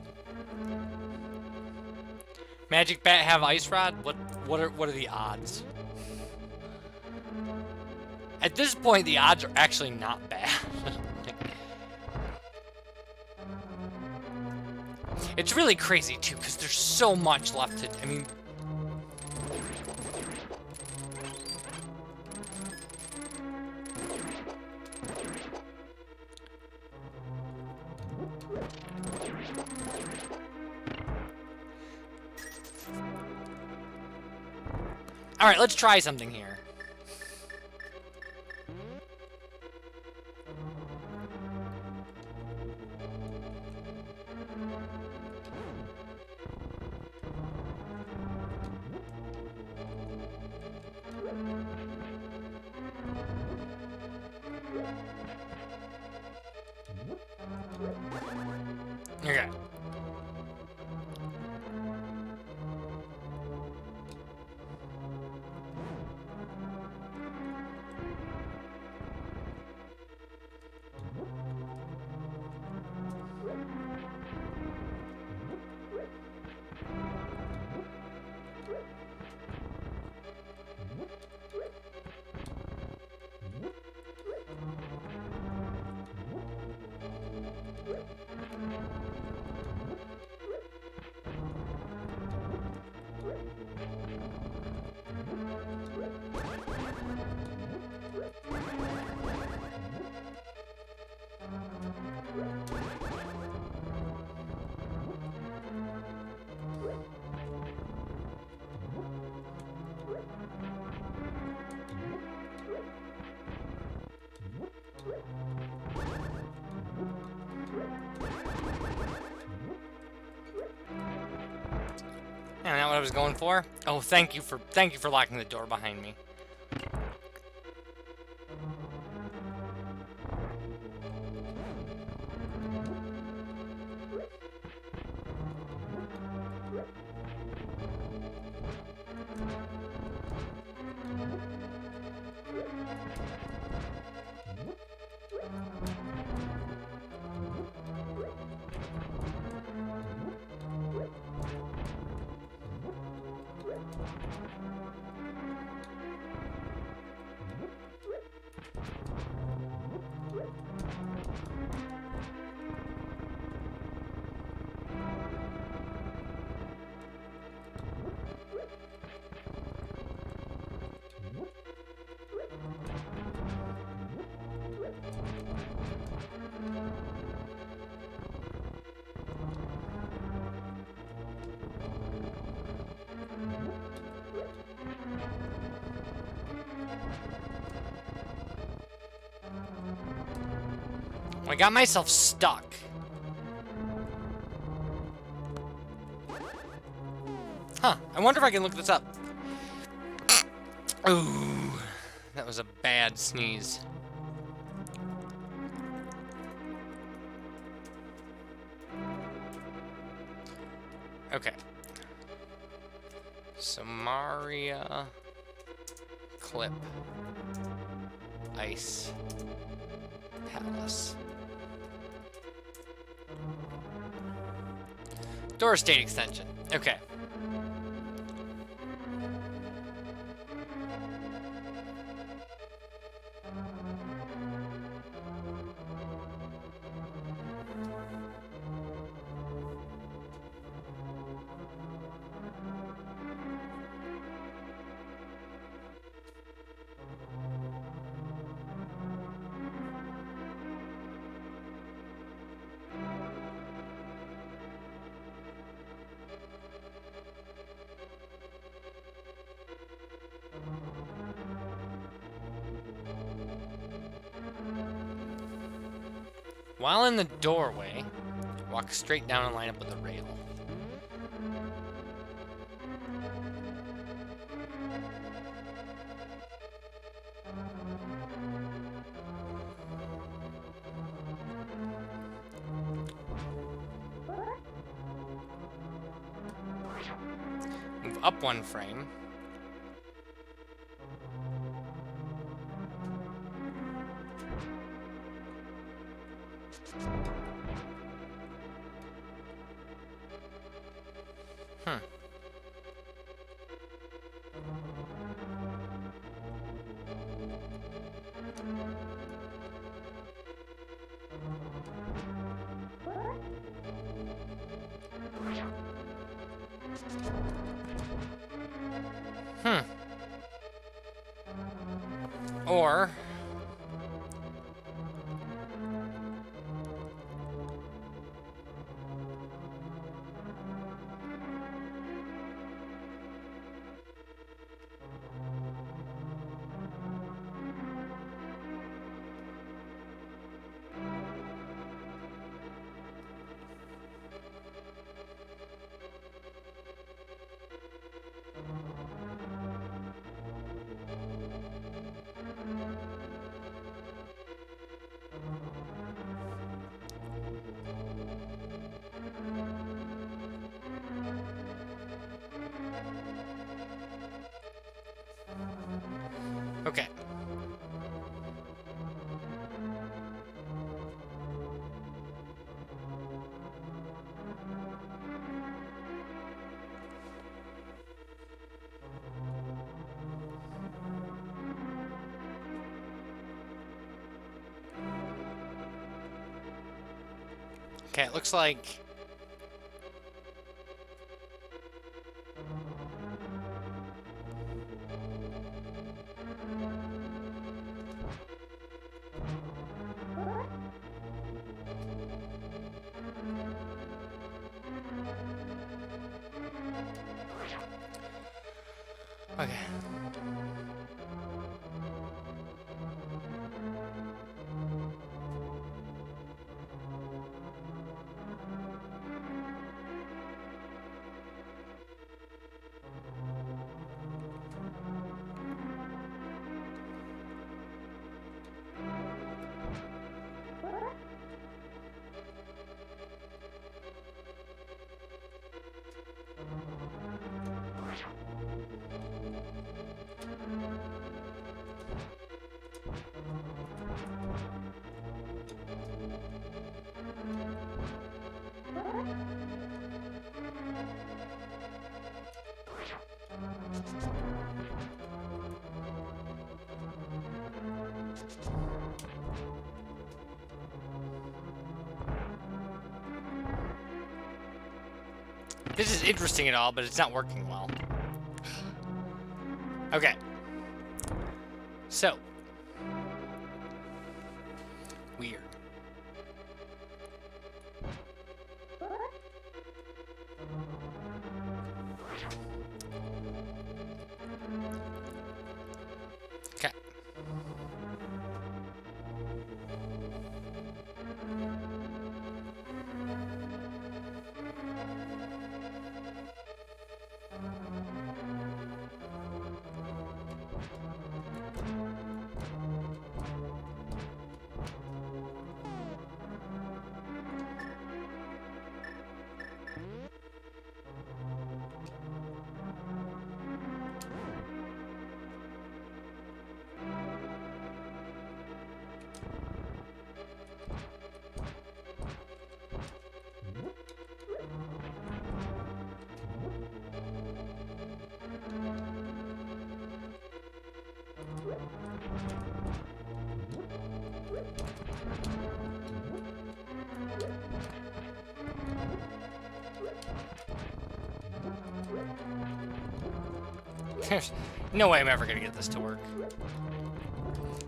Magic Bat have Ice Rod? What are the odds? At this point, the odds are actually not bad. It's really crazy too, because there's so much left to. I mean. All right, let's try something here. Okay. Isn't that what I was going for? Oh, thank you for locking the door behind me. I got myself stuck. Huh. I wonder if I can look this up. Ooh. That was a bad sneeze. Okay. Samaria Clip Ice Palace. Door state extension. Okay. While in the doorway, walk straight down and line up with the rail. Move up 1 frame. Or okay. Okay, it looks like okay. This is interesting and all, but it's not working well. Okay. So. Weird. Okay. There's no way I'm ever gonna get this to work.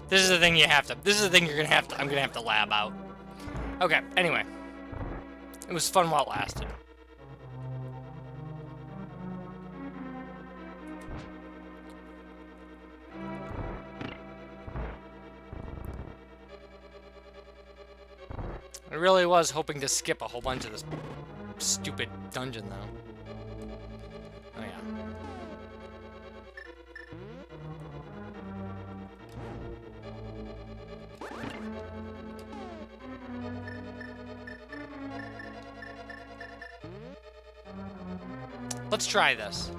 This is the thing you have to. This is the thing you're gonna have to. I'm gonna have to lab out. Okay. Anyway, it was fun while it lasted. I really was hoping to skip a whole bunch of this stupid dungeon, though. Oh, yeah. Let's try this.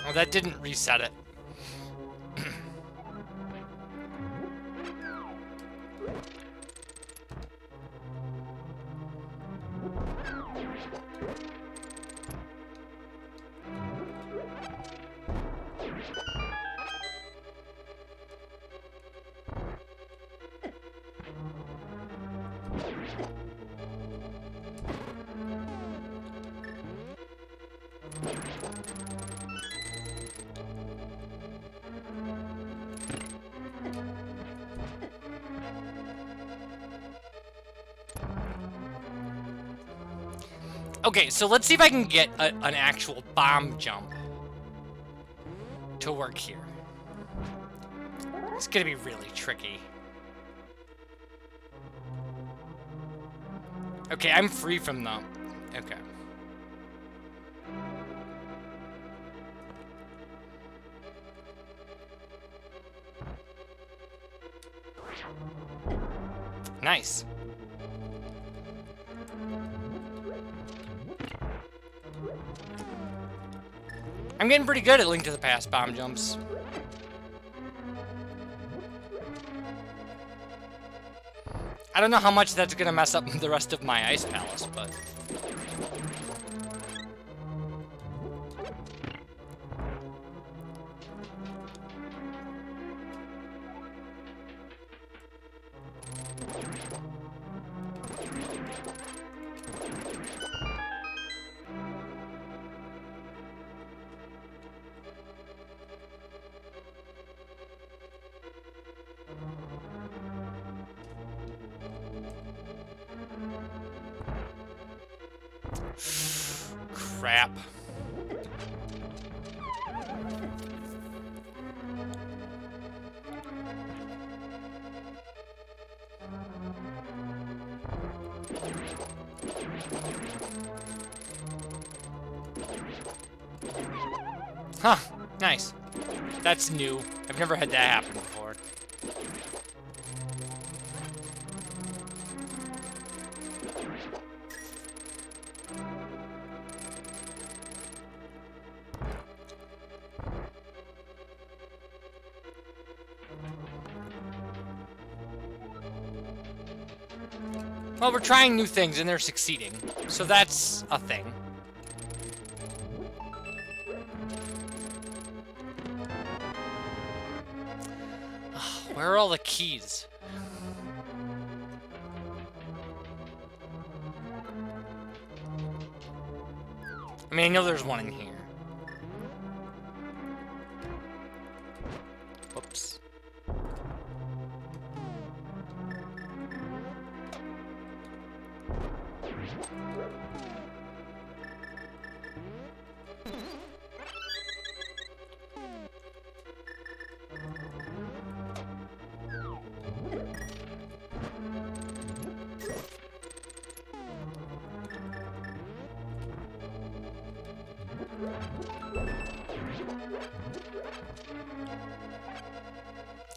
Oh, that didn't reset it. Okay, so let's see if I can get an actual bomb jump to work here. It's gonna be really tricky. Okay, I'm free from them. Okay. Nice. I'm getting pretty good at Link to the Past bomb jumps. I don't know how much that's gonna mess up the rest of my Ice Palace, but... Crap. Huh, nice. That's new. I've never had that happen before. Well, we're trying new things and they're succeeding, so that's a thing. Where are all the keys? I mean, I know there's one in here. Whoops.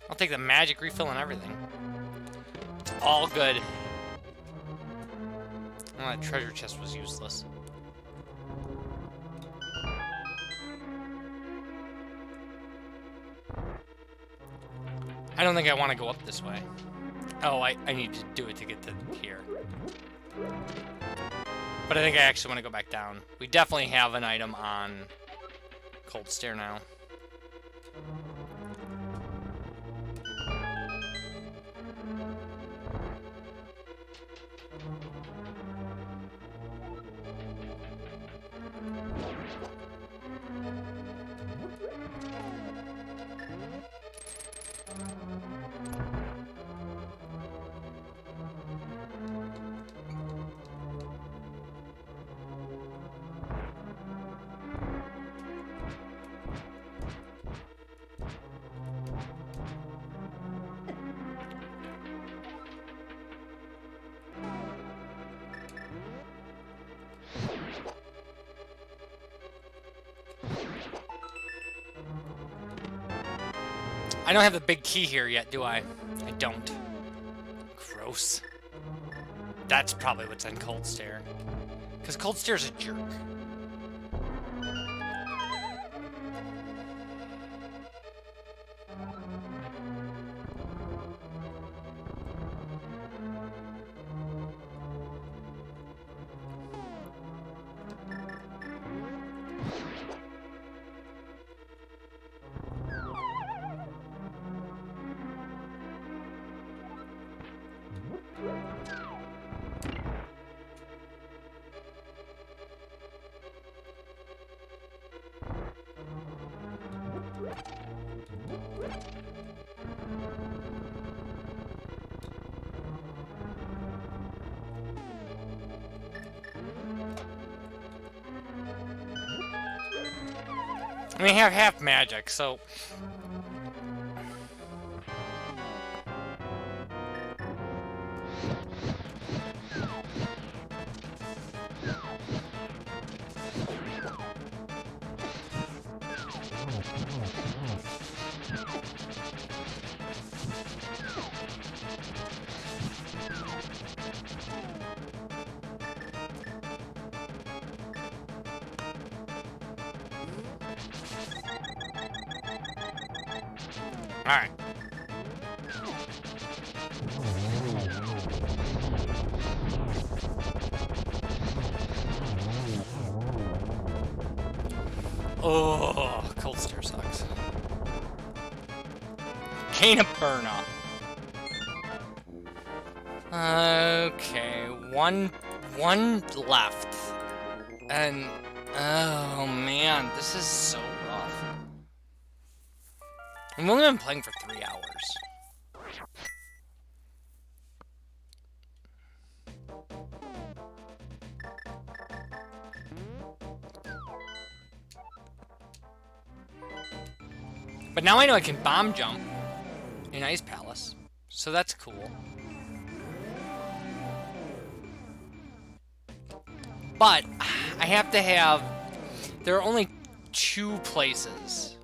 I'll take the magic refill and everything. It's all good. Oh, that treasure chest was useless. I don't think I want to go up this way. Oh, I need to do it to get to here. But I think I actually want to go back down. We definitely have an item on Cold Stair now. I don't have the big key here yet, do I? I don't. Gross. That's probably what's on Cold Stare. Because Cold Stare's a jerk. I mean, I have half magic, so... Alright. Oh, Cold Stare sucks. Cane of Burna. Okay, one left. And, oh man, this is so rough. I've only been playing for 3 hours. But now I know I can bomb jump in Ice Palace, so that's cool. But I have to have... There are only 2 places.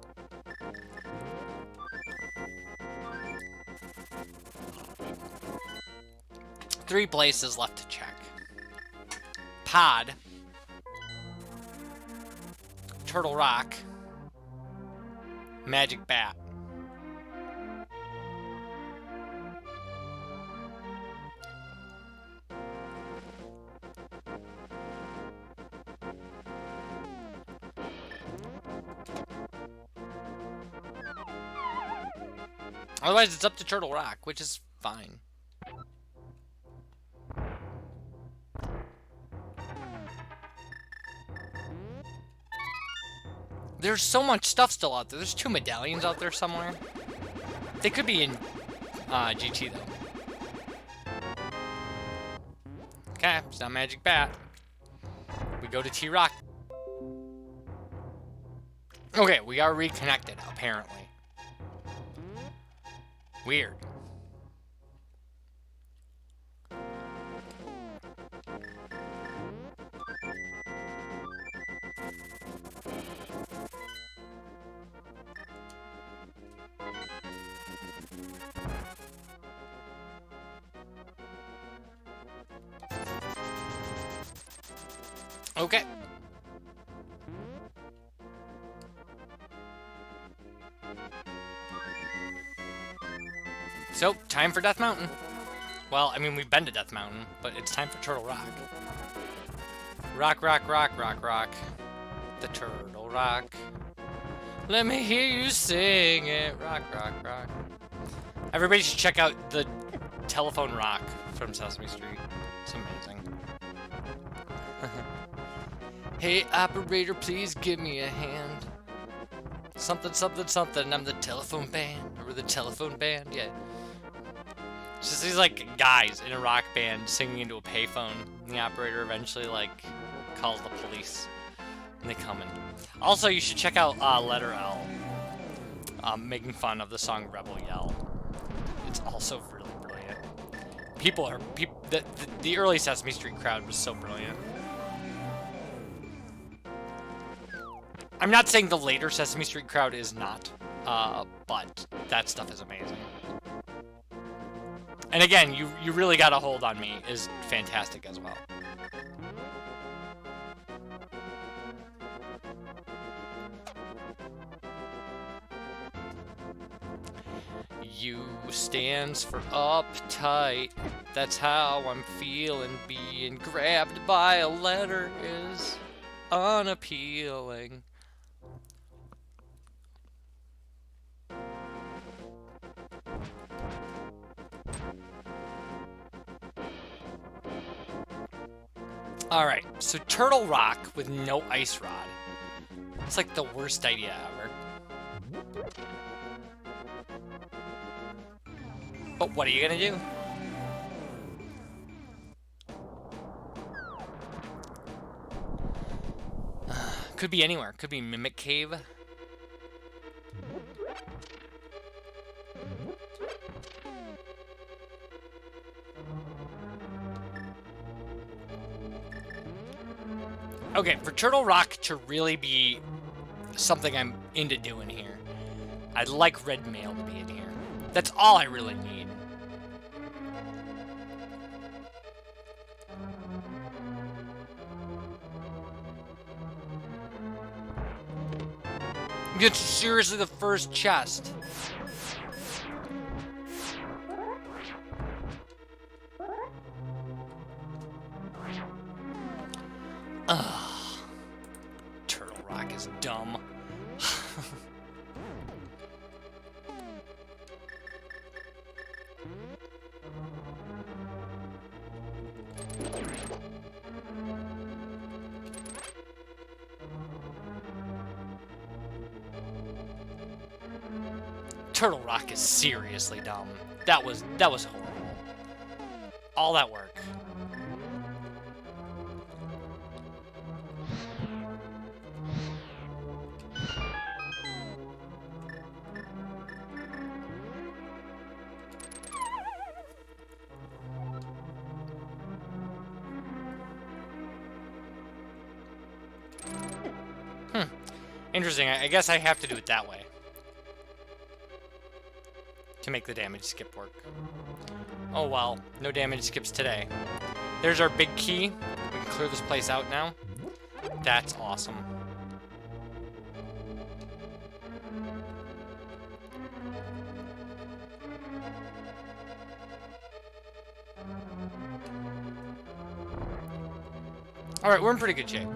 Three places left to check. Pod. Turtle Rock. Magic Bat. Otherwise, it's up to Turtle Rock, which is fine. There's so much stuff still out there. There's 2 medallions out there somewhere. They could be in GT, though. Okay, it's not Magic Bat. We go to T-Rock. Okay, we are reconnected, apparently. Weird. Okay. So, time for Death Mountain. Well, I mean, we've been to Death Mountain, but it's time for Turtle Rock. Rock, rock, rock, rock, rock. The Turtle Rock. Let me hear you sing it. Rock, rock, rock. Everybody should check out the Telephone Rock from Sesame Street. It's amazing. Hey, operator, please give me a hand. Something, something, something. I'm the telephone band. Or the telephone band, yeah. It's just these, like, guys in a rock band singing into a payphone. And the operator eventually, like, calls the police. And they come in. Also, you should check out Letter L. Making fun of the song Rebel Yell. It's also really brilliant. The early Sesame Street crowd was so brilliant. I'm not saying the later Sesame Street crowd is not, but that stuff is amazing. And again, you really got a hold on me is fantastic as well. U stands for uptight. That's how I'm feeling. Being grabbed by a letter is unappealing. Alright, so Turtle Rock with no ice rod. It's like the worst idea ever. But what are you gonna do? Could be anywhere. Could be Mimic Cave. Okay, for Turtle Rock to really be something I'm into doing here, I'd like Red Mail to be in here. That's all I really need. It's seriously the first chest. Ugh. Turtle Rock is dumb. Turtle Rock is seriously dumb. That was horrible. All that work. Interesting. I guess I have to do it that way to make the damage skip work. Oh well, no damage skips today. There's our big key. We can clear this place out now. That's awesome. Alright, we're in pretty good shape.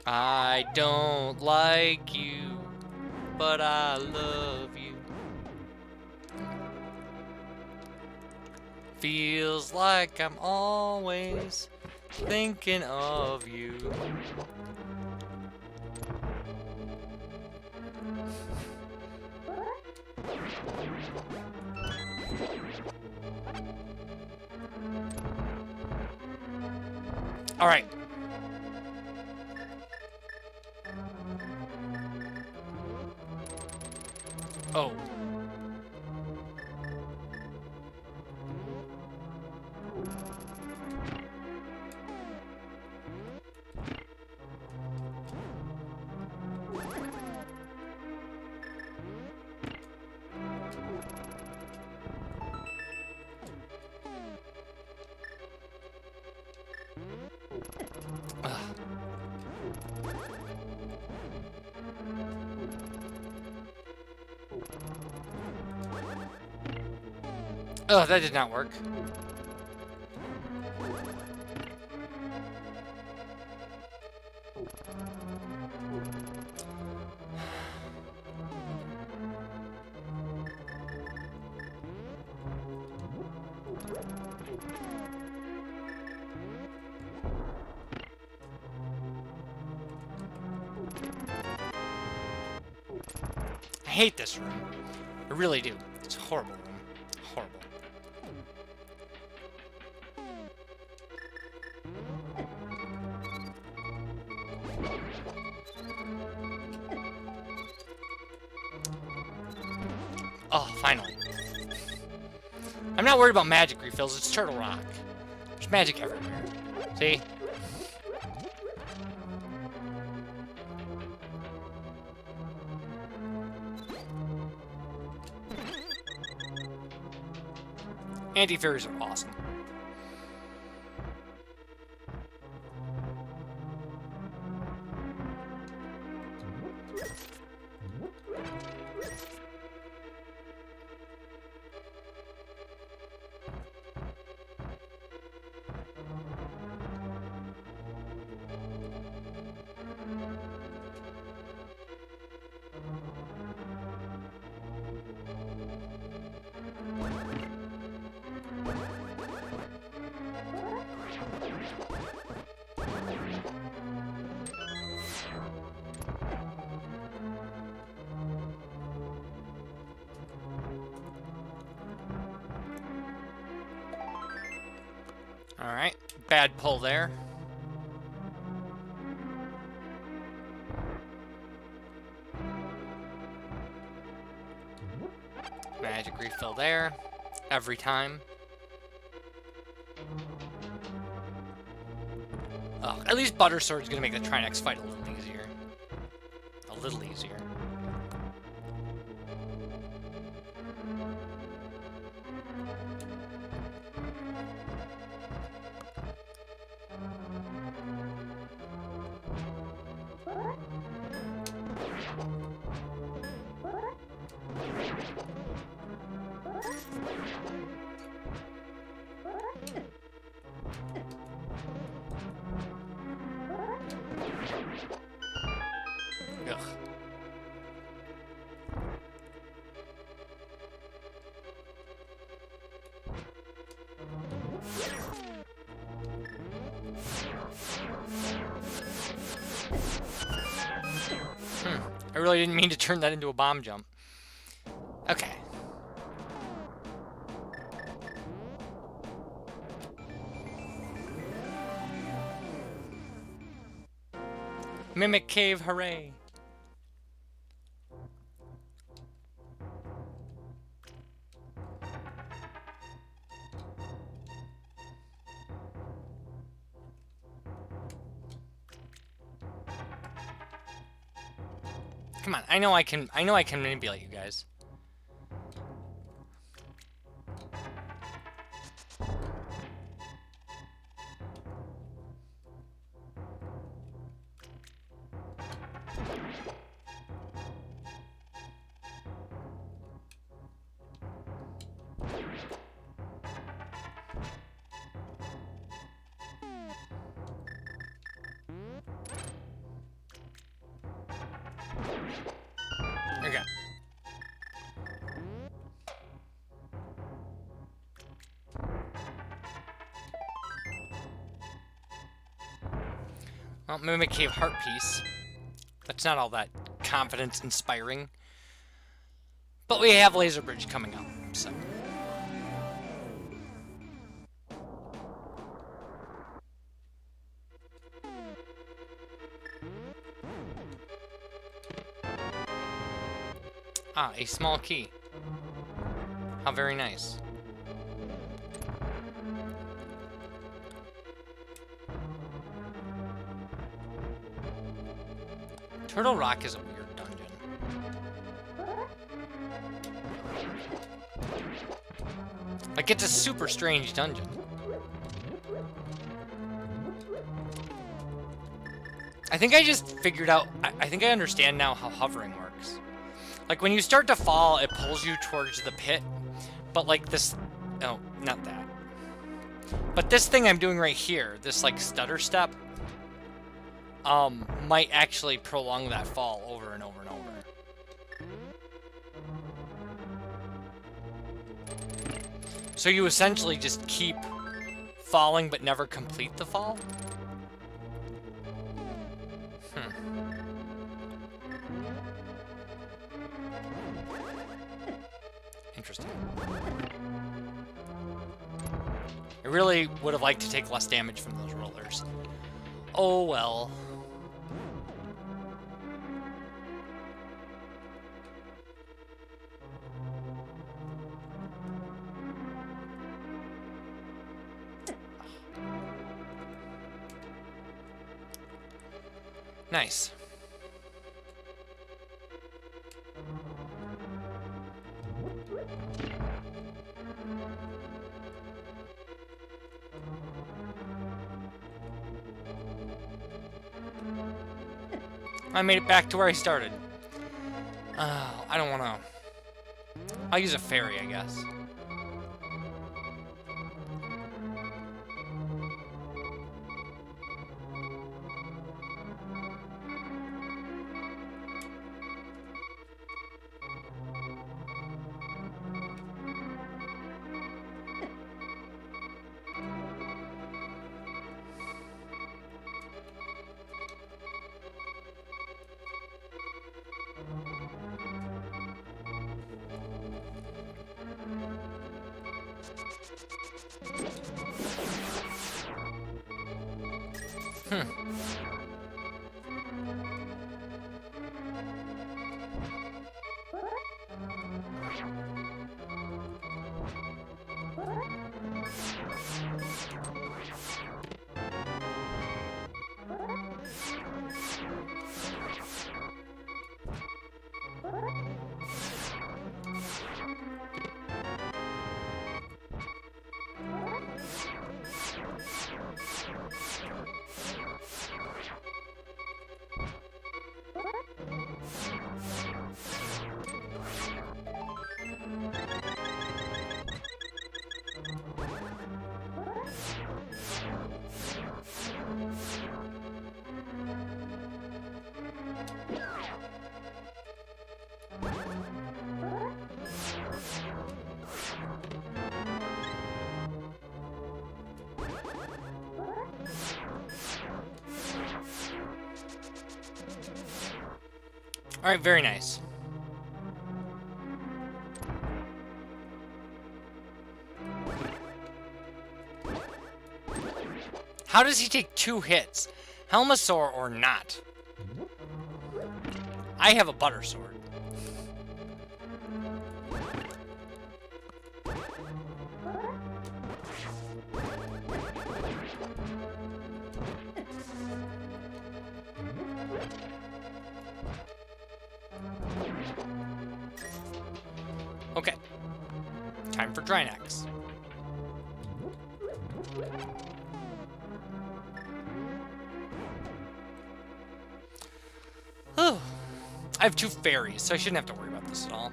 I don't like you, but I love you. Feels like I'm always thinking of you. All right. Oh. Oh, that did not work. I hate this room. I really do. It's a horrible room. Horrible. Oh, finally. I'm not worried about magic refills, it's Turtle Rock. There's magic everywhere. So See? Anti-fairies are awesome. Alright, bad pull there. Magic refill there. Every time. Oh, at least Butter Sword's gonna make the Trinex fight a little easier. A little easier. Ugh. I really didn't mean to turn that into a bomb jump. Okay. Mimic Cave, hooray! Come on, I know I can manipulate you guys. Okay. Well, Mimic Cave Heart Piece. That's not all that confidence-inspiring. But we have Laser Bridge coming up, so... Ah, a small key. How very nice. Turtle Rock is a weird dungeon. Like, it's a super strange dungeon. I think I just figured out... I think I understand now how hovering works. Like, when you start to fall, it pulls you towards the pit. But, like, this... Oh, not that. But this thing I'm doing right here, this, like, stutter step, might actually prolong that fall over and over and over. So you essentially just keep falling but never complete the fall? Interesting. I really would have liked to take less damage from those rollers. Oh well. Nice. I made it back to where I started. I don't want to... I'll use a fairy, I guess. Alright, very nice. How does he take 2 hits? Helmasaur or not? I have a butter sword. Okay. Time for Drynex. Oh, I have 2 fairies, so I shouldn't have to worry about this at all.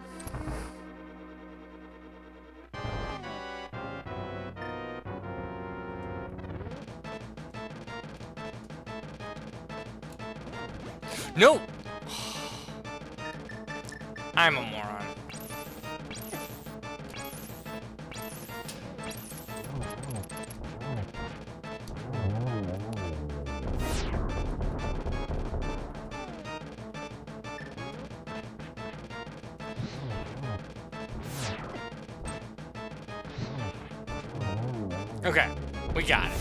No! I'm a moron. Okay, we got it.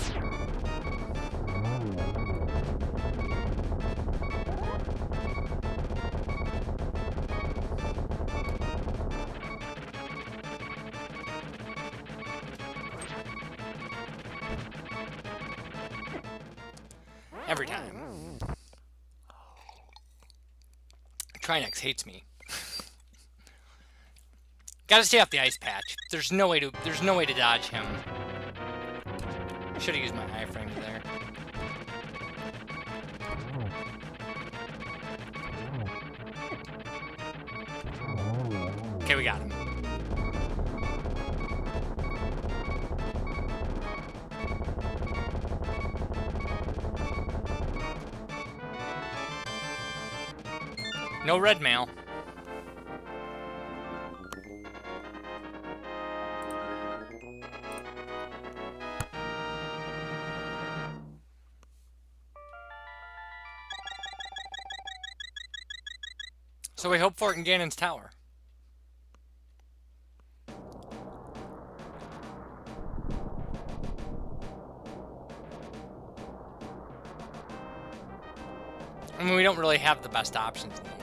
Every time. Trynex hates me. Gotta stay off the ice patch. There's no way to dodge him. Should have used my iframes there. Okay, we got him. No red mail. So we hope for it in Ganon's tower. I mean, we don't really have the best options in the world.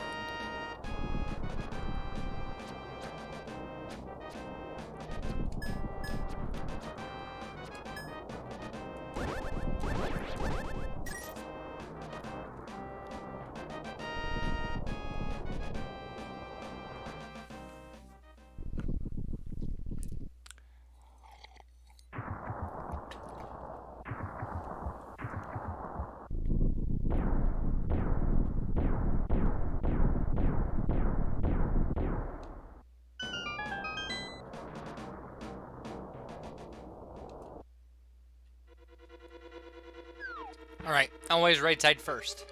Alright, always right side first.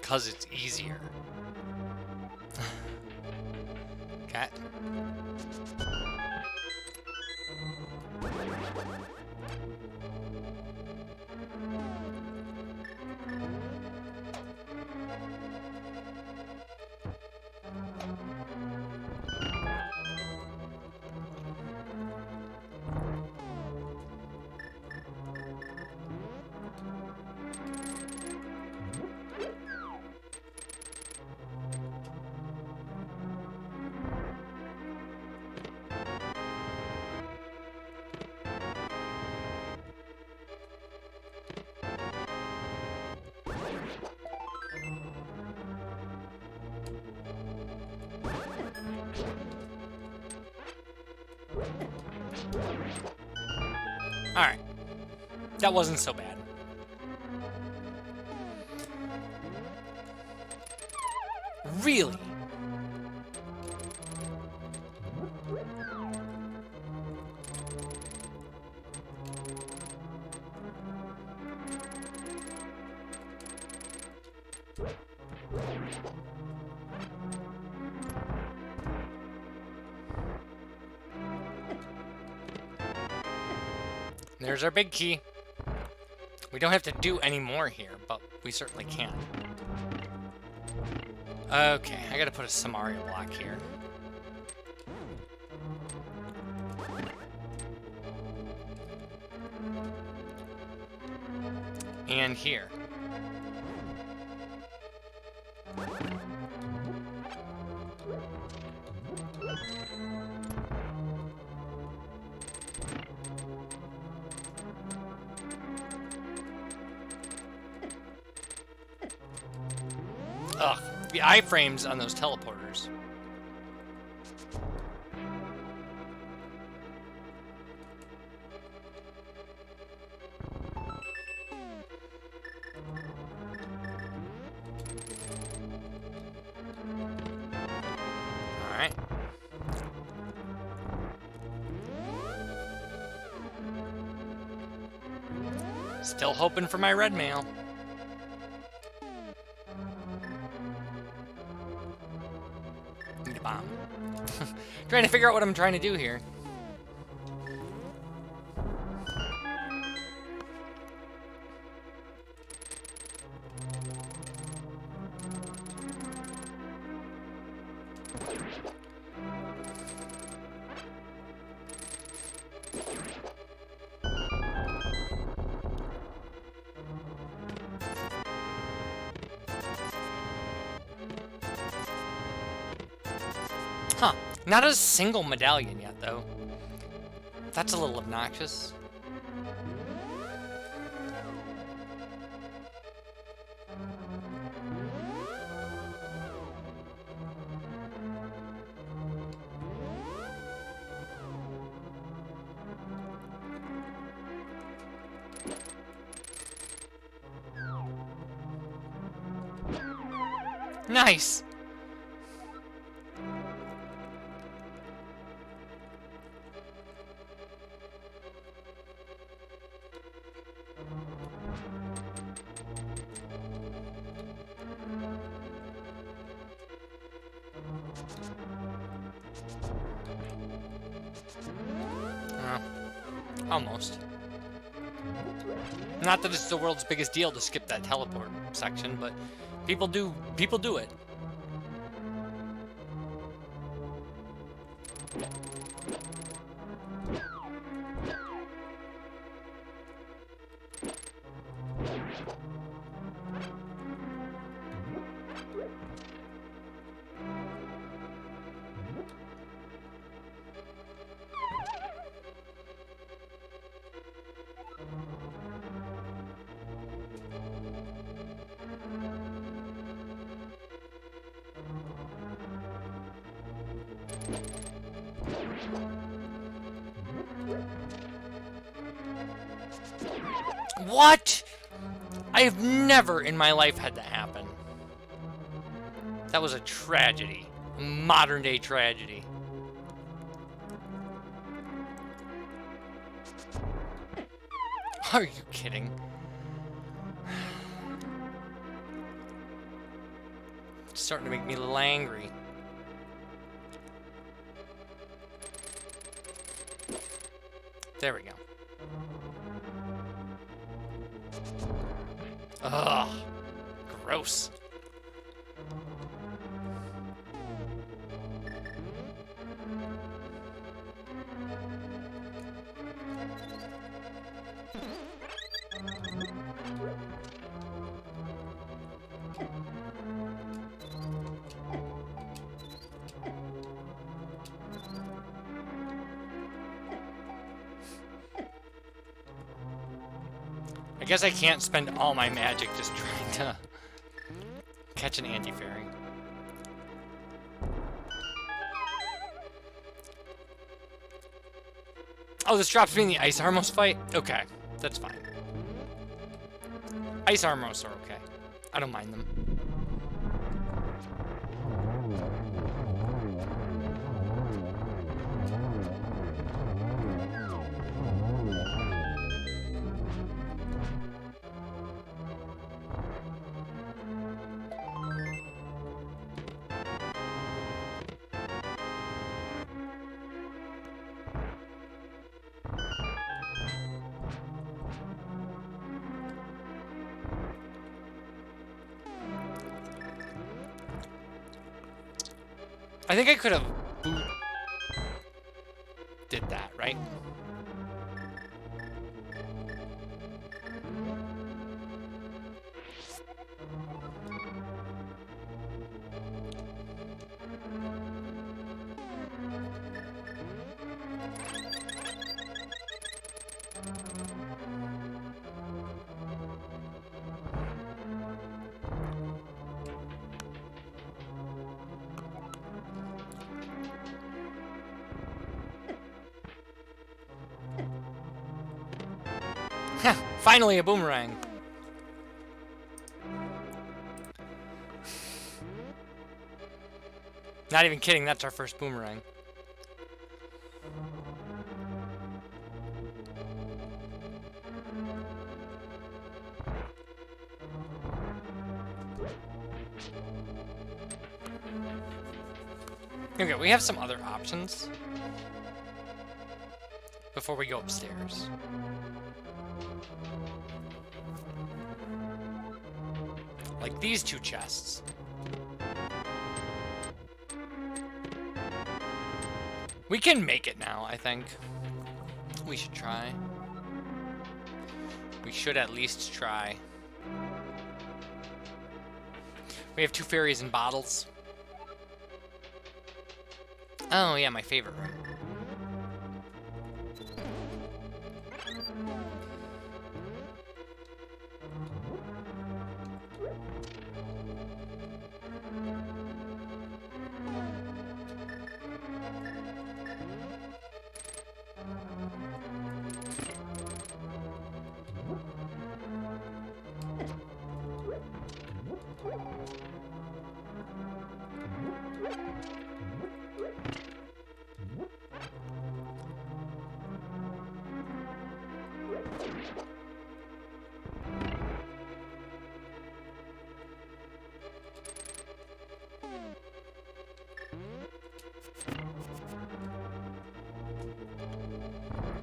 Because it's easier. Cat. Alright. That wasn't so bad. Really? There's our big key. We don't have to do any more here, but we certainly can. Okay, I gotta put a Samaria block here. And here. Ugh, the iframes on those teleporters. Alright. Still hoping for my red mail. Need a bomb. Trying to figure out what I'm trying to do here. Huh. Not a single medallion yet, though. That's a little obnoxious. Nice! Almost. Not that it's the world's biggest deal to skip that teleport section, but people do it. What? I have never in my life had that happen. That was a tragedy. A modern day tragedy. Are you kidding? It's starting to make me a little angry. There we go. Ugh. Gross. I guess I can't spend all my magic just trying to catch an anti-fairy. Oh, this drops me in the Ice Armos fight? Okay, that's fine. Ice Armos are okay. I don't mind them. I think I could have did that, right? Finally, a boomerang. Not even kidding, that's our first boomerang. Okay, we have some other options before we go upstairs. Like these two chests. We can make it now, I think. We should try. We should at least try. We have 2 fairies in bottles. Oh, yeah, my favorite room.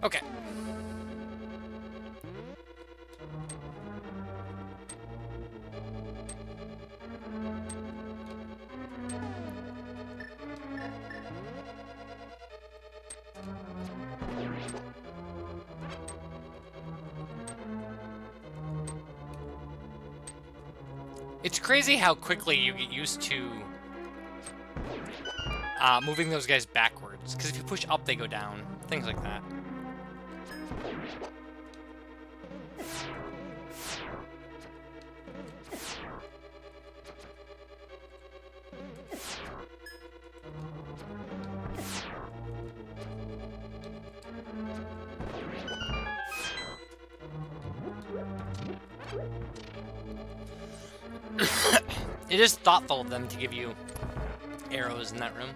Okay. It's crazy how quickly you get used to moving those guys backwards. Because if you push up, they go down. Things like that. It is thoughtful of them to give you arrows in that room.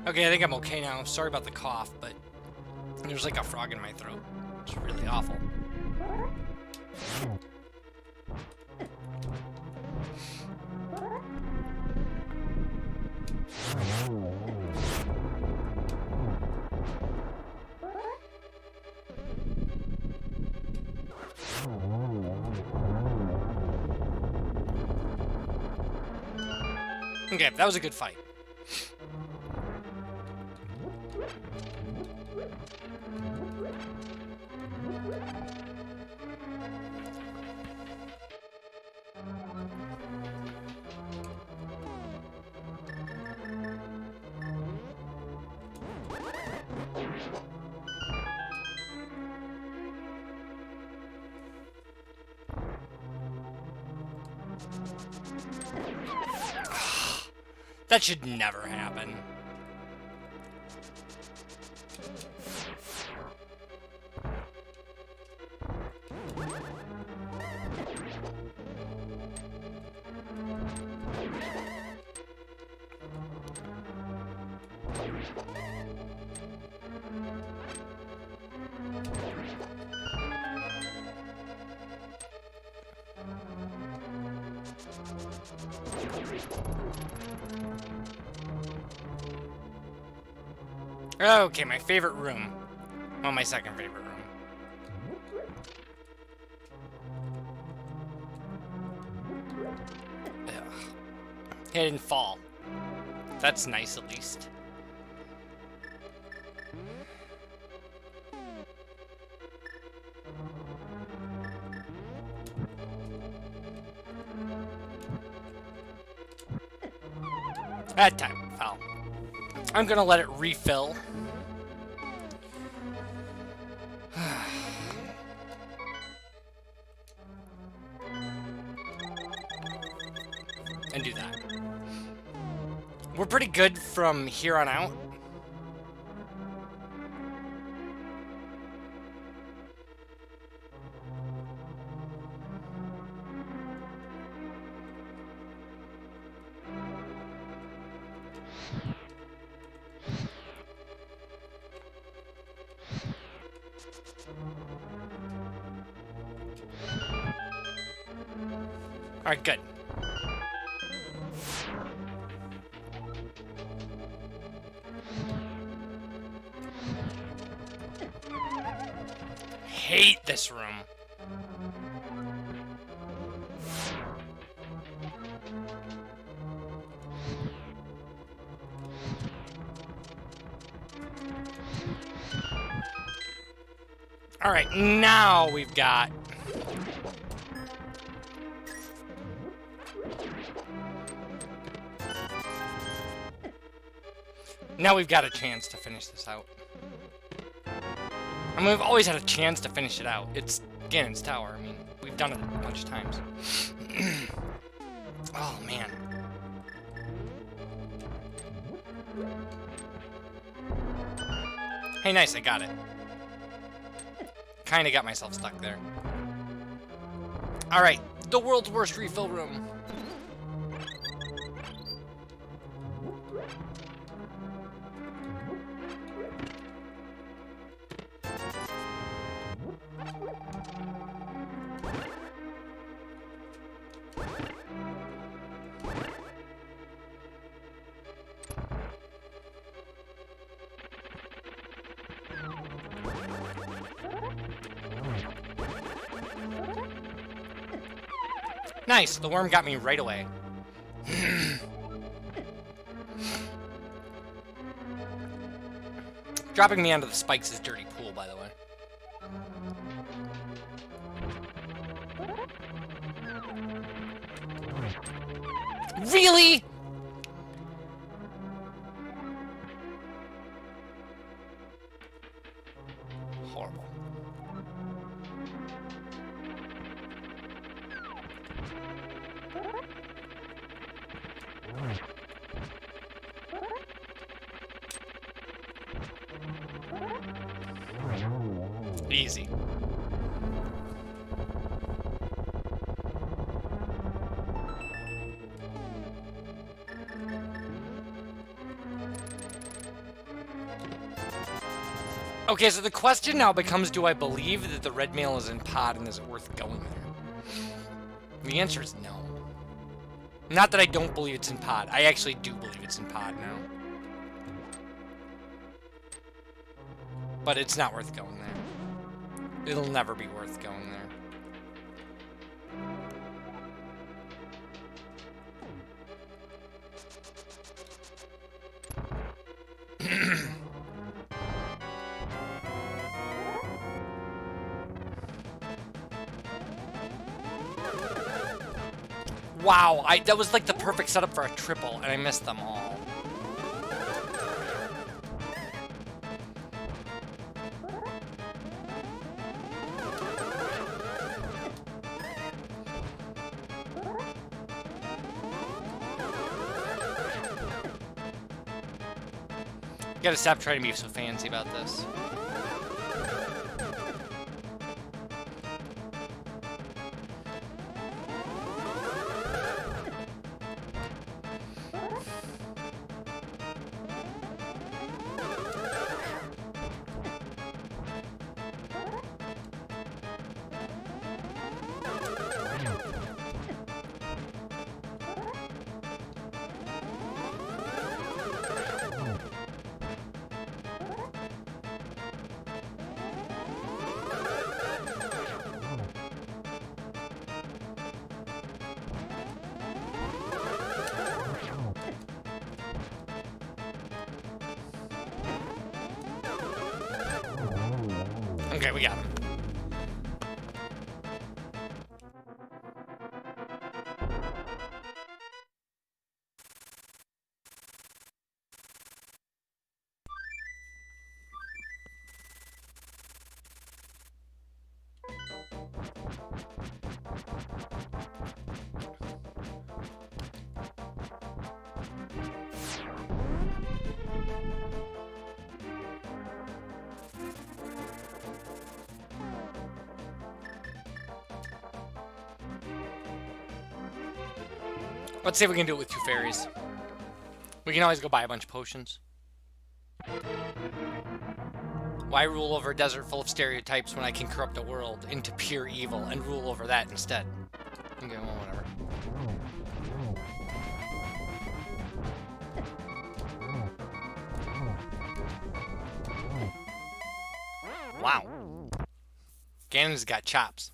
Okay, I think I'm okay now. Sorry about the cough, but there's like a frog in my throat. It's really awful. Okay, that was a good fight. That should never happen. Okay, my favorite room. Well, my second favorite room. Ugh. It didn't fall. That's nice, at least. That time it fell. I'm gonna let it refill. And do that. We're pretty good from here on out. All right, good. Hate this room. Alright, now we've got... Now we've got a chance to finish this out. I mean, we've always had a chance to finish it out. It's Ganon's Tower. I mean, we've done it a bunch of times. Oh, man. Hey, nice, I got it. Kinda got myself stuck there. Alright, the world's worst refill room. Nice, the worm got me right away. Dropping me onto the spikes is dirty pool, by the way. Really? Horrible. Easy. Okay, so the question now becomes, do I believe that the red mail is in pod and is it worth going there? The answer is no. Not that I don't believe it's in pod. I actually do believe it's in pod now. But it's not worth going there. It'll never be worth going there. Wow, that was like the perfect setup for a triple, and I missed them all. You gotta stop trying to be so fancy about this. Okay, we got him. Let's see if we can do it with 2 fairies. We can always go buy a bunch of potions. Why rule over a desert full of stereotypes when I can corrupt a world into pure evil and rule over that instead? Okay, well, whatever. Wow. Ganon's got chops.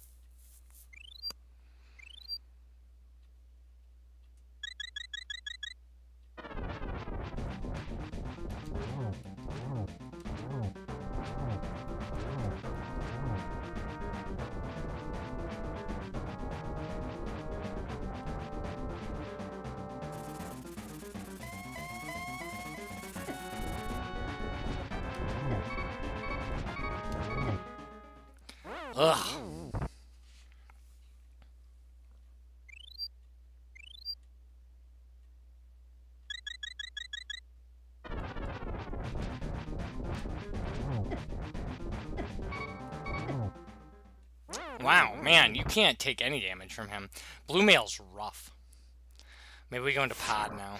Ugh. Wow, man, you can't take any damage from him. Blue Mail's rough. Maybe we go into pod now.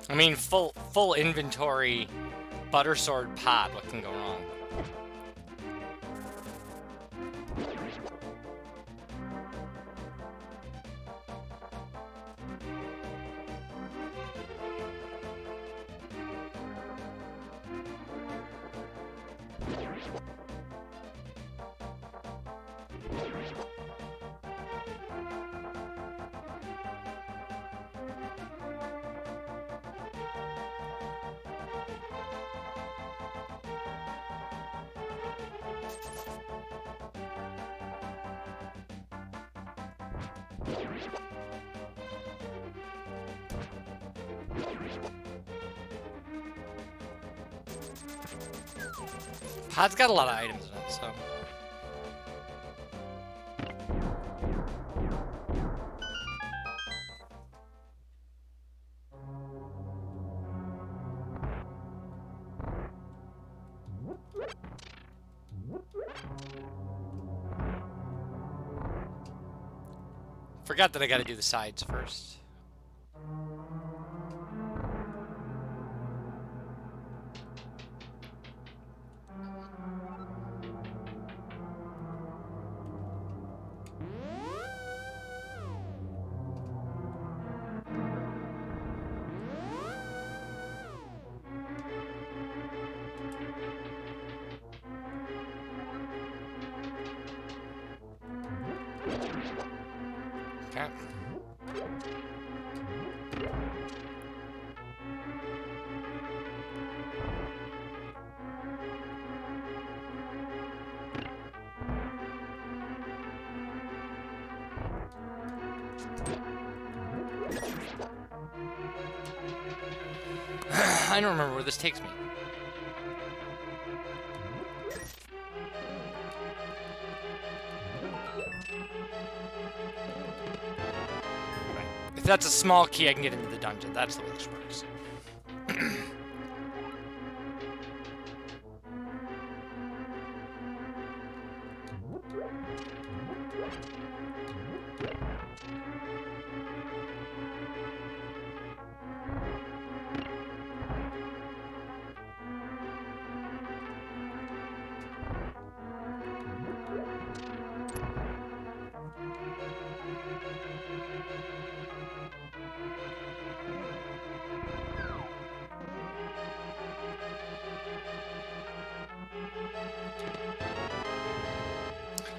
I mean, full inventory, butter sword pod. What can go wrong? Pod's got a lot of items in it, so. Forgot that I gotta do the sides first. Okay. I don't remember where this takes me. If that's a small key, I can get into the dungeon. That's the way this works.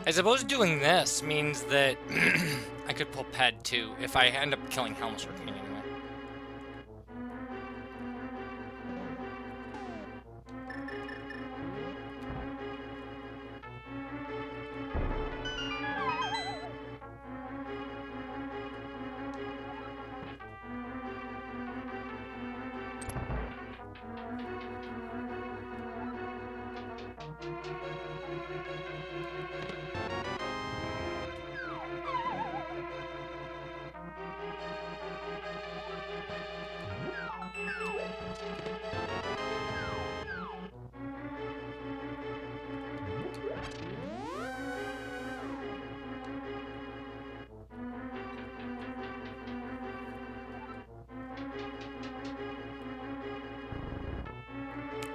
I suppose doing this means that I could pull Ped too if I end up killing Helmsworth King anyway.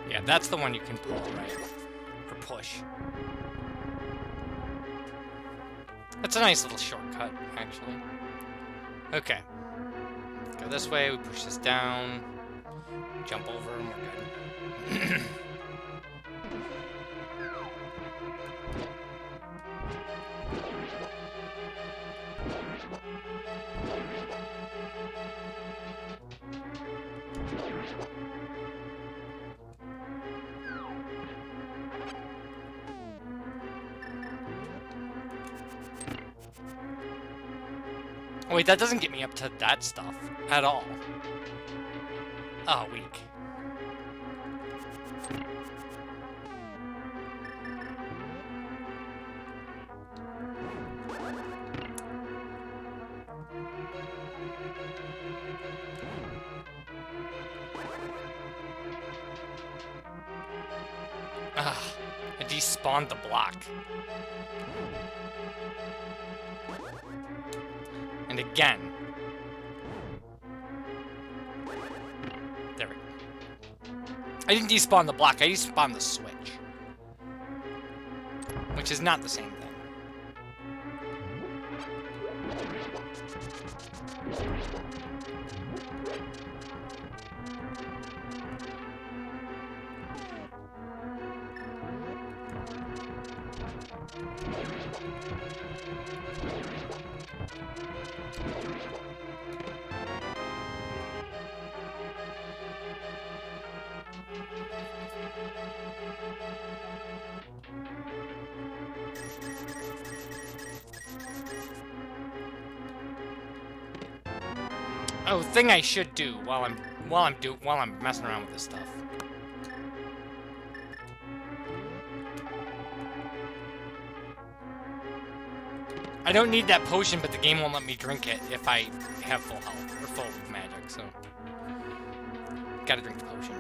Yeah, that's the one you can pull, right? push. That's a nice little shortcut, actually. Okay. Go this way, we push this down, jump over, and we're good. Wait, that doesn't get me up to that stuff at all. Oh, weak. Ah, I despawned the block. And again. There we go. I didn't despawn the block, I despawned the switch. Which is not the same thing. Oh, thing I should do while I'm messing around with this stuff. I don't need that potion, but the game won't let me drink it if I have full health or full magic, so gotta drink the potion.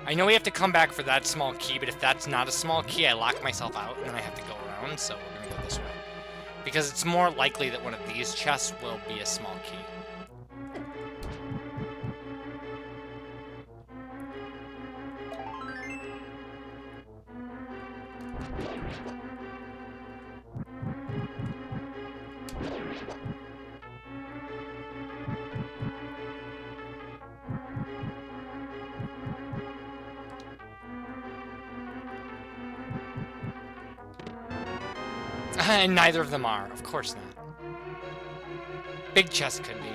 I know we have to come back for that small key, but if that's not a small key, I lock myself out and then I have to go around, so we're gonna go this way. Because it's more likely that one of these chests will be a small key. And neither of them are. Of course not. Big chest could be.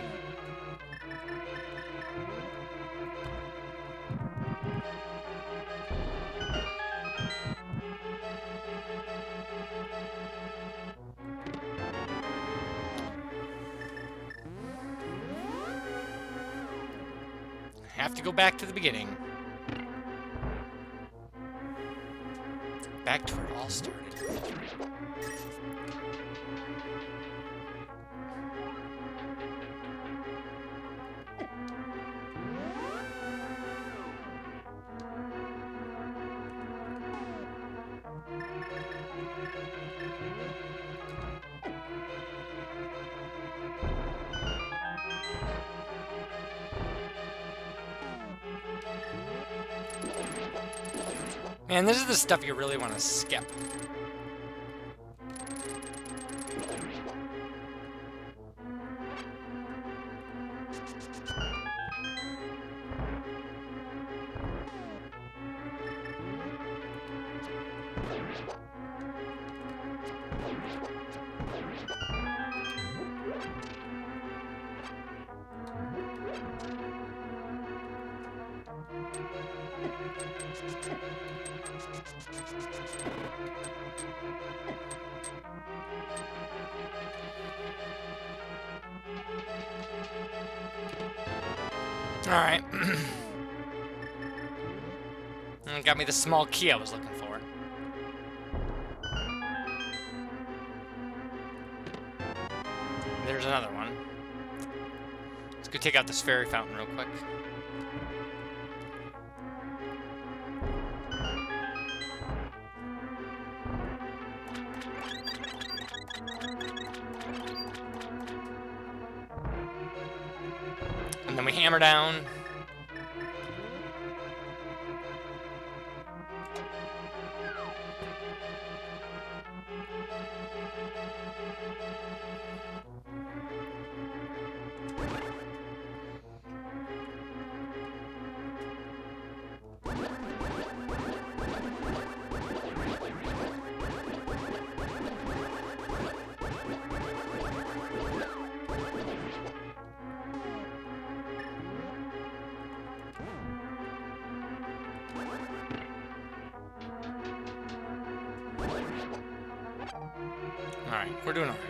Have to go back to the beginning. Back to where it all started. Man, this is the stuff you really want to skip. Alright. Got me the small key I was looking for. There's another one. Let's go take out this fairy fountain real quick. And then we hammer down. alright. We're doing alright.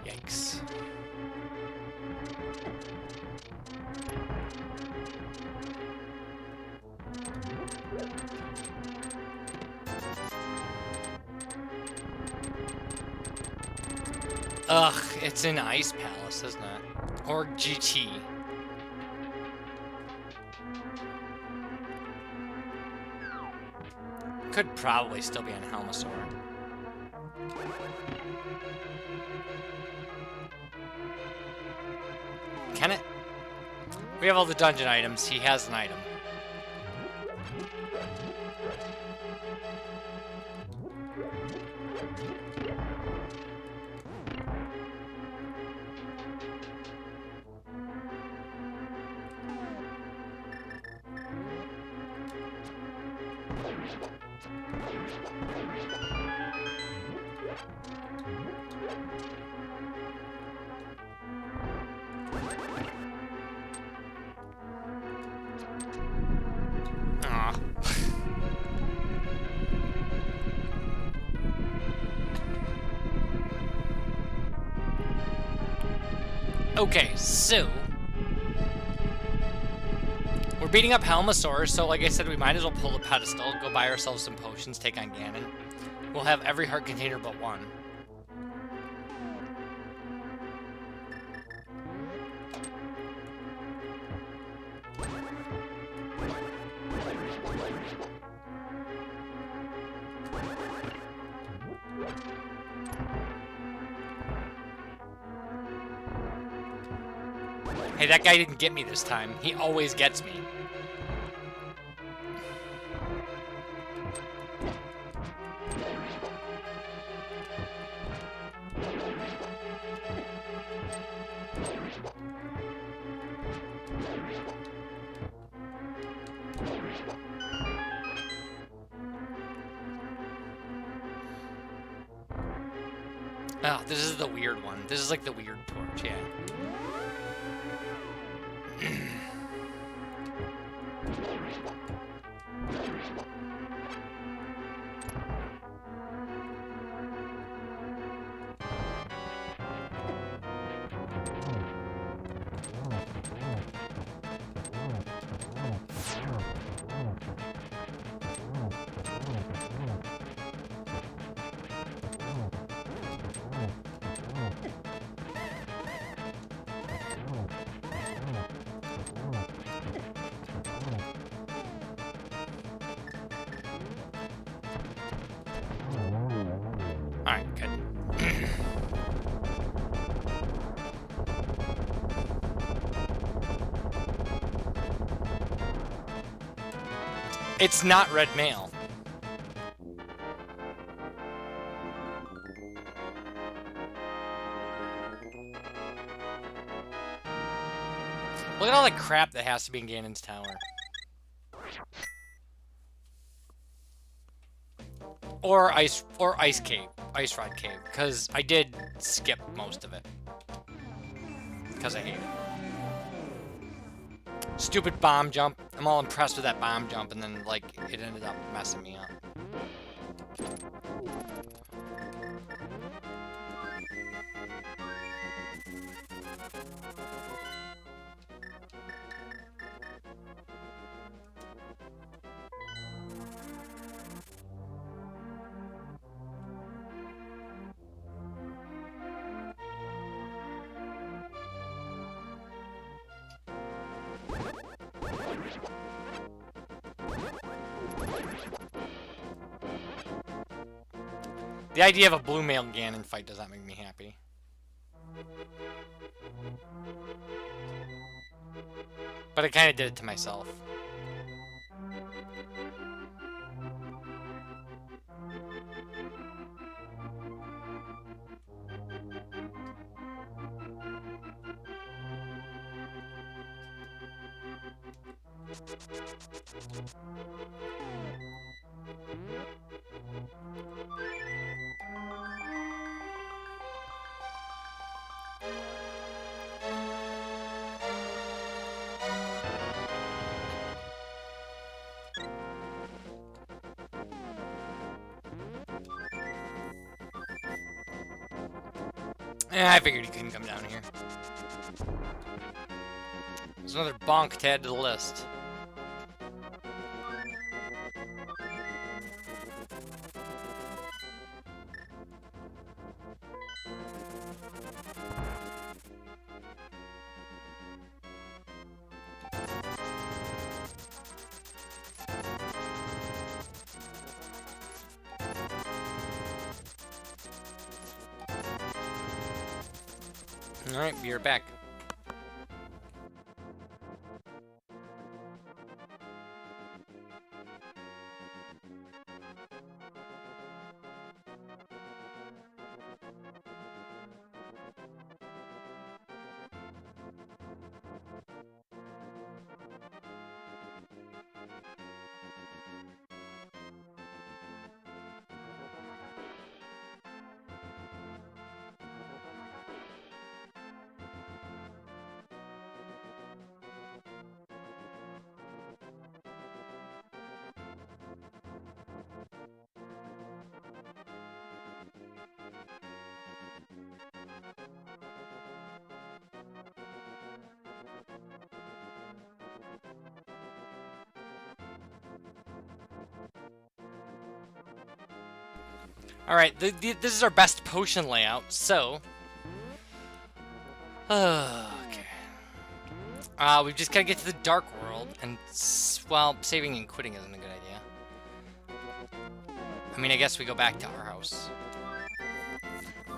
Yikes. Ugh, it's in Ice Palace, isn't it? Or GT. Could probably still be on Helmasaur. Can it? We have all the dungeon items. He has an item. Aw. Okay, so we're beating up Helmasaur, so like I said, we might as well pull the pedestal, go buy ourselves some potions, take on Ganon. We'll have every heart container but one. Hey, that guy didn't get me this time. He always gets me. Oh, this is the weird one. This is like the weird torch, yeah. Alright, good. It's not red mail. Look at all the crap that has to be in Ganon's tower. Or ice cave, ice rod cave, because I did skip most of it. Because I hate it. Stupid bomb jump. I'm all impressed with that bomb jump, and then like it ended up messing me up. The idea of a blue male Ganon fight does not make me happy. But I kind of did it to myself. I figured he couldn't come down here. There's another bonk to add to the list. Alright, be right back. Alright, this is our best potion layout, so... okay. We've just gotta get to the Dark World, and, well, saving and quitting isn't a good idea. I mean, I guess we go back to our house.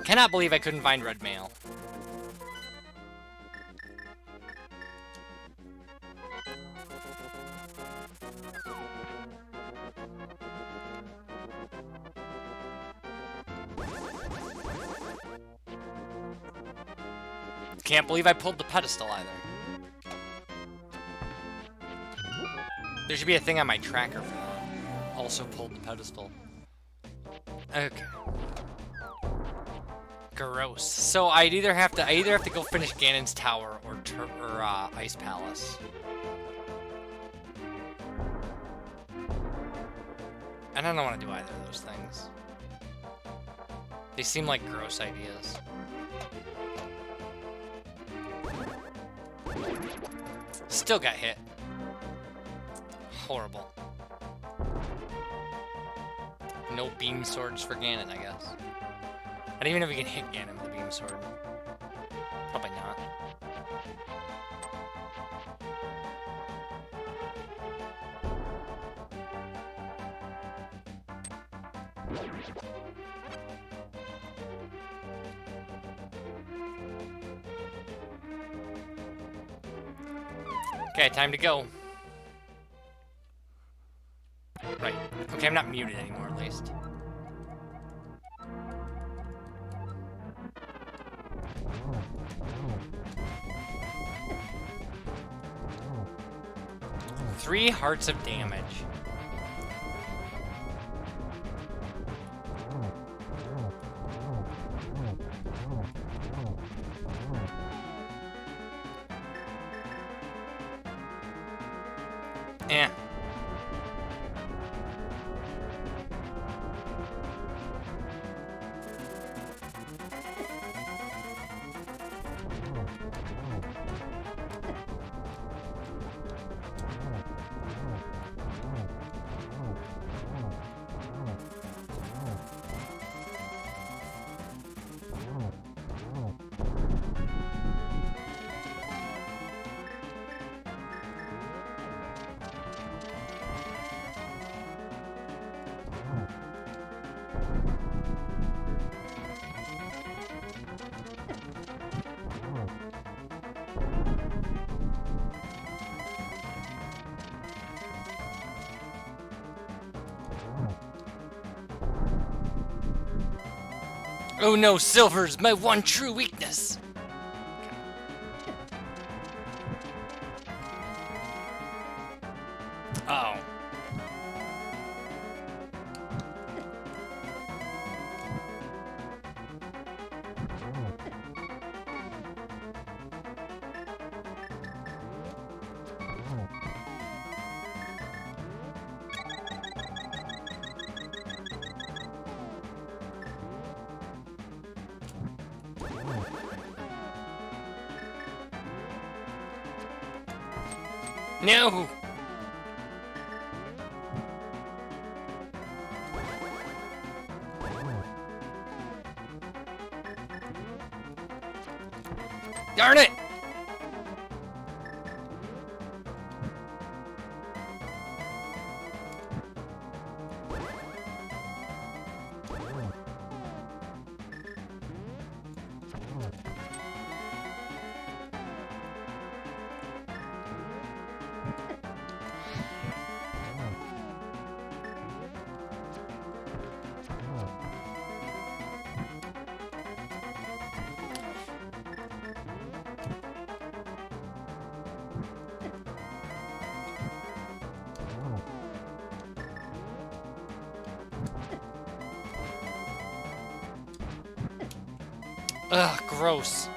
Cannot believe I couldn't find red mail. Can't believe I pulled the pedestal either. There should be a thing on my tracker for that. Also pulled the pedestal. Okay. Gross. So I either have to go finish Ganon's tower or Ice Palace. And I don't want to do either of those things. They seem like gross ideas. Still got hit. Horrible. No beam swords for Ganon, I guess. I don't even know if we can hit Ganon with a beam sword. Probably not. Okay, time to go. Right. Okay, I'm not muted anymore, at least. Three hearts of damage. Eh. Oh no, silver's my one true weakness! Oh. No! Darn it! Ugh, gross.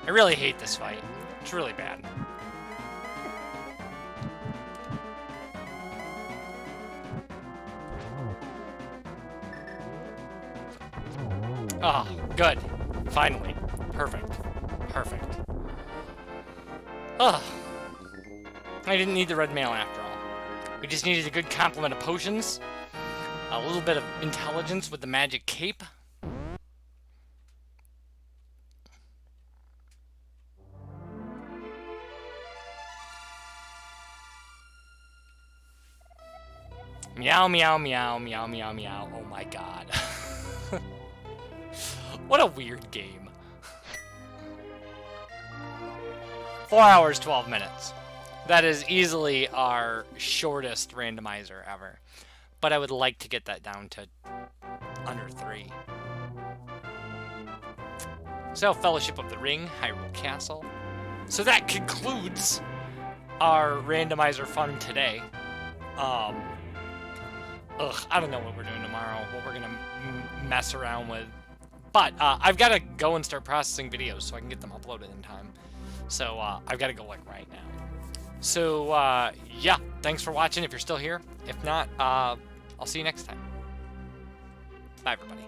I really hate this fight. It's really bad. Oh, good. Finally. Perfect. Perfect. Ugh. I didn't need the red mail after all. We just needed a good complement of potions, a little bit of intelligence with the magic cape. Meow, meow, meow, meow, meow, meow. Oh my god. What a weird game. 4 hours, 12 minutes. That is easily our shortest randomizer ever. But I would like to get that down to under 3. So, Fellowship of the Ring, Hyrule Castle. So that concludes our randomizer fun today. I don't know what we're doing tomorrow, what we're gonna mess around with. But I've got to go and start processing videos so I can get them uploaded in time. So I've got to go like right now. So yeah, thanks for watching if you're still here. If not, I'll see you next time. Bye, everybody.